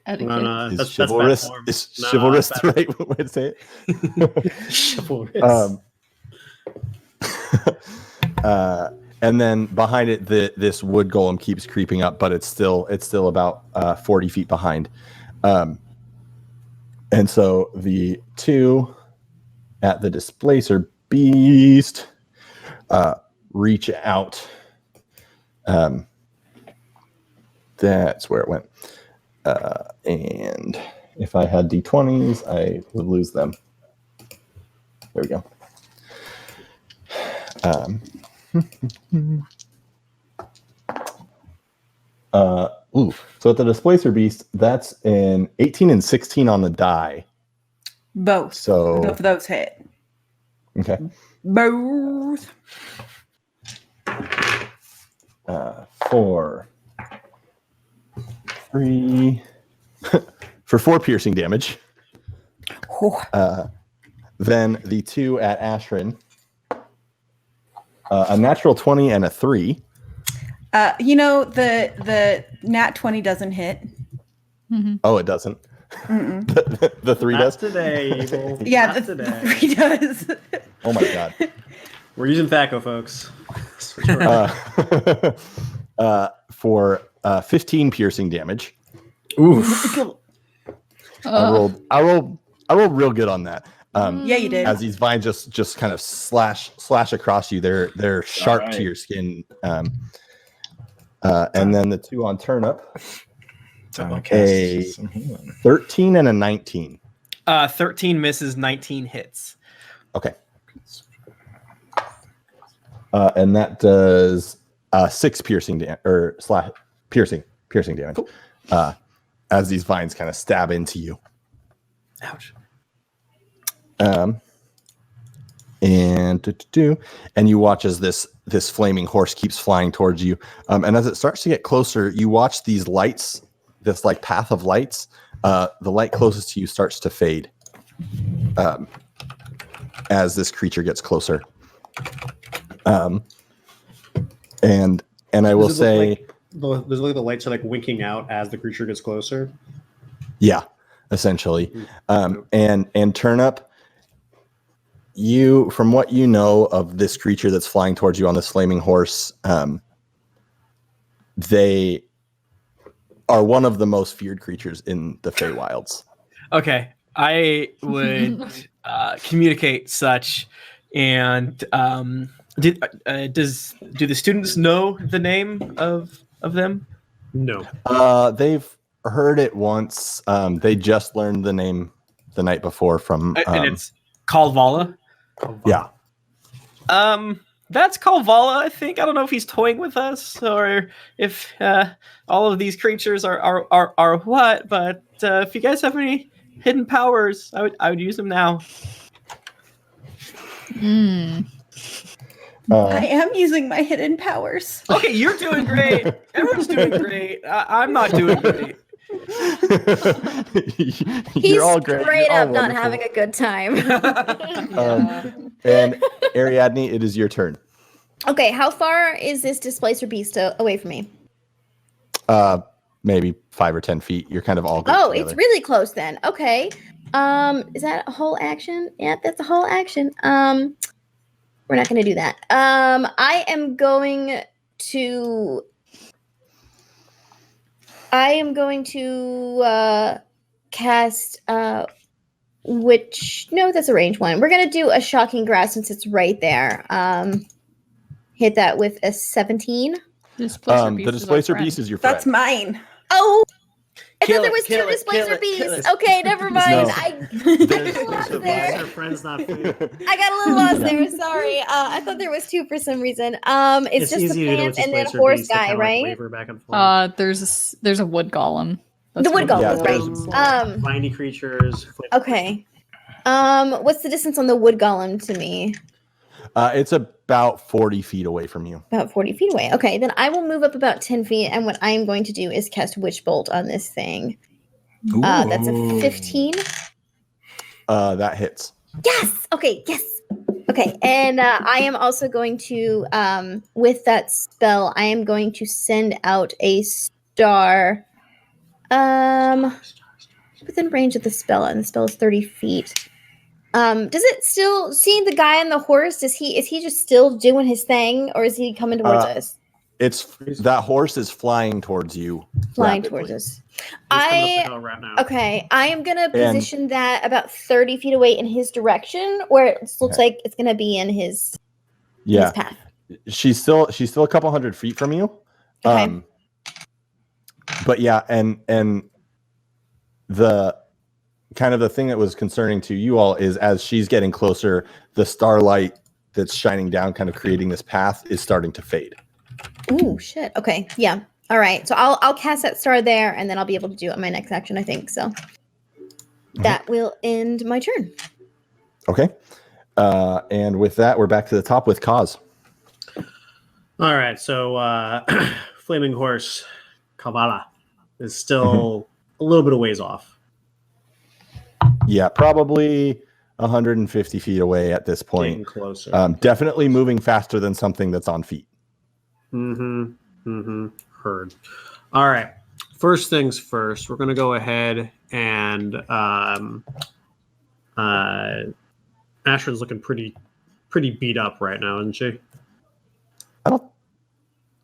Etiquette. No, is that's chivalrous? bad form. Is No, chivalrous that's the right way to say it? Chivalrous. And then behind it, this wood golem keeps creeping up, but it's still about 40 feet behind. And so the two at the displacer beast reach out. That's where it went. And if I had D20s, I would lose them. There we go. So at the displacer beast, that's an 18 and 16 on the die. both. So Both of those hit. okay. Both. 4, 3 for 4 piercing damage. Then the 2 at Ashrin, a natural 20 and a 3. The nat 20 doesn't hit. Mm-hmm. Oh, it doesn't. the 3 Not does. today, Evil. Yeah, Not the today. 3 does. Oh my god. We're using THACO, folks. For 15 piercing damage. Oof. I rolled real good on that. Yeah, you did. As these vines just kind of slash across you, they're sharp Alright. to your skin. And then the 2 on Turnip, a 13 and a 19. 13 misses, 19 hits. Okay. And that does 6 piercing piercing damage. Cool. As these vines kind of stab into you. Ouch. And you watch as this flaming horse keeps flying towards you. And as it starts to get closer, you watch these lights, this like path of lights. The light closest to you starts to fade as this creature gets closer. And I will say, There's like the lights are like winking out as the creature gets closer. yeah. essentially. And Turnip, you, from what you know of this creature that's flying towards you on this flaming horse, they are one of the most feared creatures in the Feywilds. Okay, I would communicate such. And do the students know the name of them? No. They've heard it once. They just learned the name the night before from. And it's Kalvala. Yeah. That's Kalvala, I think. I don't know if he's toying with us or if all of these creatures are what. But if you guys have any hidden powers, I would use them now. I am using my hidden powers. Okay, you're doing great. Everyone's doing great. I'm not doing great. He's all great. straight You're all up not wonderful. having a good time. And Ariadne, it is your turn. Okay, how far is this displacer beast away from me? Maybe 5 or 10 feet. You're kind of all. Oh, together. it's really close then. Okay. Is that a whole action? Yeah, that's a whole action. We're not going to do that. I am going to cast which no, that's a range one. We're going to do a shocking grasp since it's right there. Hit that with a 17. The displacer beast is your friend. That's mine. Oh, I Kill thought there it, was kill two it, displacer kill it, kill beasts. it. Okay, never mind. No. I got a little lost Our there. friends not fair. I got a little lost there. Sorry. I thought there was two for some reason. It's just the easy to do plant with and then displacer horse beasts, they guy, kinda, like, right? waver back and forth. There's a wood golem. The wood what- golem, Yeah, right? Tiny creatures. Okay. What's the distance on the wood golem to me? It's about 40 feet away from you. About 40 feet away. Okay, then I will move up about 10 feet, and what I am going to do is cast Witch Bolt on this thing. That's a 15. That hits. Yes. Okay. Yes. Okay. And I am also going to, with that spell, I am going to send out a star. Within range of the spell, and the spell is 30 feet. Does it still seeing the guy on the horse? Is he just still doing his thing, or is he coming towards us? It's that horse is flying towards you. Flying rapidly. towards us. He's coming up the I hill right now. Okay, I am gonna position that about 30 feet away in his direction, where it looks like it's gonna be in his Yeah, path. she's still a couple hundred feet from you. Okay. But yeah, and the kind of the thing that was concerning to you all is as she's getting closer, the starlight that's shining down, kind of creating this path, is starting to fade. Ooh, shit. Okay, yeah. All right. So I'll cast that star there, and then I'll be able to do it on my next action, I think. So that will end my turn. Okay. And with that, we're back to the top with Kaz. All right, so Flaming Horse Kavala is still a little bit of ways off. Yeah, probably 150 feet away at this Getting point. closer. Definitely moving faster than something that's on feet. Heard. All right. First things first, we're going to go ahead and Ashrin's looking pretty beat up right now, isn't she? I don't.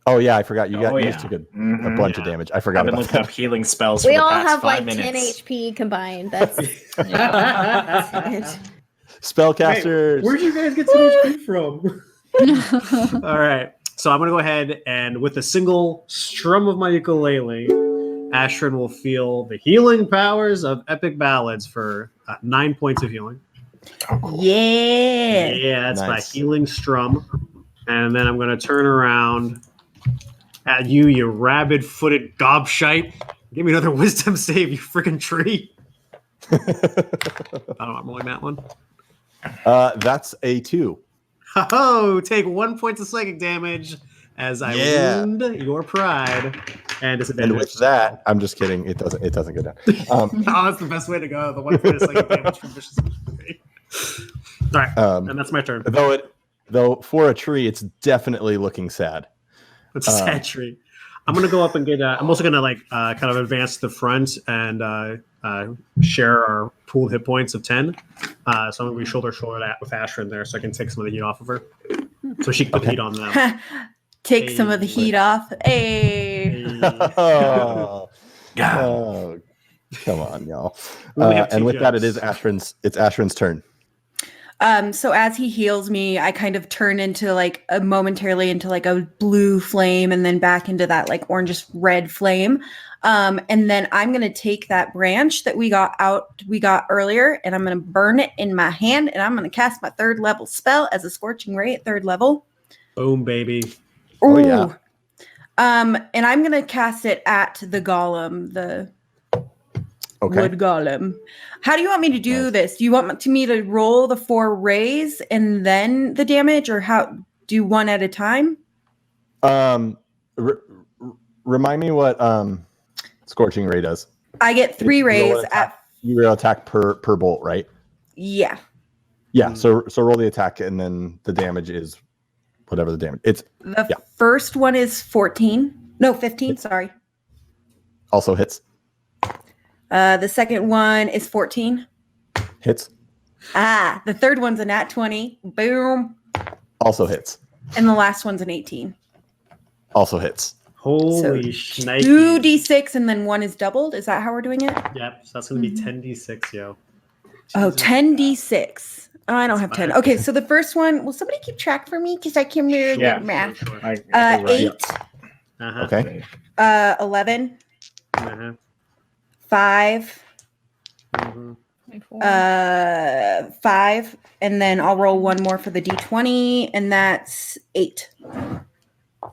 Oh yeah, I forgot. You Oh, just yeah. took a bunch of damage. I forgot I've been about looking up that. healing spells We for the all past have 5 like 10 minutes. HP combined. That's it. Spellcasters. Where'd you guys get so much HP from? All right. So I'm going to go ahead and with a single strum of my ukulele, Ashrin will feel the healing powers of epic ballads for 9 points of healing. Yeah. Yeah, that's my Nice. healing strum. And then I'm going to turn around at you, you rabid-footed gobshite. Give me another wisdom save, you freaking tree. I don't know, I'm rolling that one. That's a 2. Oh, take 1 point of psychic damage as I wound your pride. And disadvantage. And with that, I'm just kidding. It doesn't go down. Oh, that's the best way to go. The 1 point of psychic damage from vicious. All right, and that's my turn. Though for a tree, it's definitely looking sad. It's a sad tree. I'm gonna go up and get. I'm also gonna kind of advance to the front and share our pooled hit points of 10. So I'm going to be shoulder to shoulder with Ashrin there, so I can take some of the heat off of her, so she can put the heat on them. Take some of the heat off. Hey. Oh, come on, y'all. And with that, it's Ashrin's turn. So as he heals me, I kind of turn into like momentarily into like a blue flame and then back into that like orangish red flame. And then I'm going to take that branch that we got earlier, and I'm going to burn it in my hand, and I'm going to cast my 3rd level spell as a scorching ray at 3rd level. Boom, baby. Oh, yeah. And I'm going to cast it at the golem, the wood golem. How do you want me to do this? Do you want me to roll the 4 rays and then the damage, or how do one at a time? Remind me what scorching ray does. I get 3 rays you roll attack per bolt, right? Yeah. Yeah. So roll the attack, and then the damage is whatever the damage. It's the first one is 14. No, 15. Sorry. Also hits. The second one is 14. Hits. The third one's a nat 20. Boom. Also hits. And the last one's an 18. Also hits. Holy shnikes. 2d6 and then 1 is doubled. Is that how we're doing it? Yep. So that's going to be 10d6, yo. Oh, 10d6. Oh, I don't have 10. Okay, so the first one, will somebody keep track for me? Because I can't really get math. Sure. 8. Okay. 11. 5. 5. And then I'll roll 1 more for the d20, and that's 8.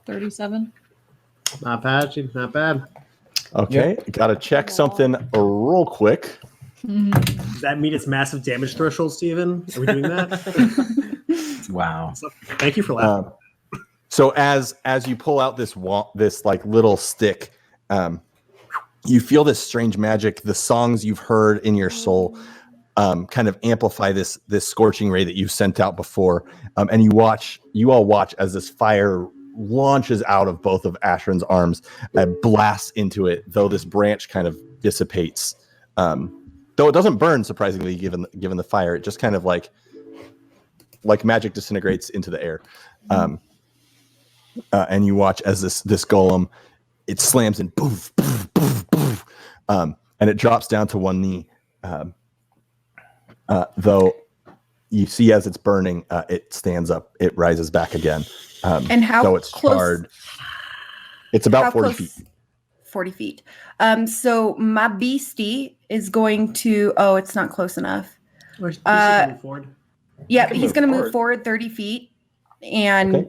37. Not bad, not bad. Okay, gotta check something real quick. Does that meet its massive damage threshold, Steven? Are we doing that? Wow. So, thank you for laughing. So as you pull out this like little stick, you feel this strange magic. The songs you've heard in your soul kind of amplify this scorching ray that you sent out before, and you all watch as this fire launches out of both of Ashrin's arms and blasts into it, though this branch kind of dissipates. Though it doesn't burn, surprisingly, given the fire, it just kind of like magic disintegrates into the air. And you watch as this golem, it slams and poof, poof, poof, poof, and it drops down to one knee. Though you see as it's burning, it stands up, it rises back again. And how so it's close? charred. It's about 40 feet. 40 feet. So my beastie is going to. Oh, it's not close enough. Forward? Yeah, but he's going to move forward 30 feet and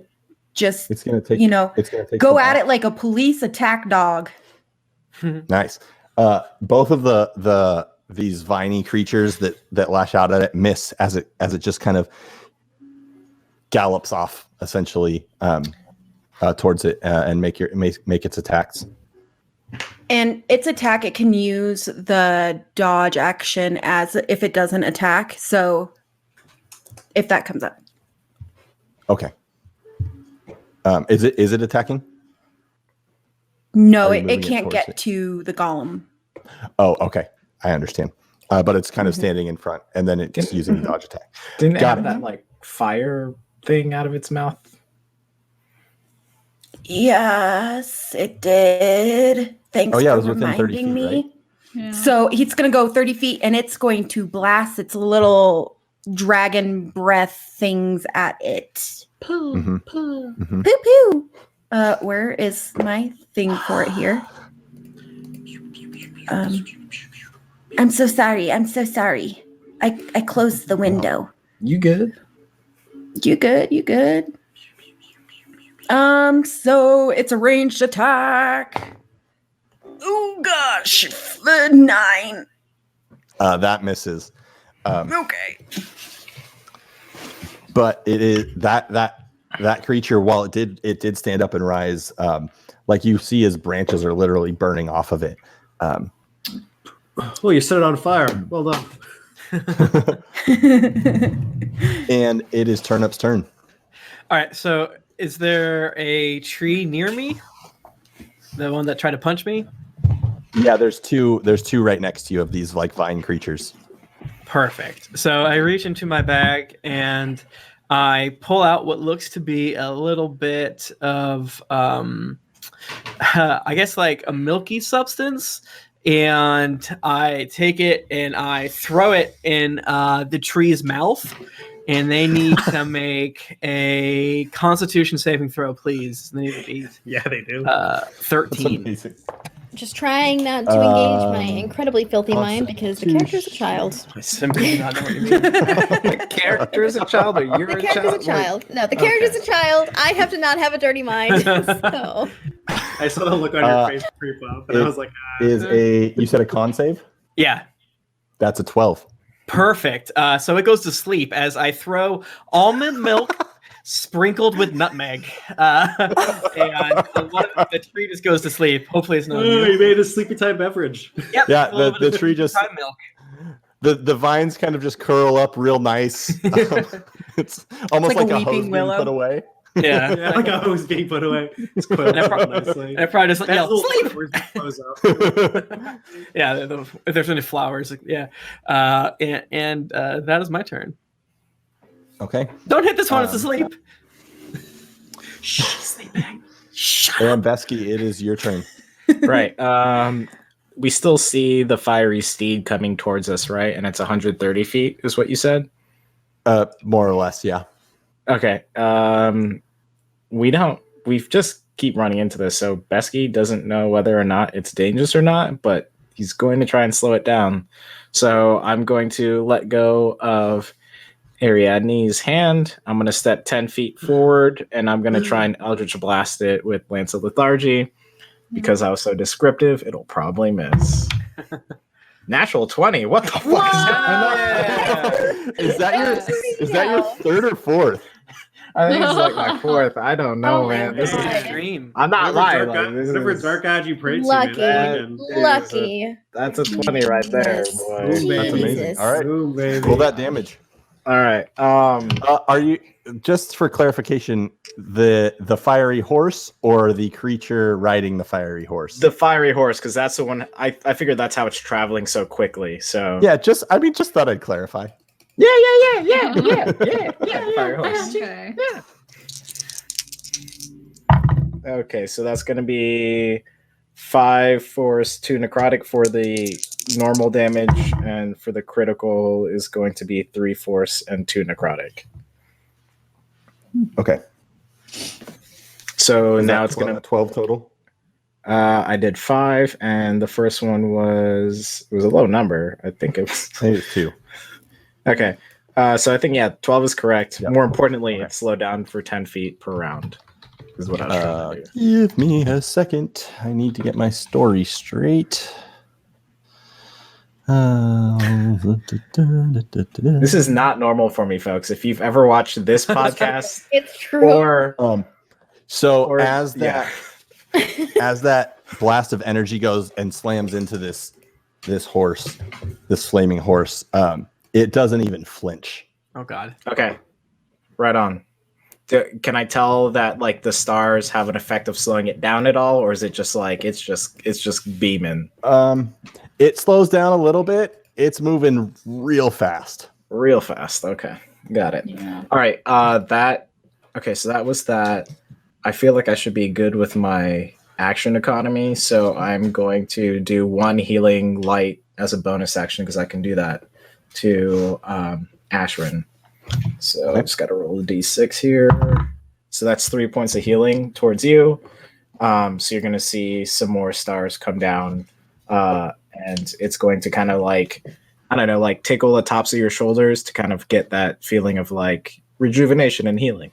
just. It's going to take. It's going to take. Go at it like a police attack dog. Nice. Both of these viney creatures that lash out at it miss as it just kind of gallops off essentially towards it and make its attacks. And its attack, it can use the dodge action as if it doesn't attack. So if that comes up. Okay. Is it attacking? No, it can't get to the golem. Oh, okay. I understand. But it's kind of standing in front, and then it's using the dodge attack. Didn't it have that like fire thing out of its mouth? Yes, it did. Thanks it for was within 30 reminding feet, me. Right? Yeah. So he's going to go 30 feet, and it's going to blast its little dragon breath things at it. Poo, Mm-hmm. poo, Mm-hmm. poo, poo. Where is my thing for it here? I'm so sorry. I closed the window. You good? You good? So it's a ranged attack. Oh gosh, 9. That misses. Okay. But it is that creature, while it did stand up and rise, like you see his branches are literally burning off of it. Oh, you set it on fire. Well done. And it is Turnip's turn. All right. So, is there a tree near me? The one that tried to punch me? Yeah, there's two right next to you of these like vine creatures. Perfect. So I reach into my bag and I pull out what looks to be a little bit of, I guess, like a milky substance. And I take it and I throw it in the tree's mouth. And they need to make a Constitution saving throw, please. They need to be Yeah, they do. 13. Just trying not to engage my incredibly filthy mind because the character's a child. I simply do not know what you mean. The character is a child, or you're The a character's child? a child. No, the character's a child. I have to not have a dirty mind. So I saw the look on your face creep up, and I was like, You said a con save? Yeah. That's a 12. Perfect. So it goes to sleep as I throw almond milk sprinkled with nutmeg. And the tree just goes to sleep. Hopefully it's not. oh, you made a sleepy time beverage. Yep, Yeah, a little bit the of tree just time milk. the vines kind of just curl up real nice. It's almost like like, a a hose weeping being willow. put away. Yeah. Yeah, like a hose being put away. It's coiled up nicely. I probably just yell, sleep. Close up. Yeah, if there's any flowers, yeah. And that is my turn. Okay. Don't hit this one; it's asleep. Shh, sleeping. Shut up. And Besky, it is your turn. Right. We still see the fiery steed coming towards us, right? And it's 130 feet, is what you said? More or less, yeah. Okay. We just keep running into this. So Besky doesn't know whether or not it's dangerous or not, but he's going to try and slow it down. So I'm going to let go of Ariadne's hand. I'm going to step 10 feet forward, and I'm going to try and Eldritch Blast it with Lance of Lethargy. Because I was so descriptive, it'll probably miss. Natural 20. What the fuck is that? Is that your third or fourth? I think it's like my fourth. I don't know, Oh my man. This is God. Dream. I'm not lying. Like, this Whatever is- dark god you prayed Lucky. to, man. Lucky. That's a 20 right there, Yes. boy. Ooh, baby. That's amazing. Jesus. All right. Ooh, baby. Roll that damage. All right. Are you, just for clarification, the fiery horse or the creature riding the fiery horse? The fiery horse, because that's the one. I figured that's how it's traveling so quickly. So Yeah, just thought I'd clarify. yeah. Fiery horse. Okay. Okay, so that's going to be 5 force, 2 necrotic for the normal damage, and for the critical is going to be 3 force and 2 necrotic. Okay. So Is now that it's going to. 12 total. I did 5, and the first one was a low number. I think it was. I think it's 2. Okay. So I think 12 is correct. Yep. More importantly, Okay. it's slowed down for 10 feet per round. Is what I was trying to do. Give me a second. I need to get my story straight. This is not normal for me, folks. If you've ever watched this podcast It's true. or So Or- as that as that blast of energy goes and slams into this horse, this flaming horse, it doesn't even flinch. Oh God. okay, right on. Can I tell that like the stars have an effect of slowing it down at all, or is it just like it's just beaming It slows down a little bit. It's moving real fast. real fast? Okay, got it. Yeah. All right, so that was that. I feel like I should be good with my action economy, so I'm going to do 1 healing light as a bonus action because I can do that to Ashrin. So I just got to roll a d6 here. So that's 3 points of healing towards you. So you're going to see some more stars come down, and it's going to kind of like, I don't know, like tickle the tops of your shoulders to kind of get that feeling of like rejuvenation and healing.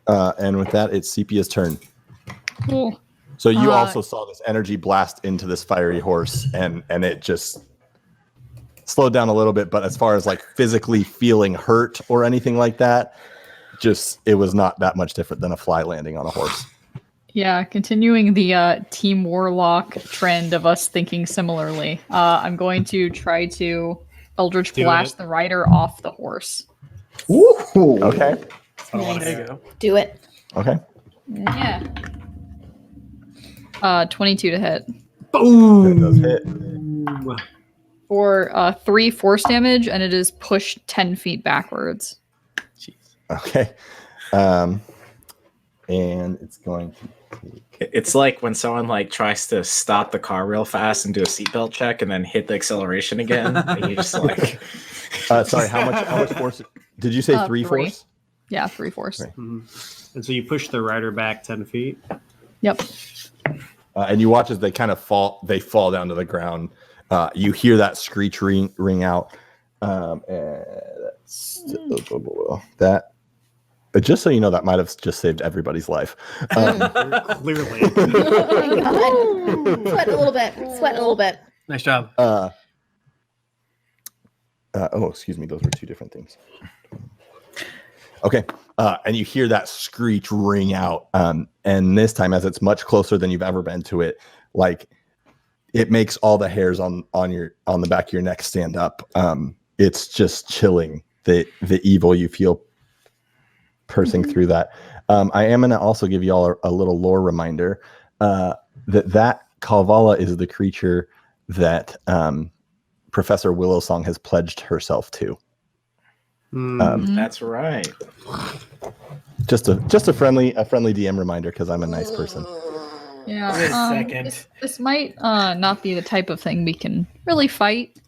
And with that, it's Sepia's turn. Cool. So you Uh, also saw this energy blast into this fiery horse, and it just slowed down a little bit. But as far as like physically feeling hurt or anything like that, just it was not that much different than a fly landing on a horse. Yeah, continuing the Team Warlock trend of us thinking similarly. I'm going to try to Eldritch Do Blast it. the rider off the horse. Okay. There you go. Do it. Okay. Yeah. 22 to hit. Boom! That does hit. For 3 force damage, and it is pushed 10 feet backwards. Okay. And it's going to... It's like when someone like tries to stop the car real fast and do a seatbelt check and then hit the acceleration again. And you just like... sorry, how much force? Did you say 3 3. force? Yeah, 3 force. Right. And so you push the rider back 10 feet. Yep. And you watch as they kind of fall. They fall down to the ground. You hear that screech ring out. And that's that. Just so you know, that might have just saved everybody's life. Clearly. Oh my God. Sweat a little bit. Sweat a little bit. Nice job. Excuse me. Those were 2 different things. Okay. And you hear that screech ring out. And this time, as it's much closer than you've ever been to it, like it makes all the hairs on the back of your neck stand up. It's just chilling, the evil you feel pursing through that. I am going to also give you all a little lore reminder that Kalvala is the creature that Professor Willowsong has pledged herself to. That's right. Just a friendly DM reminder because I'm a nice person. Yeah. Wait a second. This might not be the type of thing we can really fight.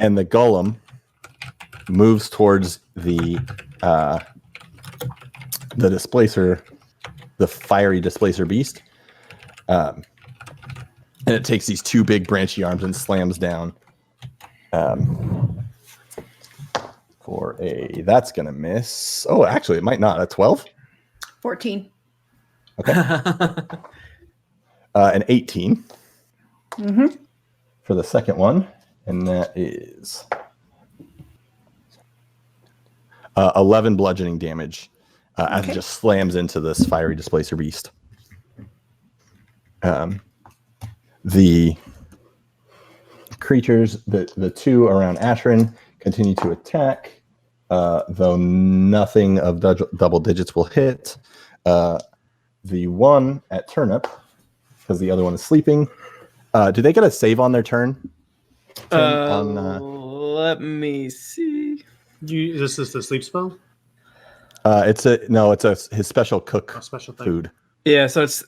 And the golem moves towards the displacer, the fiery displacer beast. And it takes these 2 big branchy arms and slams down. That's gonna miss. Oh, actually, it might not. A 12? 14. Okay. An 18 for the second one, and that is 11 bludgeoning damage as it just slams into this fiery displacer beast. The creatures, the 2 around Ashrin, continue to attack, though nothing of double digits will hit. The 1 at Turnip, because the other one is sleeping. Do they get a save on their turn? Let me see. This is the sleep spell? It's his special cook Special thing. food. Yeah, so it's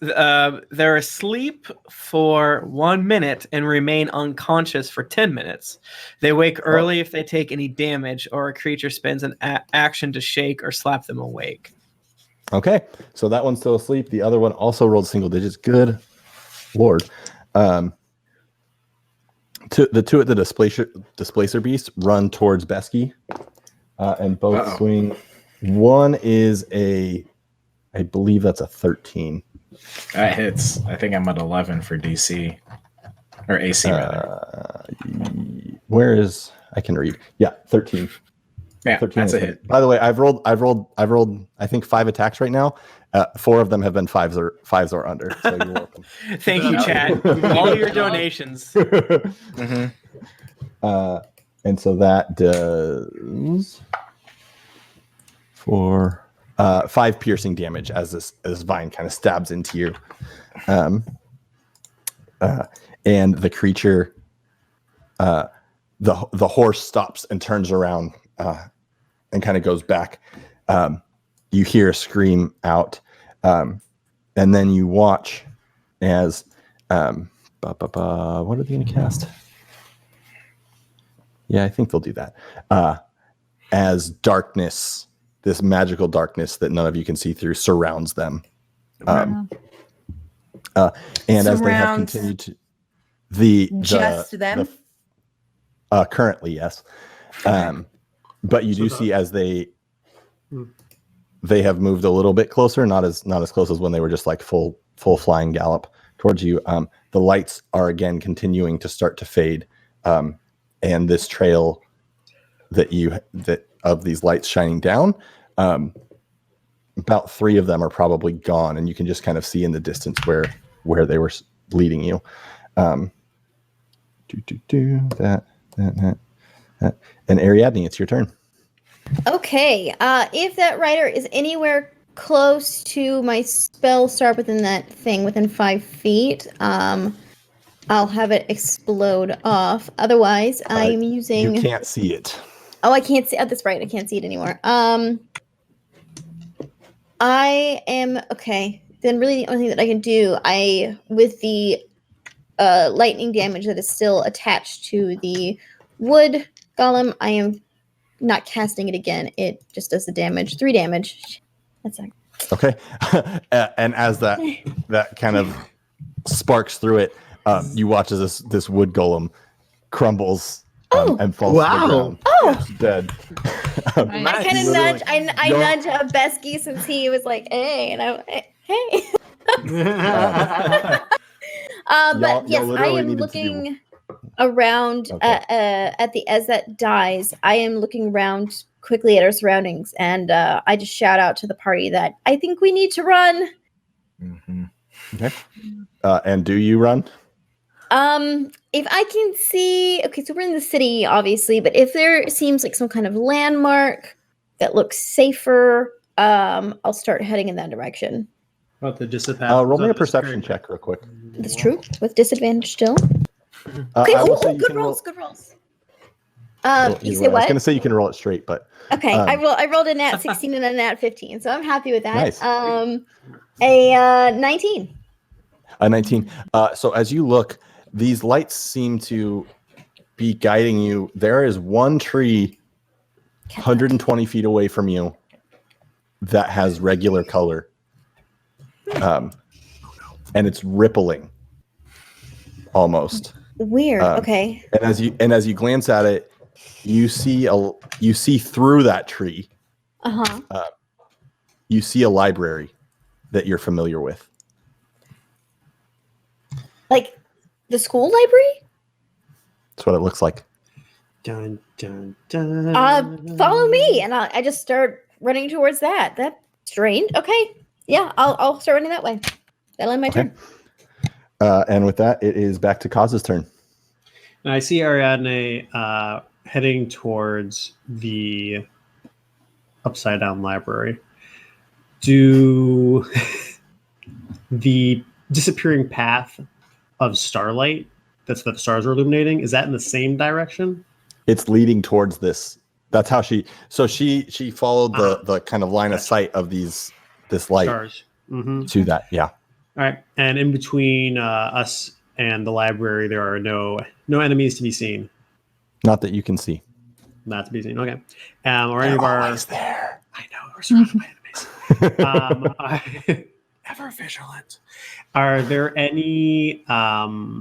they're asleep for 1 minute and remain unconscious for 10 minutes. They wake early if they take any damage, or a creature spends an action to shake or slap them awake. Okay, so that one's still asleep. The other one also rolled single digits. Good Lord. The 2 at the displacer beast run towards Besky, and both swing. One is I believe that's a 13. That hits. I think I'm at 11 for DC. Or AC, rather. Where is... I can read. Yeah, 13. Yeah, 13 that's a hit. By the way, I've rolled I think 5 attacks right now. 4 of them have been 5s or under. So you're welcome. Thank you, Chad. All your donations. And so that does 4... 5 piercing damage as this vine kind of stabs into you. And the creature, the horse stops and turns around and kind of goes back. You hear a scream out, and then you watch as what are they going to cast? Yeah, I think they'll do that. As darkness, this magical darkness that none of you can see through, surrounds them. And as they have continued to Just them? Currently, yes. But you do see as they have moved a little bit closer, not as close as when they were just like full flying gallop towards you. The lights are again continuing to start to fade, and this trail that of these lights shining down, about 3 of them are probably gone, and you can just kind of see in the distance where they were leading you. That. And Ariadne, it's your turn. Okay. If that rider is anywhere close to my spell start within that thing, within 5 feet, I'll have it explode off. Otherwise, I'm using. You can't see it. Oh, I can't see. Oh, that's right. I can't see it anymore. I am okay. Then really the only thing that I can do, with the lightning damage that is still attached to the wood golem, I am not casting it again. It just does the damage. 3 damage. That's like. Okay. And as that kind of sparks through it, you watch as this wood golem crumbles and falls to the ground. Oh, It's dead. Nice. I kind of nudge. I nudge Besky since he was like, "Hey," and I'm hey. But yes, I am looking around as that dies. I am looking around quickly at our surroundings, and I just shout out to the party that I think we need to run. Mm-hmm. Okay. And do you run? If I can see, okay, so we're in the city, obviously, but if there seems like some kind of landmark that looks safer, I'll start heading in that direction. About the disadvantage. Roll me a perception check real quick. That's true. With disadvantage still. Okay, good rolls, good rolls. You say I was what? going to say you can roll it straight, but Okay, I rolled a nat 16 and a nat 15, so I'm happy with that. Nice. A 19. A 19. So as you look, these lights seem to be guiding you. There is one tree 120 feet away from you that has regular color. And it's rippling almost. Weird. Okay. And as you glance at it, you see through that tree. You see a library that you're familiar with. Like the school library? That's what it looks like. Dun, dun, dun. Follow me, and I just start running towards that. That's strange. Okay. Yeah, I'll start running that way. That'll end my turn. And with that, it is back to Kaz's turn. And I see Ariadne heading towards the upside down library. Do the disappearing path of starlight that's the stars are illuminating, is that in the same direction? It's leading towards this. That's how she followed the kind of line of sight of this light Stars. Mm-hmm. to that. Yeah. All right. And in between us and the library, there are no enemies to be seen. Not that you can see. Not to be seen. Okay. Or any of our always there. I know we're surrounded by enemies. Ever vigilant. Are there any of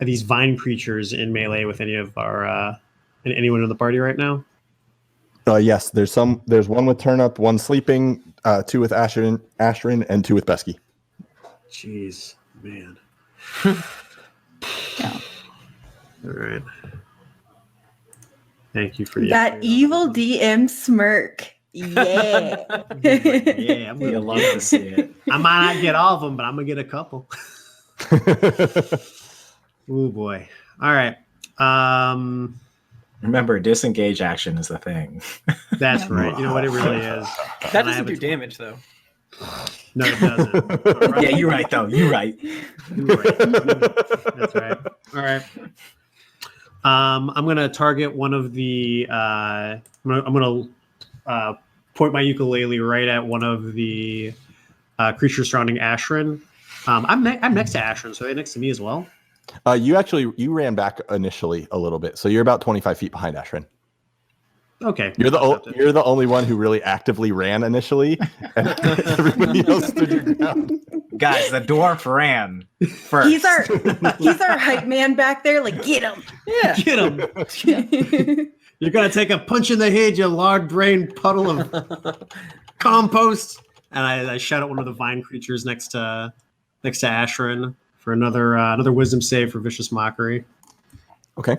these vine creatures in melee with any of our anyone in the party right now? Yes, there's one with Turnip, one sleeping, 2 with Ashrin, and 2 with Besky. Jeez, man. Yeah. All right. Thank you for That evil DM smirk. Yeah. Yeah, I'm You gonna love to see it. I might not get all of them, but I'm gonna get a couple. Oh boy. All right. Remember, disengage action is the thing. That's right. You know what it really is. That doesn't do damage though. No, it doesn't. Yeah, you're right, though. You're right. You're right. That's right. All right. I'm gonna target one of the. I'm gonna point my ukulele right at one of the creatures surrounding Ashrin. I'm next to Ashrin, so they're next to me as well. You ran back initially a little bit, so you're about 25 feet behind Ashrin. Okay. You're the only one who really actively ran initially, and everybody else stood your ground. Guys, the dwarf ran first. He's our hype man back there. Like, get him. Yeah. Get him. You're gonna take a punch in the head, you lard-brained puddle of compost. And I shout at one of the vine creatures next to Ashrin for another wisdom save for vicious mockery. Okay.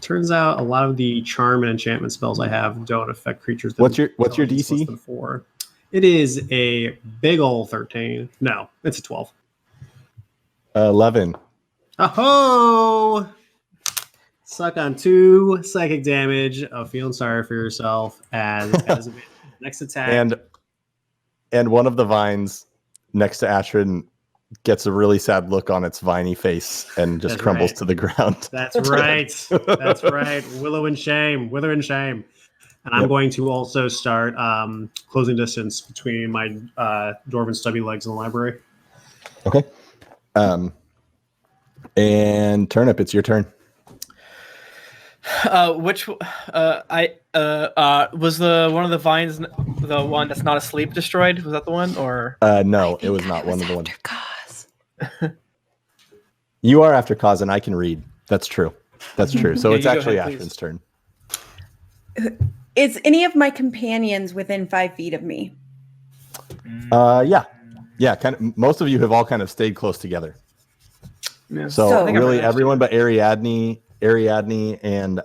Turns out a lot of the charm and enchantment spells I have don't affect creatures. What's your DC? Less than 4. It is a big ol' 13. No, it's a 12. 11. Oh, suck on 2 psychic damage of feeling sorry for yourself as next attack. And one of the vines next to Ashrin gets a really sad look on its viney face and just crumbles to the ground. That's right. That's right. Wither in shame. And I'm going to also start closing distance between my dwarven stubby legs in the library. Okay. And Turnip, it's your turn. Which was the one of the vines, the one that's not asleep, destroyed? Was that the one, or no, it was not one of the ones. You are after cause, and I can read. That's true. So it's actually Ashrin's turn. Is any of my companions within 5 feet of me? Yeah. Kind of. Most of you have all kind of stayed close together. Yeah. So really, everyone but Ariadne, and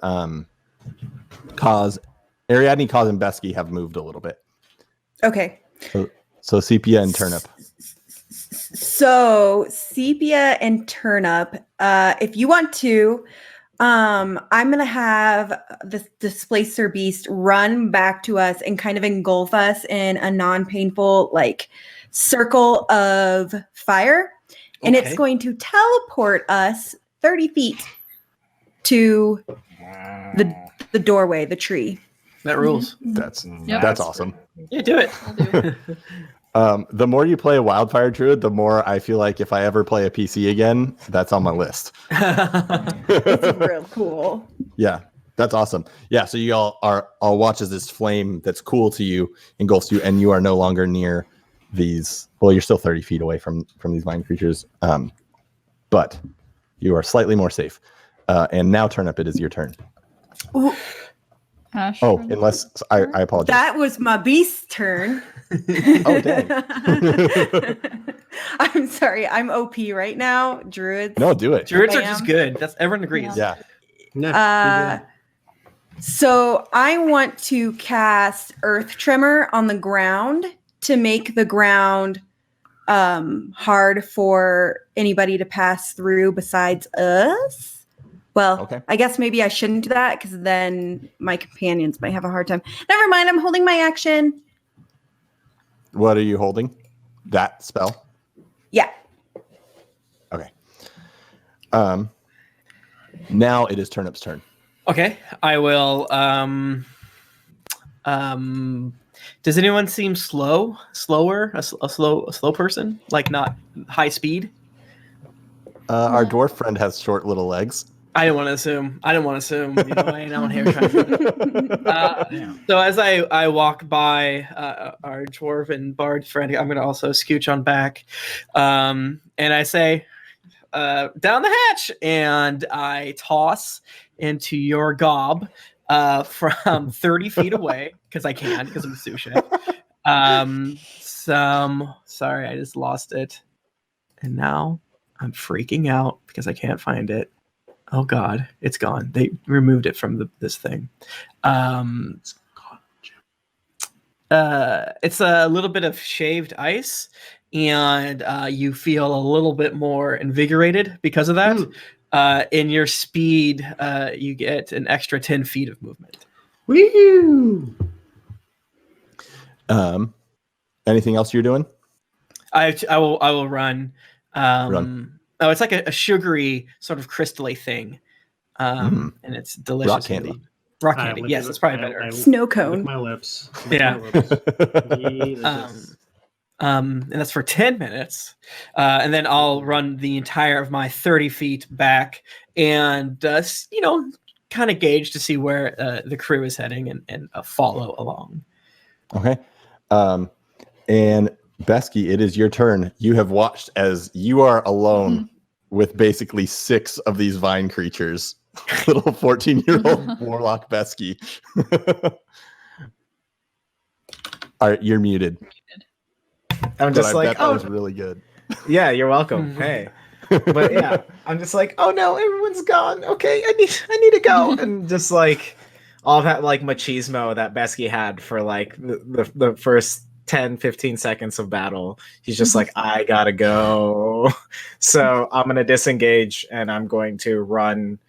Cause, and Besky have moved a little bit. Okay. So Sepia and Turnip. So Sepia and Turnip, if you want to, I'm gonna have the Displacer Beast run back to us and kind of engulf us in a non-painful circle of fire, and it's going to teleport us 30 feet to the doorway, the tree. That rules. That's awesome. Yeah, do it. I'll do it. The more you play Wildfire Druid, the more I feel like if I ever play a PC again, that's on my list. It's real cool. Yeah, that's awesome. Yeah, so you all watch as this flame that's cool to you engulfs you, and you are no longer near these. Well, you're still 30 feet away from these vine creatures, but you are slightly more safe. And now, Turnip, it is your turn. Ooh, Oh, unless I apologize. that was my beast's turn. Oh, dang. I'm sorry. I'm OP right now. Druids. No, do it. Druids are just good. That's everyone agrees. Yeah. So I want to cast Earth Tremor on the ground to make the ground hard for anybody to pass through besides us. Well, Okay. I guess maybe I shouldn't do that because then my companions might have a hard time. Never mind. I'm holding my action. What are you holding? That spell? Yeah. Okay. Now it is Turnip's turn. Okay, I will. Does anyone seem slower? A slow person, like not high speed? Our dwarf friend has short little legs. I didn't want to assume. I ain't on here trying to. So as I walk by our dwarven bard friend, I'm going to also scooch on back, and I say, "Down the hatch!" And I toss into your gob from 30 feet away because I'm a sous chef. Sorry, I just lost it, and now I'm freaking out because I can't find it. Oh God, it's gone. They removed it from this thing. It's a little bit of shaved ice, and you feel a little bit more invigorated because of that. In your speed, you get an extra 10 feet of movement. Woo! Anything else you're doing? I will run. Run. Oh, it's like a sugary sort of crystally thing, and it's delicious. Rock candy. Indeed. Rock candy. Yes, that's probably better. Snow cone. Lick my lips. Yeah. Delicious. And that's for 10 minutes. And then I'll run the entire of my 30 feet back and, kind of gauge to see where the crew is heading and follow along. Okay. And Besky, it is your turn. You have watched as you are alone with basically 6 of these vine creatures. Little 14-year-old warlock Besky. All right, you're muted. I'm just but I like, bet that was really good. Yeah, you're welcome. Hey. But yeah, I'm just like, oh no, everyone's gone. Okay, I need to go. And just like all that like machismo that Besky had for like the first 10-15 seconds of battle. He's just like, I gotta go. So I'm gonna disengage and I'm going to run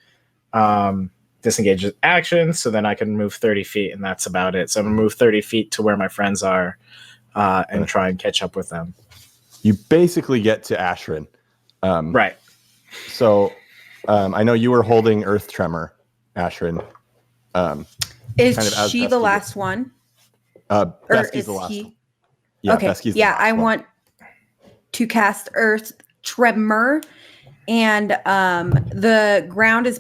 disengage action, so then I can move 30 feet, and that's about it. So I'm gonna move 30 feet to where my friends are, and try and catch up with them. You basically get to Ashrin. Right. So I know you were holding Earth Tremor, Ashrin. Is kind of as she Besky the last gets- one? Besky's Or is the last he? one. Yeah, Okay. Besky's the Yeah, last I one. want to cast Earth Tremor, and the ground is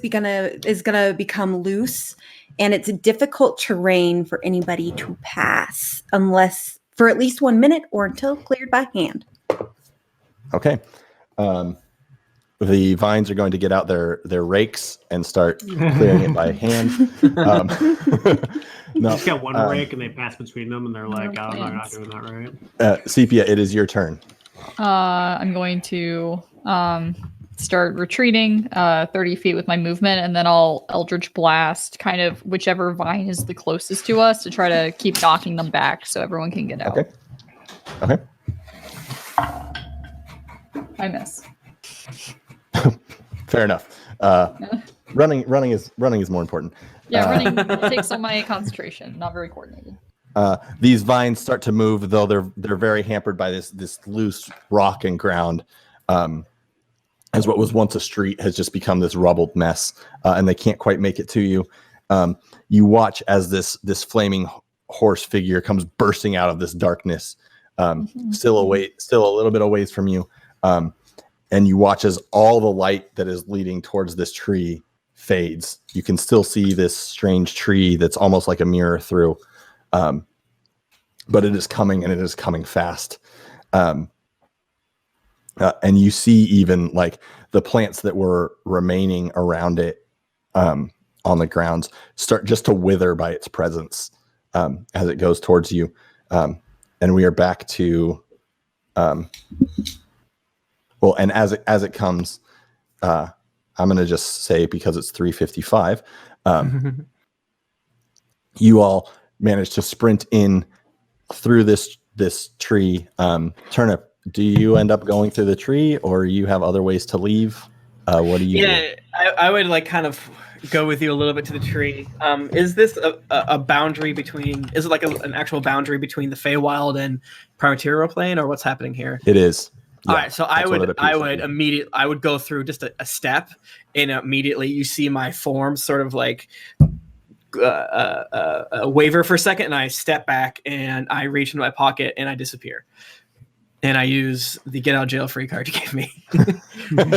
gonna become loose, and it's difficult terrain for anybody to pass unless for at least 1 minute or until cleared by hand. Okay. The vines are going to get out their rakes and start clearing it by hand. You No, just got one rake and they pass between them and they're like, oh, no, you're not doing that right. Sepia, it is your turn. I'm going to start retreating 30 feet with my movement, and then I'll Eldritch Blast kind of whichever vine is the closest to us to try to keep knocking them back so everyone can get out. Okay. I miss. Fair enough. Running is more important. Yeah, running takes all my concentration. Not very coordinated. These vines start to move, though they're very hampered by this loose rock and ground. As what was once a street has just become this rubbled mess, and they can't quite make it to you. You watch as this flaming horse figure comes bursting out of this darkness, still a little bit away from you, and you watch as all the light that is leading towards this tree fades. You can still see this strange tree that's almost like a mirror through, but it is coming, and it is coming fast. And you see even like the plants that were remaining around it on the grounds start just to wither by its presence as it goes towards you. And we are back to and as it comes, I'm going to just say, because it's 3:55, you all manage to sprint in through this tree. Turnip, do you end up going through the tree, or you have other ways to leave? What do you do? Yeah, I would like kind of go with you a little bit to the tree. Is this a boundary between? Is it like an actual boundary between the Feywild and Primaterial Plane, or what's happening here? It is. All right, so I would immediately. I would go through just a step, and immediately you see my form sort of like waver for a second, and I step back and I reach into my pocket and I disappear. And I use the get out of jail free card to give me. But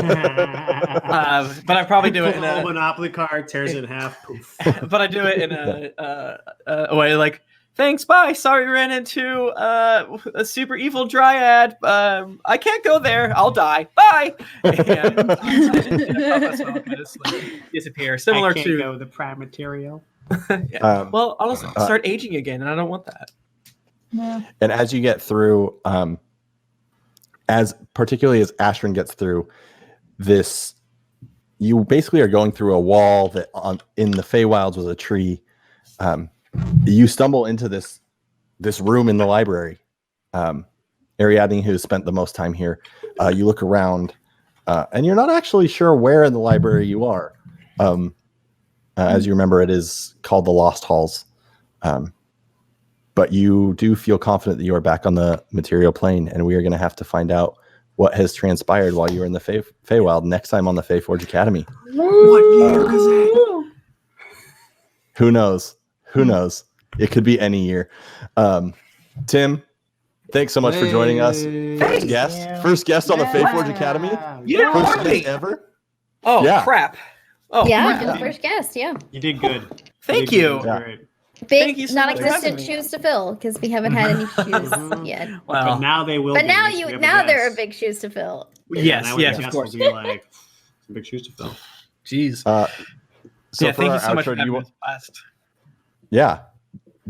I probably do it in a Monopoly card, tears it in half. Poof. But I do it in a way like, thanks, bye. Sorry, ran into a super evil dryad. I can't go there. I'll die. Bye. And disappear. Similar I can't to go the Primaterial. Yeah. Well, I'll start aging again, and I don't want that. Yeah. And as you get through, particularly as Ashrin gets through this, you basically are going through a wall that in the Feywilds was a tree. You stumble into this room in the library. Ariadne, who spent the most time here, you look around, and you're not actually sure where in the library you are. As you remember, it is called the Lost Halls. But you do feel confident that you are back on the material plane, and we are going to have to find out what has transpired while you were in the Feywild next time on the Faeforge Academy. What year is it? Who knows? Who knows? It could be any year. Tim, thanks so much for joining us. First guest on the Faeforge Academy. You didn't First warn me. guest ever. Oh, Yeah. crap. Oh, Yeah, crap. you're the first guest. Yeah. You did good. Thank did you. good. Yeah. Great. Thank you Big so much for non-existent having me. shoes to fill because we haven't had any shoes yet. But Well, now they will. But be. now We have a now there are guest. big shoes to fill. yes, Now yes, our of guest course. will be like some big shoes to fill. Jeez. So yeah, for thank our you so much outro, for having me. Blast. Yeah.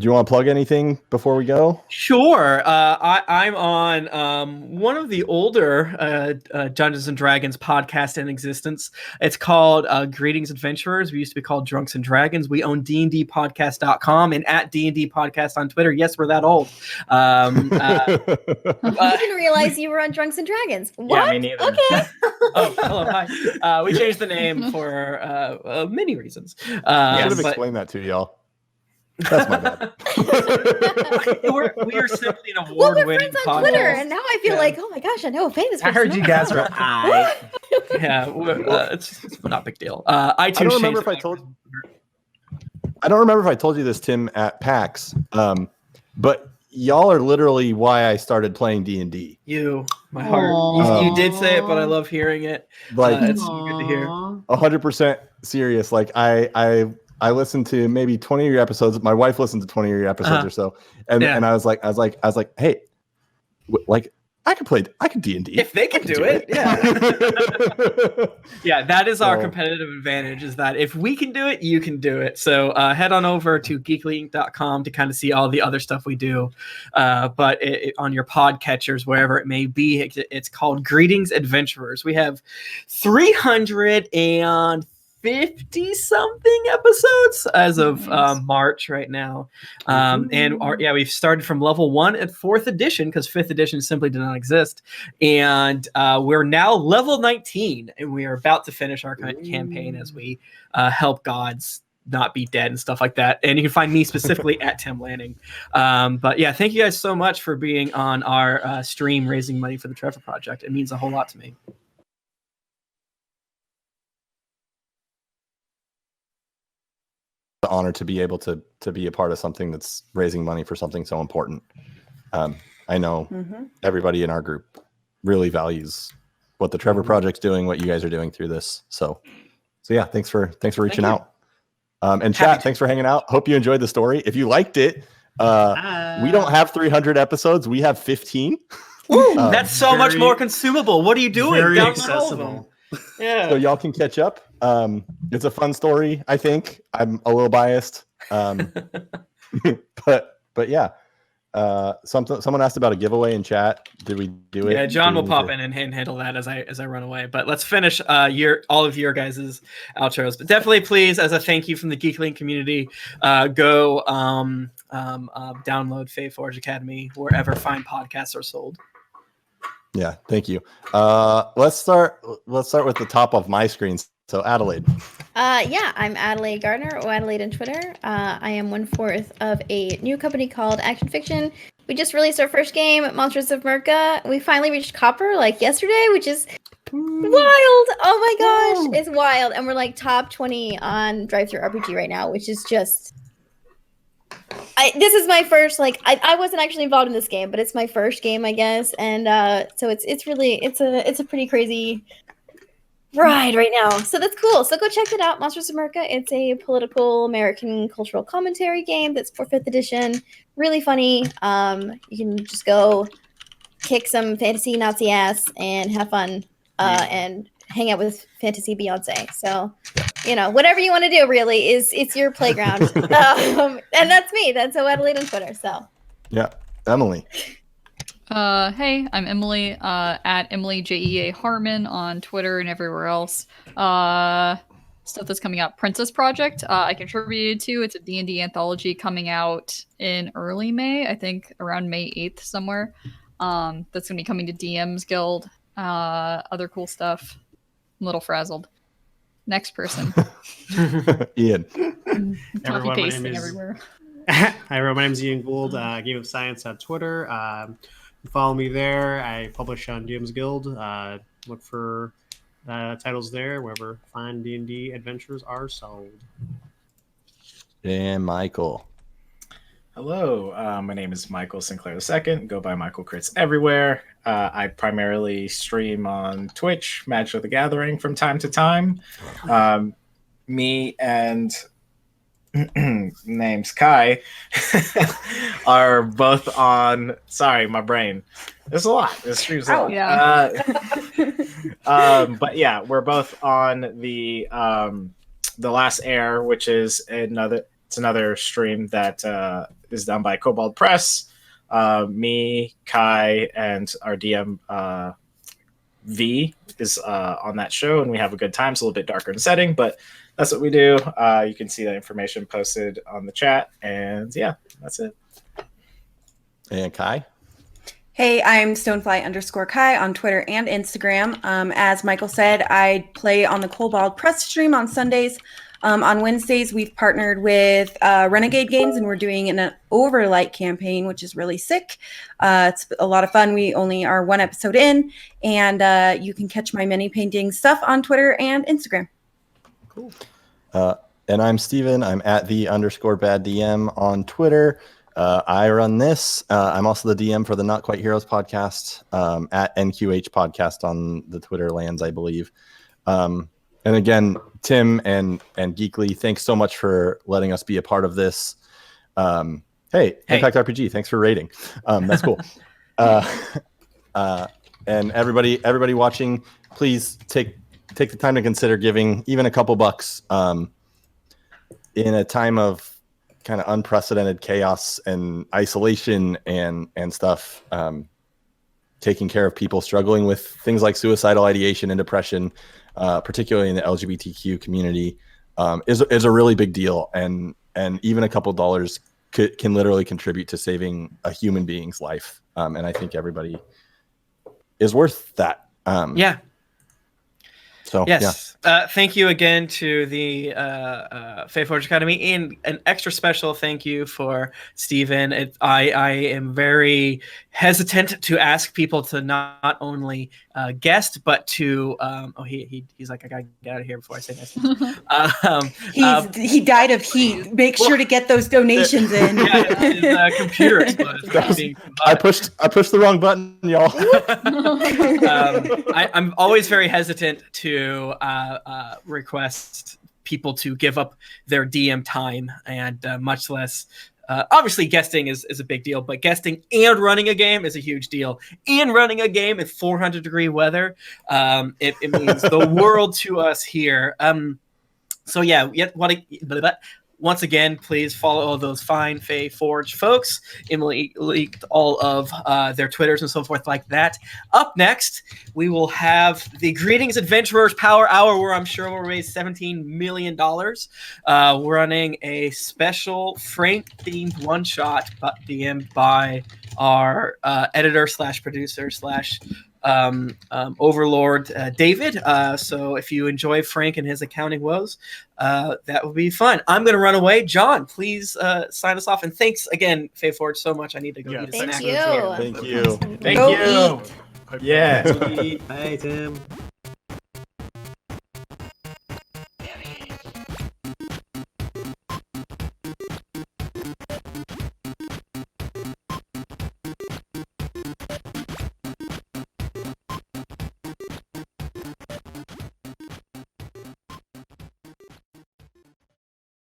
Do you want to plug anything before we go? Sure. I'm on one of the older Dungeons and Dragons podcasts in existence. It's called Greetings Adventurers. We used to be called Drunks and Dragons. We own dndpodcast.com and at D&D Podcast on Twitter. Yes, we're that old. I didn't realize you were on Drunks and Dragons. What? Yeah, me neither. Okay. Oh, hello, hi. We changed the name for many reasons. I should have but explained that to y'all. That's my bad. we are simply an Well, we're award-winning friends on podcast. Twitter, and now I feel like, oh my gosh, I know a famous person. I heard you guys were high. Yeah, it's not a big deal. iTunes. I don't remember if I told. I don't remember if I told you this, Tim, at PAX. But y'all are literally why I started playing D&D. My heart. You did say it, but I love hearing it. Like It's good to hear. 100% serious. Like I listened to maybe 20 of your episodes. My wife listened to 20 of your episodes or so, and I was like, hey, like I could D&D If they can do it, yeah. Yeah, that is our competitive advantage, is that if we can do it, you can do it. So head on over to GeeklyInc.com to kind of see all the other stuff we do. But on your podcatchers, wherever it may be, it's called Greetings Adventurers. We have 350 something episodes as of March right now. We've started from level 1 at 4th edition because 5th edition simply did not exist. And we're now level 19 and we are about to finish our campaign as we help gods not be dead and stuff like that. And you can find me specifically at Tim Lanning. But yeah, thank you guys so much for being on our stream raising money for the Trevor Project. It means a whole lot to me. The honor to be able to be a part of something that's raising money for something so important. I know everybody in our group really values what the Trevor Project's doing, what you guys are doing through this. So yeah, thanks for reaching out. And chat, thanks for hanging out. Hope you enjoyed the story. If you liked it, we don't have 300 episodes. We have 15. That's so much more consumable. What are you doing? Very Download accessible. all of them. Yeah. So y'all can catch up. It's a fun story, I think. I'm a little biased. But yeah. Someone asked about a giveaway in chat. Did we do it? Yeah, John will pop in and handle that as I run away. But let's finish all of your guys' outros. But definitely, please, as a thank you from the GeeklyInc community, go download Faeforge Academy wherever fine podcasts are sold. Yeah, thank you. Let's start with the top of my screen. So Adelaide. I'm Adelaide Gardner, or Adelaide on Twitter. I am 1/4 of a new company called Action Fiction. We just released our first game, Monsters of Merca. We finally reached Copper yesterday, which is wild. Oh my gosh, it's wild. And we're top 20 on Drive-Thru RPG right now, which is just. This is my first I wasn't actually involved in this game, but it's my first game, I guess, and so it's really it's a pretty crazy ride right now. So that's cool. So go check it out, Monsters of Merca. It's a political American cultural commentary game that's for 5th edition. Really funny. You can just go kick some fantasy Nazi ass and have fun and hang out with fantasy Beyonce. So, whatever you want to do, really, it's your playground. And that's me. That's Adelaide on Twitter. So, yeah, Emily. Hey, I'm Emily. At Emily JEA Harmon on Twitter and everywhere else. Stuff that's coming out. Princess Project. I contributed to. It's a D&D anthology coming out in early May. I think around May 8th somewhere. That's gonna be coming to DM's Guild. Other cool stuff. I'm a little frazzled. Next person. Ian. Copy pasting everywhere. Hi, everyone. My name is Ian Gould, Game of Science on Twitter. Follow me there. I publish on DM's Guild. Look for titles there, wherever fine D&D adventures are sold. And Michael. Hello, my name is Michael Sinclair II. Go by Michael Crits everywhere. I primarily stream on Twitch, Magic of the Gathering from time to time. Me and name's Kai are both on. Sorry, my brain. There's a lot. This stream's a lot. Yeah. But yeah, we're both on the Last Air, which is another stream that is done by Cobalt Press. Me, Kai, and our DM V is on that show, and we have a good time. It's a little bit darker in setting, but that's what we do. You can see that information posted on the chat, and yeah, that's it. And Kai? Hey, I'm Stonefly_Kai on Twitter and Instagram. As Michael said, I play on the Cobalt Press stream on Sundays. On Wednesdays, we've partnered with Renegade Games, and we're doing an Overlight campaign, which is really sick. It's a lot of fun. We only are one episode in, and you can catch my mini painting stuff on Twitter and Instagram. Cool. And I'm Steven. I'm at @the_bad DM on Twitter. I run this. I'm also the DM for the Not Quite Heroes podcast, at NQH podcast on the Twitter lands, I believe. And again, Tim and Geekly, thanks so much for letting us be a part of this. Hey, Impact RPG, thanks for rating. That's cool. And everybody watching, please take the time to consider giving even a couple bucks in a time of kind of unprecedented chaos and isolation and stuff. Taking care of people struggling with things like suicidal ideation and depression, particularly in the LGBTQ community, is a really big deal. And even a couple dollars can literally contribute to saving a human being's life. And I think everybody is worth that. Yeah. So, yes. Yeah. Thank you again to the Faeforge Academy, and an extra special thank you for Steven. I am very hesitant to ask people to not only guest, but to he's like, I gotta get out of here before I say this. He died of heat. Make sure to get those donations in. Yeah, his computer exploded. I pushed the wrong button, y'all. I'm always very hesitant to request people to give up their DM time, and much less obviously guesting is a big deal, but guesting and running a game is a huge deal. And running a game in 400-degree weather, it means the world to us here. So yeah, once again, please follow all those fine Faeforge folks. Emily leaked all of their Twitters and so forth like that. Up next, we will have the Greetings Adventurers Power Hour, where I'm sure we'll raise $17 million. We're running a special Frank-themed one-shot DM'd by our editor/producer/ overlord David. So if you enjoy Frank and his accounting woes, that would be fun. I'm going to run away. John, please sign us off. And thanks again, Faeforge, so much. I need to go eat a snack. Thank you. Thank you. Thank you. Eat. Yeah. Hey, Tim.